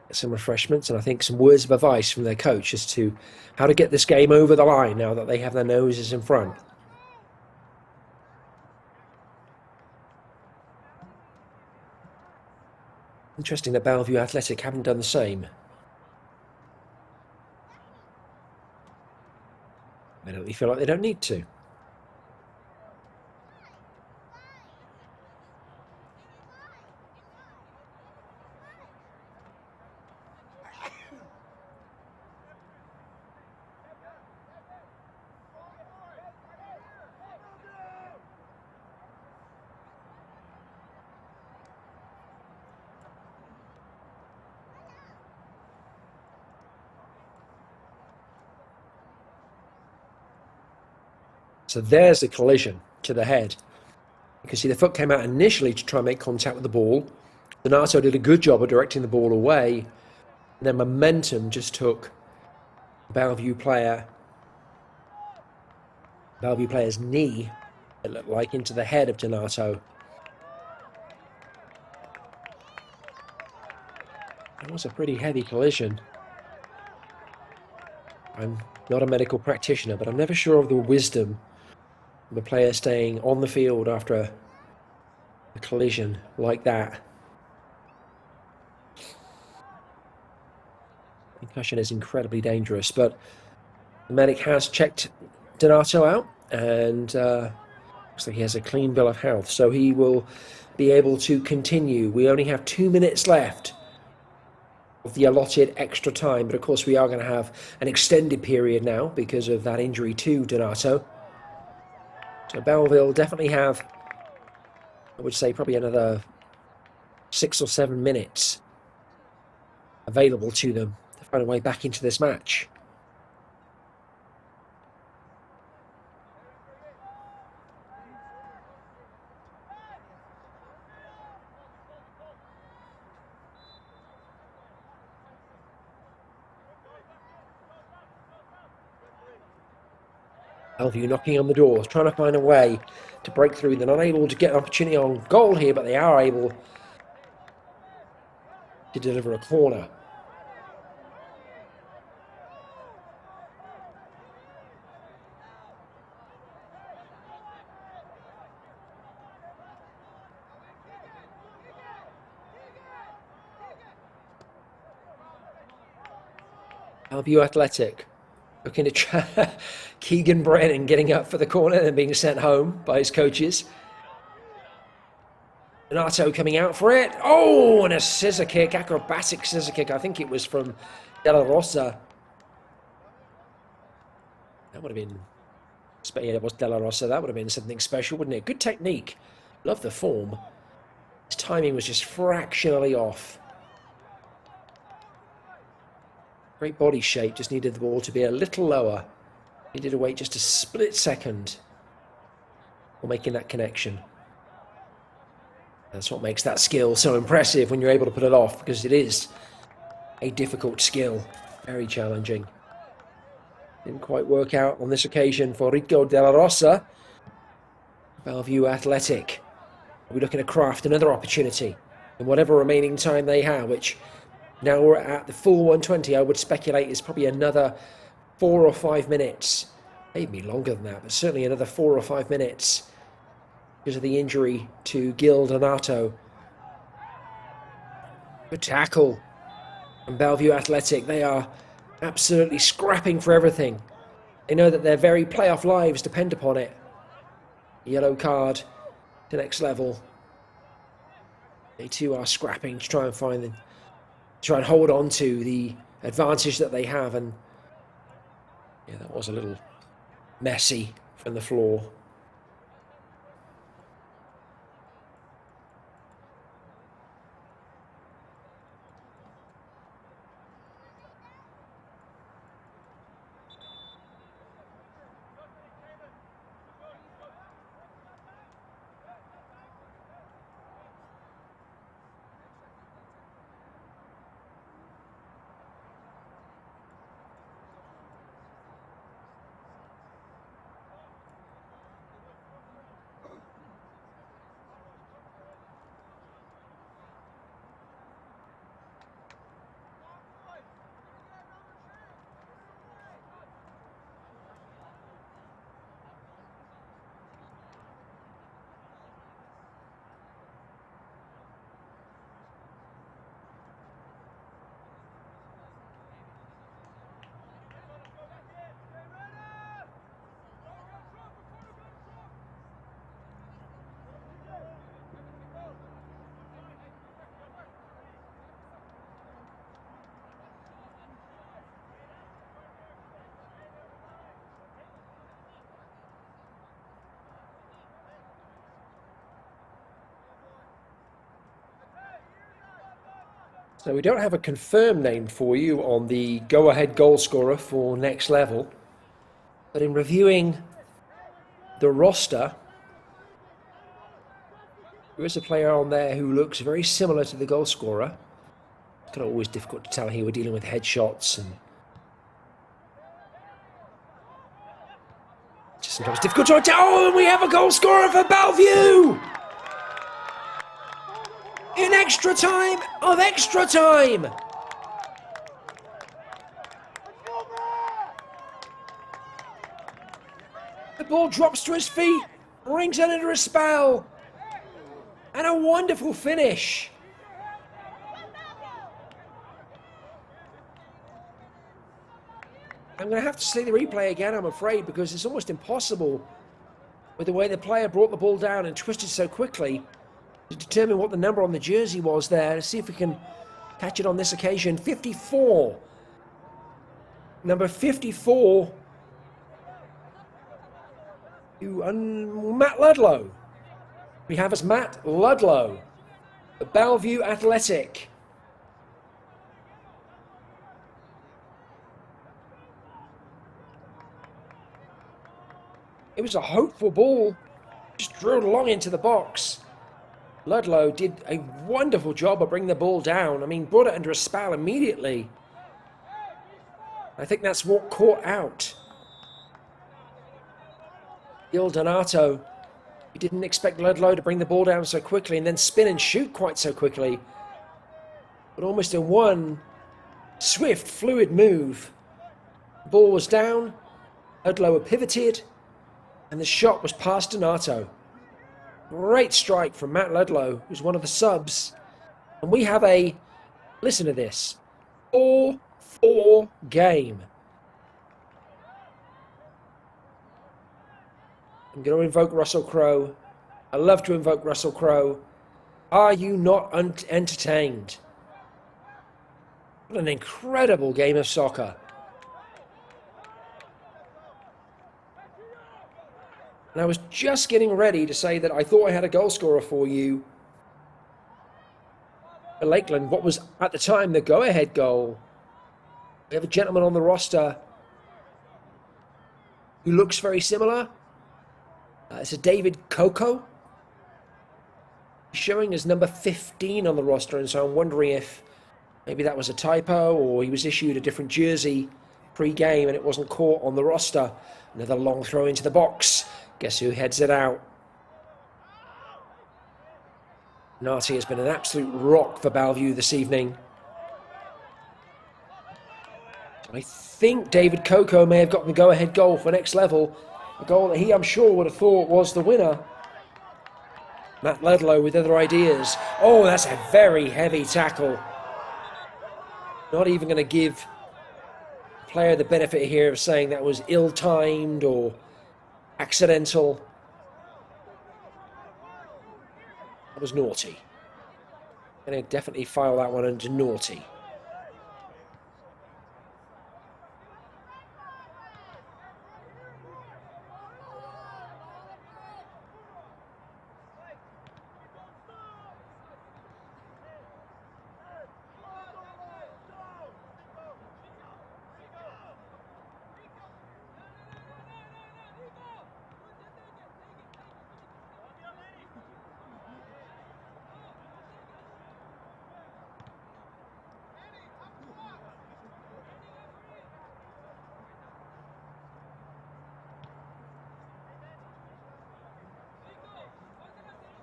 Get some refreshments and I think some words of advice from their coach as to how to get this game over the line now that they have their noses in front. Interesting that Bellevue Athletic haven't done the same. I don't really feel like they don't need to. So there's the collision to the head. You can see the foot came out initially to try and make contact with the ball. Donato did a good job of directing the ball away. And then momentum just took the Bellevue player's knee, it looked like, into the head of Donato. It was a pretty heavy collision. I'm not a medical practitioner, but I'm never sure of the wisdom of a player staying on the field after a collision like that. Concussion is incredibly dangerous, but the medic has checked Donato out and looks like he has a clean bill of health, so he will be able to continue. We only have 2 minutes left of the allotted extra time, but of course we are going to have an extended period now because of that injury to Donato. So Belleville definitely have, I would say, probably another 6 or 7 minutes available to them to find a way back into this match. Bellevue knocking on the doors, trying to find a way to break through. They're not able to get an opportunity on goal here, but they are able to deliver a corner. Bellevue Athletic looking to try Keegan Brennan getting up for the corner and being sent home by his coaches. Donato coming out for it. Oh, and a scissor kick, acrobatic scissor kick. I think it was from Della Rosa. That would have been, yeah, it was Della Rosa. That would have been something special, wouldn't it? Good technique. Love the form. His timing was just fractionally off. Great body shape, just needed the ball to be a little lower. Needed to wait just a split second for making that connection. That's what makes that skill so impressive when you're able to put it off, because it is a difficult skill, very challenging. Didn't quite work out on this occasion for Rico de la Rosa. Bellevue Athletic will be looking to craft another opportunity in whatever remaining time they have, which now we're at the full 120. I would speculate is probably another 4 or 5 minutes. Maybe longer than that, but certainly another 4 or 5 minutes because of the injury to Gil Donato. Good tackle from Bellevue Athletic. They are absolutely scrapping for everything. They know that their very playoff lives depend upon it. Yellow card to next level. They too are scrapping to try and hold on to the advantage that they have. And yeah, that was a little messy from the floor. So we don't have a confirmed name for you on the go-ahead goal scorer for next level. But in reviewing the roster, there is a player on there who looks very similar to the goal scorer. It's kind of always difficult to tell here. We're dealing with headshots and just sometimes difficult to tell. Oh, and we have a goal scorer for Bellevue! In extra time of extra time! The ball drops to his feet, brings it under a spell, and a wonderful finish. I'm going to have to see the replay again, I'm afraid, because it's almost impossible with the way the player brought the ball down and twisted so quickly to determine what the number on the jersey was there. Let's see if we can catch it on this occasion. 54. Number 54. Matt Ludlow. We have as Matt Ludlow, the Bellevue Athletic. It was a hopeful ball, just drilled along into the box. Ludlow did a wonderful job of bringing the ball down. I mean, brought it under a spell immediately. I think that's what caught out Gil Donato. He didn't expect Ludlow to bring the ball down so quickly and then spin and shoot quite so quickly. But almost in one swift, fluid move, the ball was down, Ludlow pivoted, and the shot was past Donato. Great strike from Matt Ludlow, who's one of the subs. And we have a, listen to this, 4-4 game. I'm going to invoke Russell Crowe. I love to invoke Russell Crowe. Are you not entertained? What an incredible game of soccer. And I was just getting ready to say that I thought I had a goal scorer for you for Lakeland. What was at the time the go-ahead goal We have a gentleman on the roster who looks very similar. It's a David Coco. Showing as number 15 on the roster, and so I'm wondering if maybe that was a typo or he was issued a different jersey pre-game and it wasn't caught on the roster. Another long throw into the box. Guess who heads it out? Nati has been an absolute rock for Bellevue this evening. I think David Coco may have gotten the go-ahead goal for next level. A goal that he, I'm sure, would have thought was the winner. Matt Ledlow with other ideas. Oh, that's a very heavy tackle. Not even going to give the player the benefit here of saying that was ill-timed or accidental. That was naughty. Going to definitely file that one under naughty.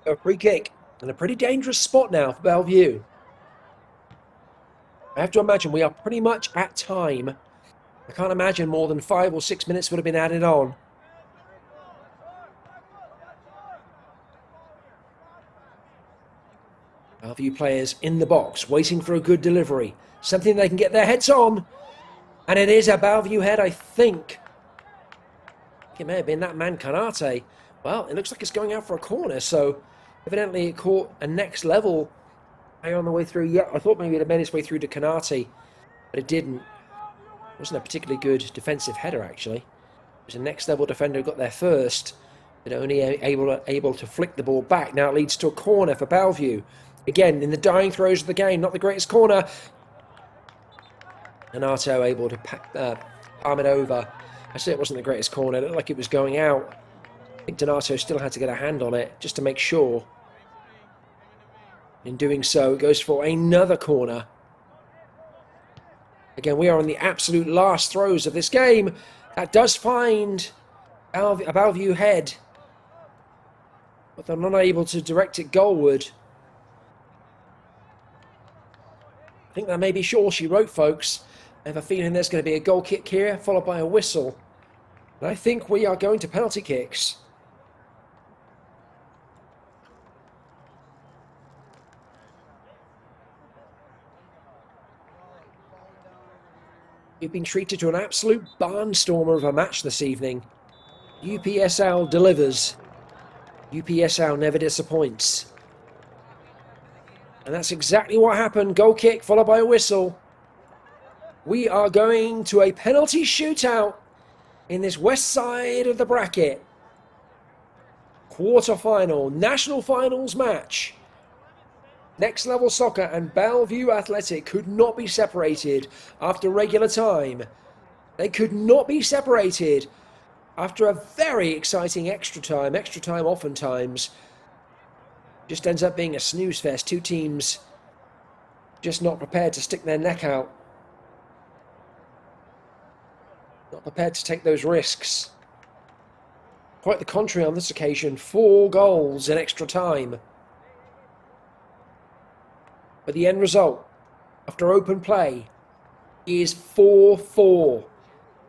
A free kick and a pretty dangerous spot now for Bellevue. I have to imagine we are pretty much at time. I can't imagine more than 5 or 6 minutes would have been added on. Bellevue players in the box, waiting for a good delivery. Something they can get their heads on. And it is a Bellevue head, I think. It may have been that man Kanate. Well, it looks like it's going out for a corner, so evidently it caught a next level on the way through. Yeah, I thought maybe it had made its way through to Kanate, but it didn't. It wasn't a particularly good defensive header, actually. It was a next level defender who got there first, but only able to flick the ball back. Now it leads to a corner for Bellevue. Again, in the dying throes of the game, not the greatest corner. Donato able to palm it over. I say it wasn't the greatest corner. It looked like it was going out. I think Donato still had to get a hand on it just to make sure. In doing so, it goes for another corner. Again, we are on the absolute last throes of this game. That does find a Bellevue head, but they're not able to direct it goalward. I think that may be all she wrote, folks. I have a feeling there's going to be a goal kick here, followed by a whistle. And I think we are going to penalty kicks. We've been treated to an absolute barnstormer of a match this evening. UPSL delivers. UPSL never disappoints. And that's exactly what happened. Goal kick followed by a whistle. We are going to a penalty shootout in this west side of the bracket. Quarter-final, national finals match. Next Level Soccer and Bellevue Athletic could not be separated after regular time. They could not be separated after a very exciting extra time. Extra time oftentimes just ends up being a snooze fest. Two teams just not prepared to stick their neck out. Not prepared to take those risks. Quite the contrary on this occasion. 4 goals in extra time. But the end result, after open play, is 4-4.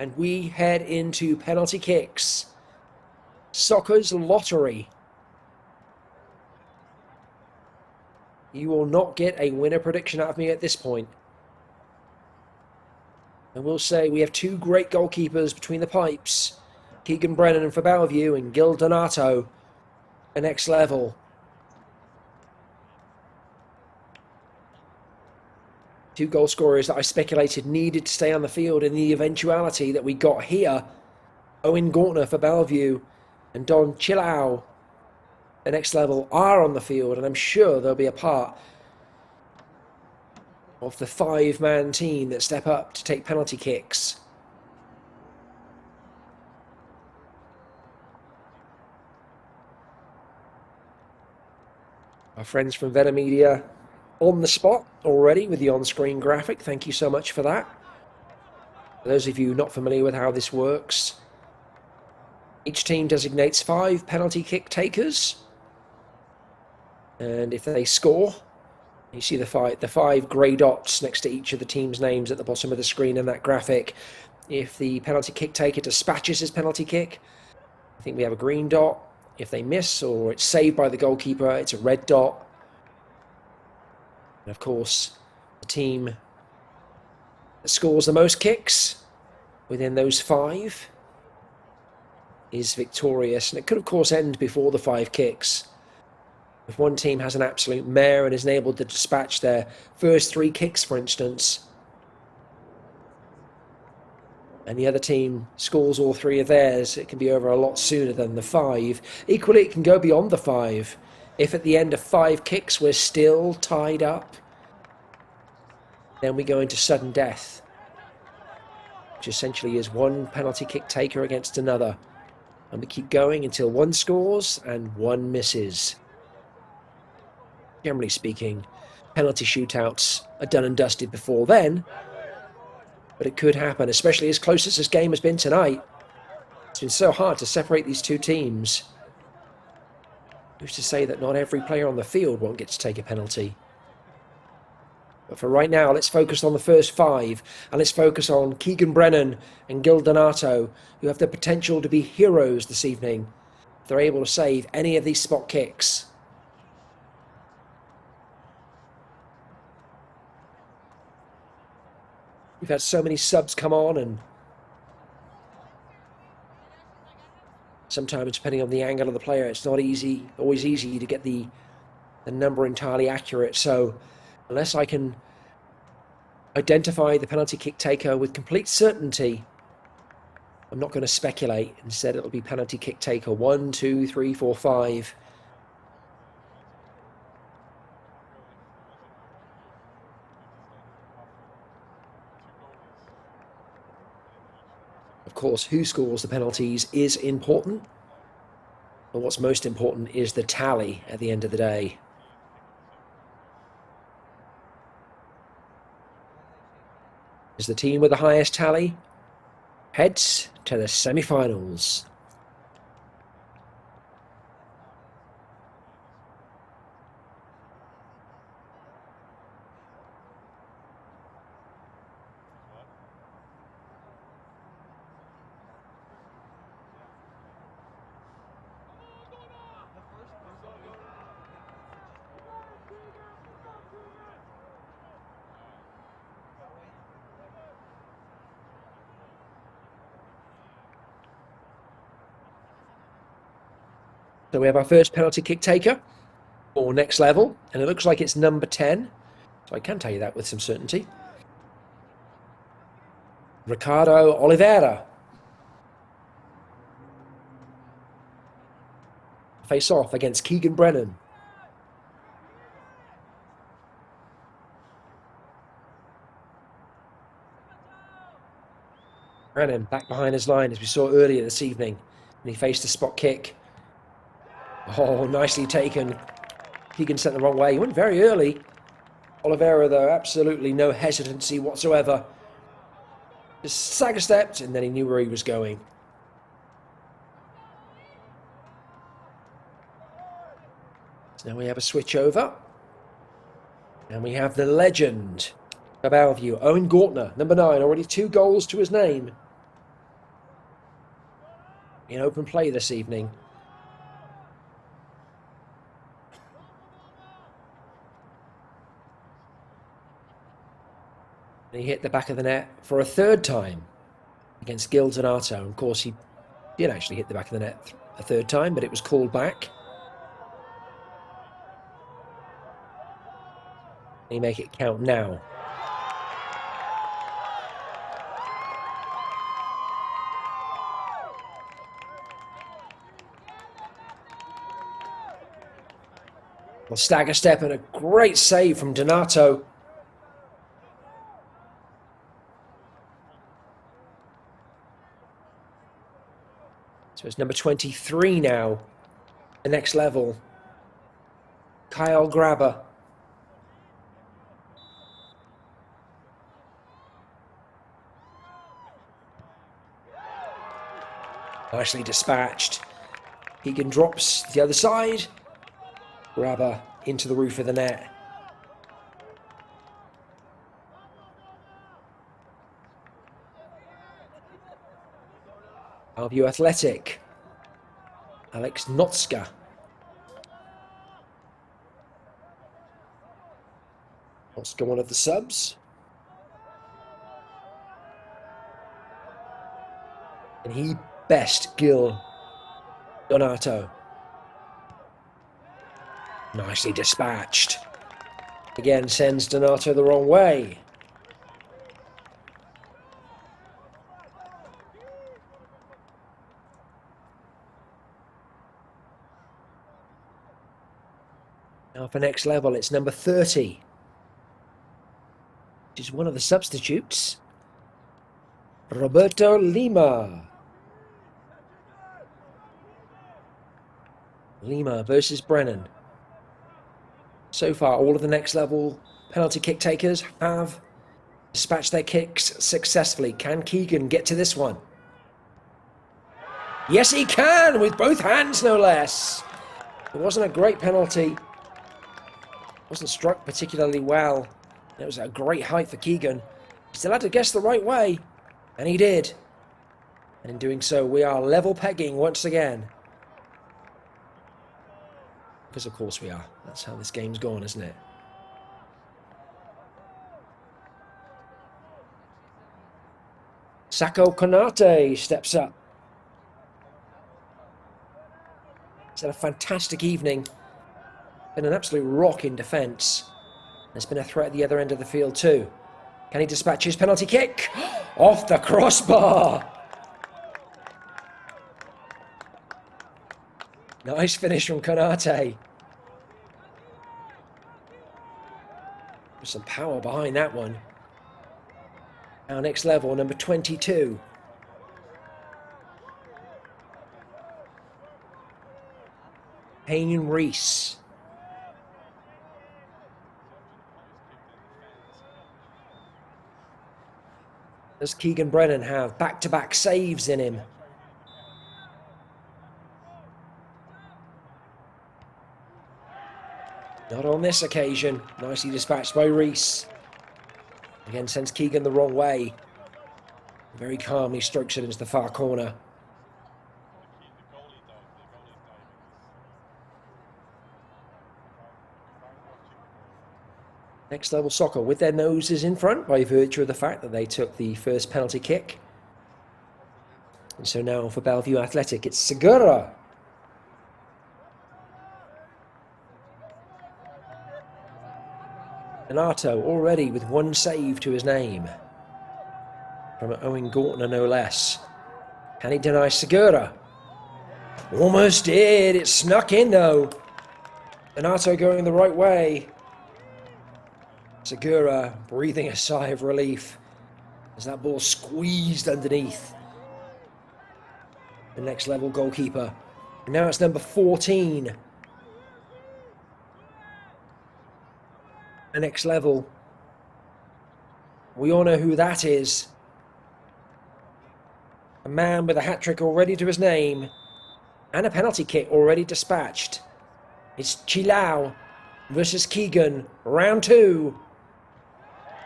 And we head into penalty kicks. Soccer's lottery. You will not get a winner prediction out of me at this point. And we'll say we have 2 great goalkeepers between the pipes. Keegan Brennan for Bellevue and Gil Donato for Next Level. 2 goal scorers that I speculated needed to stay on the field in the eventuality that we got here. Owen Gortner for Bellevue and Don Chilao, the Next Level, are on the field, and I'm sure they'll be a part of the 5-man team that step up to take penalty kicks. Our friends from Veta Media on the spot already with the on-screen graphic. Thank you so much for that. For those of you not familiar with how this works, each team designates 5 penalty kick takers. And if they score, you see the five grey dots next to each of the team's names at the bottom of the screen in that graphic. If the penalty kick taker dispatches his penalty kick, I think we have a green dot. If they miss or it's saved by the goalkeeper, it's a red dot. And of course, the team that scores the most kicks within those 5 is victorious. And it could, of course, end before the 5 kicks. If one team has an absolute mare and is able to dispatch their first 3 kicks, for instance, and the other team scores all 3 of theirs, it can be over a lot sooner than the 5. Equally, it can go beyond the 5. If at the end of 5 kicks we're still tied up, then we go into sudden death, which essentially is one penalty kick taker against another. And we keep going until one scores and one misses. Generally speaking, penalty shootouts are done and dusted before then, but it could happen, especially as close as this game has been tonight. It's been so hard to separate these two teams. Who's to say that not every player on the field won't get to take a penalty? But for right now, let's focus on the first 5, and let's focus on Keegan Brennan and Gil Donato, who have the potential to be heroes this evening if they're able to save any of these spot kicks. We've had so many subs come on, and sometimes, depending on the angle of the player, it's not always easy to get the number entirely accurate. So unless I can identify the penalty kick taker with complete certainty, I'm not going to speculate. Instead, it'll be penalty kick taker 1, 2, 3, 4, 5. Of course, who scores the penalties is important, but what's most important is the tally at the end of the day. As the team with the highest tally heads to the semi-finals. So we have our first penalty kick taker, or next level, and it looks like it's number 10. So I can tell you that with some certainty. Ricardo Oliveira. Face off against Keegan Brennan. Brennan back behind his line, as we saw earlier this evening, and he faced a spot kick. Oh, nicely taken. Keegan sent the wrong way. He went very early. Oliveira, though, absolutely no hesitancy whatsoever. Just stagger stepped, and then he knew where he was going. So now we have a switch over. And we have the legend of Bellevue, Owen Gortner, number 9, already 2 goals to his name in open play this evening. And he hit the back of the net for a 3rd time against Gil Donato. Of course, he did actually hit the back of the net a 3rd time, but it was called back. And he make it count now. Well, stagger step and a great save from Donato. So it's number 23 now. The next level. Kyle Grabber. Nicely dispatched. Keegan drops to the other side. Grabber into the roof of the net. Bellevue Athletic. Alex Notska. Notska, one of the subs. And he best Gil Donato. Nicely dispatched. Again, sends Donato the wrong way. Now for next level, it's number 30. Which is one of the substitutes. Roberto Lima. Lima versus Brennan. So far, all of the next level penalty kick takers have dispatched their kicks successfully. Can Keegan get to this one? Yes, he can, with both hands, no less. It wasn't a great penalty. Wasn't struck particularly well. It was a great height for Keegan. He still had to guess the right way, and he did. And in doing so, we are level pegging once again. Because of course we are. That's how this game's gone, isn't it? Sako Konate steps up. He's had a fantastic evening. Been an absolute rock in defence. There's been a threat at the other end of the field too. Can he dispatch his penalty kick? Off the crossbar! Nice finish from Konate. There's some power behind that one. Our next level, number 22. Payne Reese. Does Keegan Brennan have back-to-back saves in him? Not on this occasion. Nicely dispatched by Reese. Again, sends Keegan the wrong way. Very calmly strokes it into the far corner. Next level soccer with their noses in front by virtue of the fact that they took the first penalty kick. And so now for Bellevue Athletic, it's Segura. Donato already with one save to his name. From Owen Gortner, no less. Can he deny Segura? Almost did. It snuck in, though. Donato going the right way. Segura breathing a sigh of relief as that ball squeezed underneath the next level goalkeeper. And now it's number 14. The next level. We all know who that is. A man with a hat-trick already to his name and a penalty kick already dispatched. It's Chilao versus Keegan, round 2.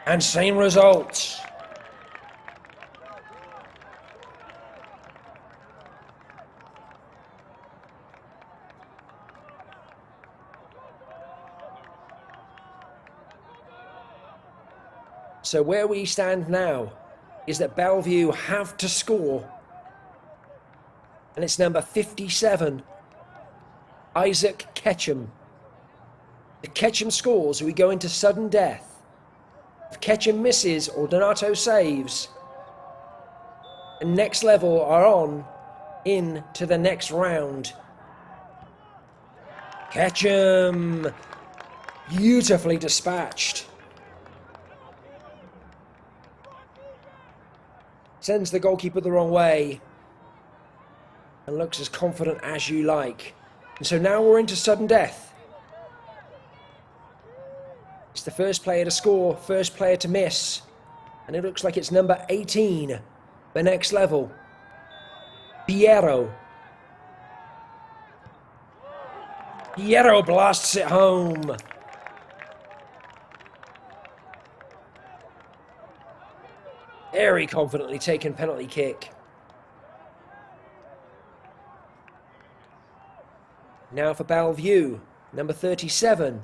And same result. So where we stand now is that Bellevue have to score. And it's number 57, Isaac Ketchum. If Ketchum scores, we go into sudden death. If Ketchum misses or Donato saves, the next level are on into the next round. Ketchum, beautifully dispatched. Sends the goalkeeper the wrong way. and looks as confident as you like. And so now we're into sudden death. It's the first player to score, first player to miss. And it looks like it's number 18, the next level. Piero. Piero blasts it home. Very confidently taken penalty kick. Now for Bellevue, number 37,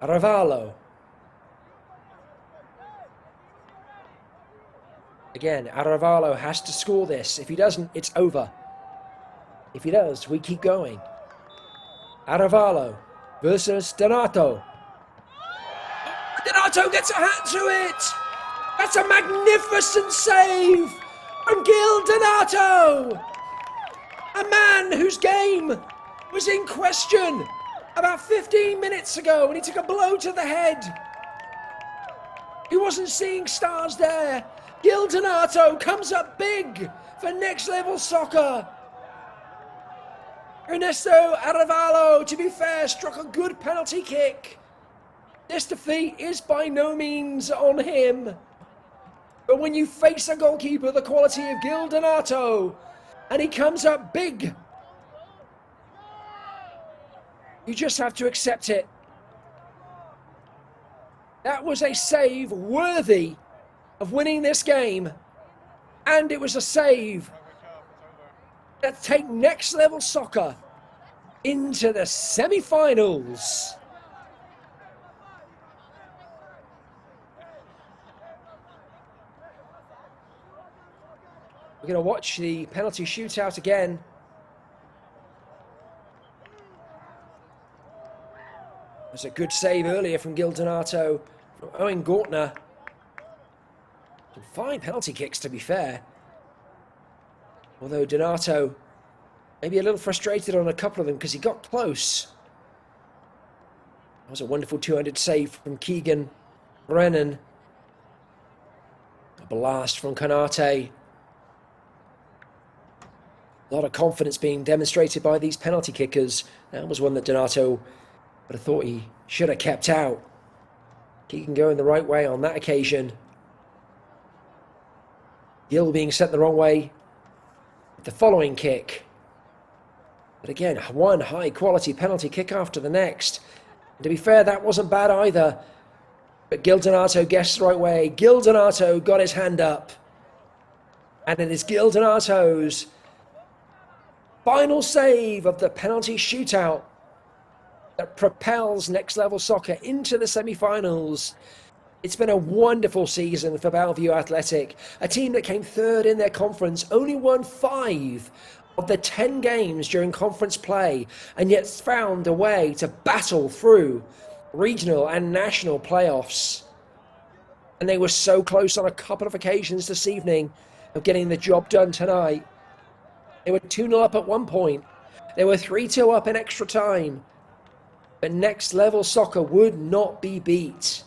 Aravalo. Again, Aravalo has to score this. If he doesn't, it's over. If he does, we keep going. Aravalo versus Donato. Donato gets a hand to it! That's a magnificent save from Gil Donato! A man whose game was in question about 15 minutes ago when he took a blow to the head. He wasn't seeing stars there. Gil Donato comes up big for next level soccer. Ernesto Aravalo, to be fair, struck a good penalty kick. This defeat is by no means on him. But when you face a goalkeeper the quality of Gil Donato, and he comes up big, you just have to accept it. That was a save worthy of winning this game. And it was a save that take next level soccer into the semi-finals. We're going to watch the penalty shootout again. It was a good save earlier from Gil Donato, from Owen Gortner. Some fine penalty kicks, to be fair. Although Donato maybe a little frustrated on a couple of them because he got close. That was a wonderful two-handed save from Keegan Brennan. A blast from Konate. A lot of confidence being demonstrated by these penalty kickers. That was one that Donato would have thought he should have kept out. Keegan going the right way on that occasion. Gil being sent the wrong way with the following kick. But again, one high-quality penalty kick after the next. And to be fair, that wasn't bad either. But Gil Donato guessed the right way. Gil Donato got his hand up. And it is Gil Donato's final save of the penalty shootout that propels next level soccer into the semi-finals. It's been a wonderful season for Bellevue Athletic, a team that came third in their conference, only won 5 of the 10 games during conference play, and yet found a way to battle through regional and national playoffs. And they were so close on a couple of occasions this evening of getting the job done tonight. They were 2-0 up at one point. They were 3-2 up in extra time. But next level soccer would not be beat.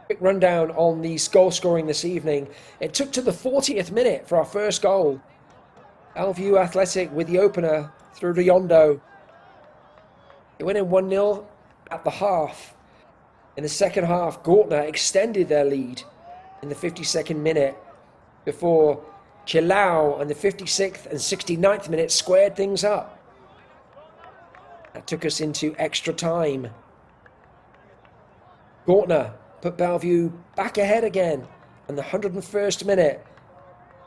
Quick rundown on the goal scoring this evening. It took to the 40th minute for our first goal. Bellevue Athletic with the opener through Riondo. It went in 1-0 at the half. In the second half, Gortner extended their lead in the 52nd minute before Chilau on the 56th and 69th minute squared things up. That took us into extra time. Gortner put Bellevue back ahead again on the 101st minute.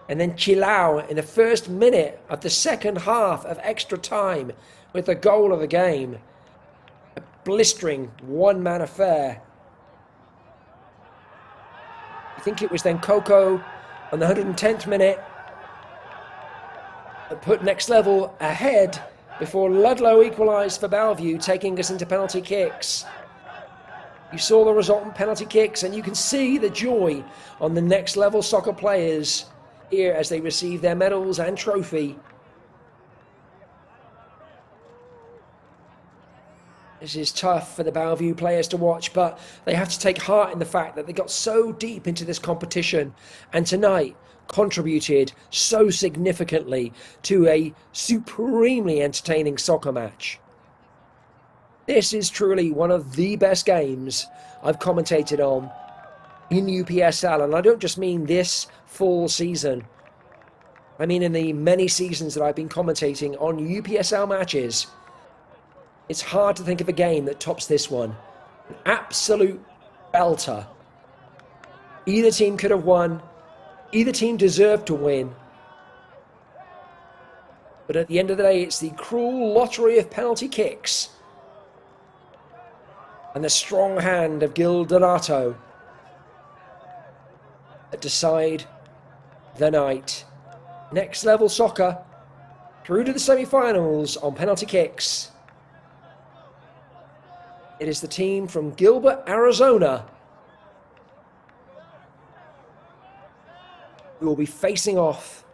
And then Chilau in the first minute of the second half of extra time with the goal of the game. A blistering one-man affair. I think it was then Coco on the 110th minute that put next level ahead before Ludlow equalised for Bellevue, taking us into penalty kicks. You saw the resultant penalty kicks, and you can see the joy on the next level soccer players here as they receive their medals and trophy. This is tough for the Bellevue players to watch, but they have to take heart in the fact that they got so deep into this competition and tonight contributed so significantly to a supremely entertaining soccer match. This is truly one of the best games I've commentated on in UPSL, and I don't just mean this full season. I mean in the many seasons that I've been commentating on UPSL matches. It's hard to think of a game that tops this one. An absolute belter. Either team could have won. Either team deserved to win. But at the end of the day, it's the cruel lottery of penalty kicks and the strong hand of Gil Donato that decide the night. Next level soccer through to the semi-finals on penalty kicks. It is the team from Gilbert, Arizona, who will be facing off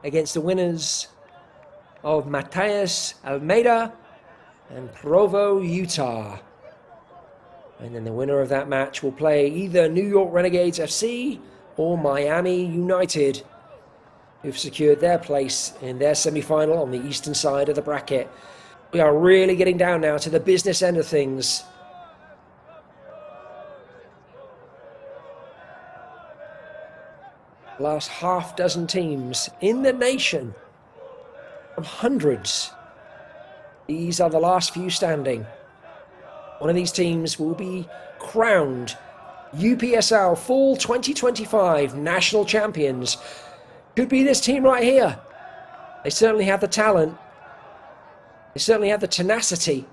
against the winners of Matias Almeida and Provo, Utah. And then the winner of that match will play either New York Renegades FC or Miami United, who've secured their place in their semi-final on the eastern side of the bracket. We are really getting down now to the business end of things. Last half dozen teams in the nation, from hundreds. These are the last few standing. One of these teams will be crowned UPSL Fall 2025 National Champions. Could be this team right here. They certainly have the talent. They certainly have the tenacity.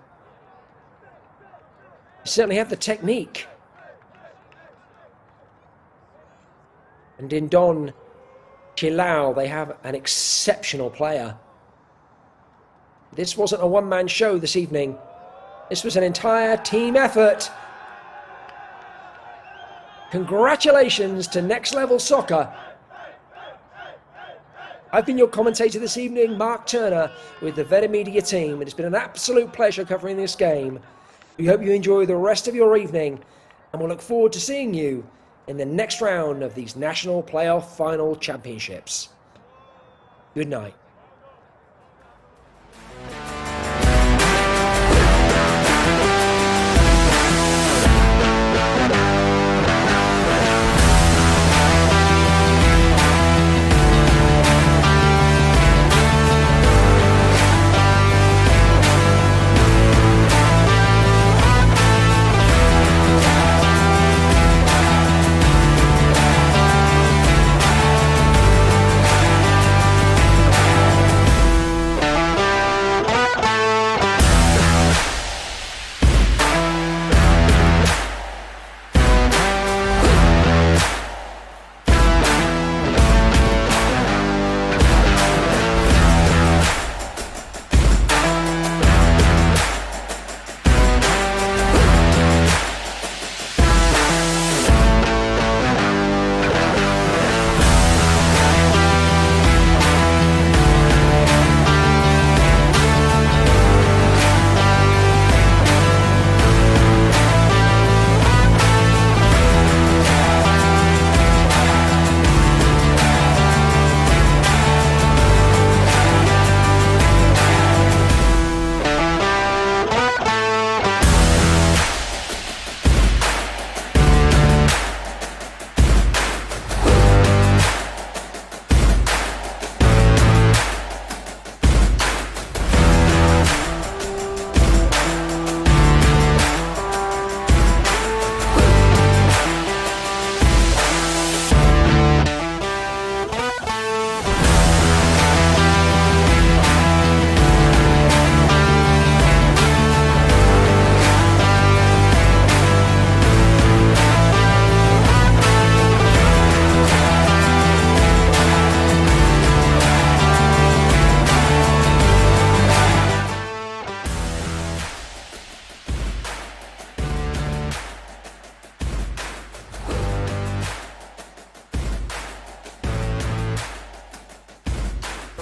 They certainly have the technique. And in Don Chilao, they have an exceptional player. This wasn't a one-man show this evening. This was an entire team effort. Congratulations to Next Level Soccer. I've been your commentator this evening, Mark Turner, with the Veda Media team. It has been an absolute pleasure covering this game. We hope you enjoy the rest of your evening, and we'll look forward to seeing you in the next round of these National Playoff Final Championships. Good night.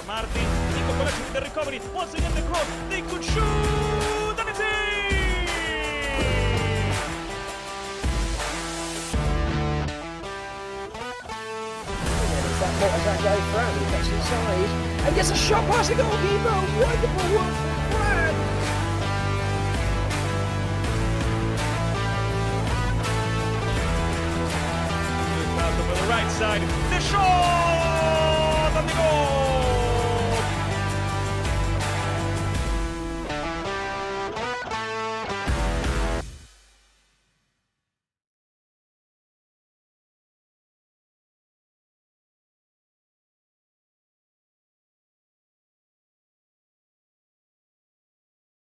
Martin, Bellevue with the recovery. Once again the cross. They could shoot, and it's in! That guy Fran, he gets inside and gets a shot past the goalkeeper. Wonderful work from Fran. Malcolm on the right side. The shot!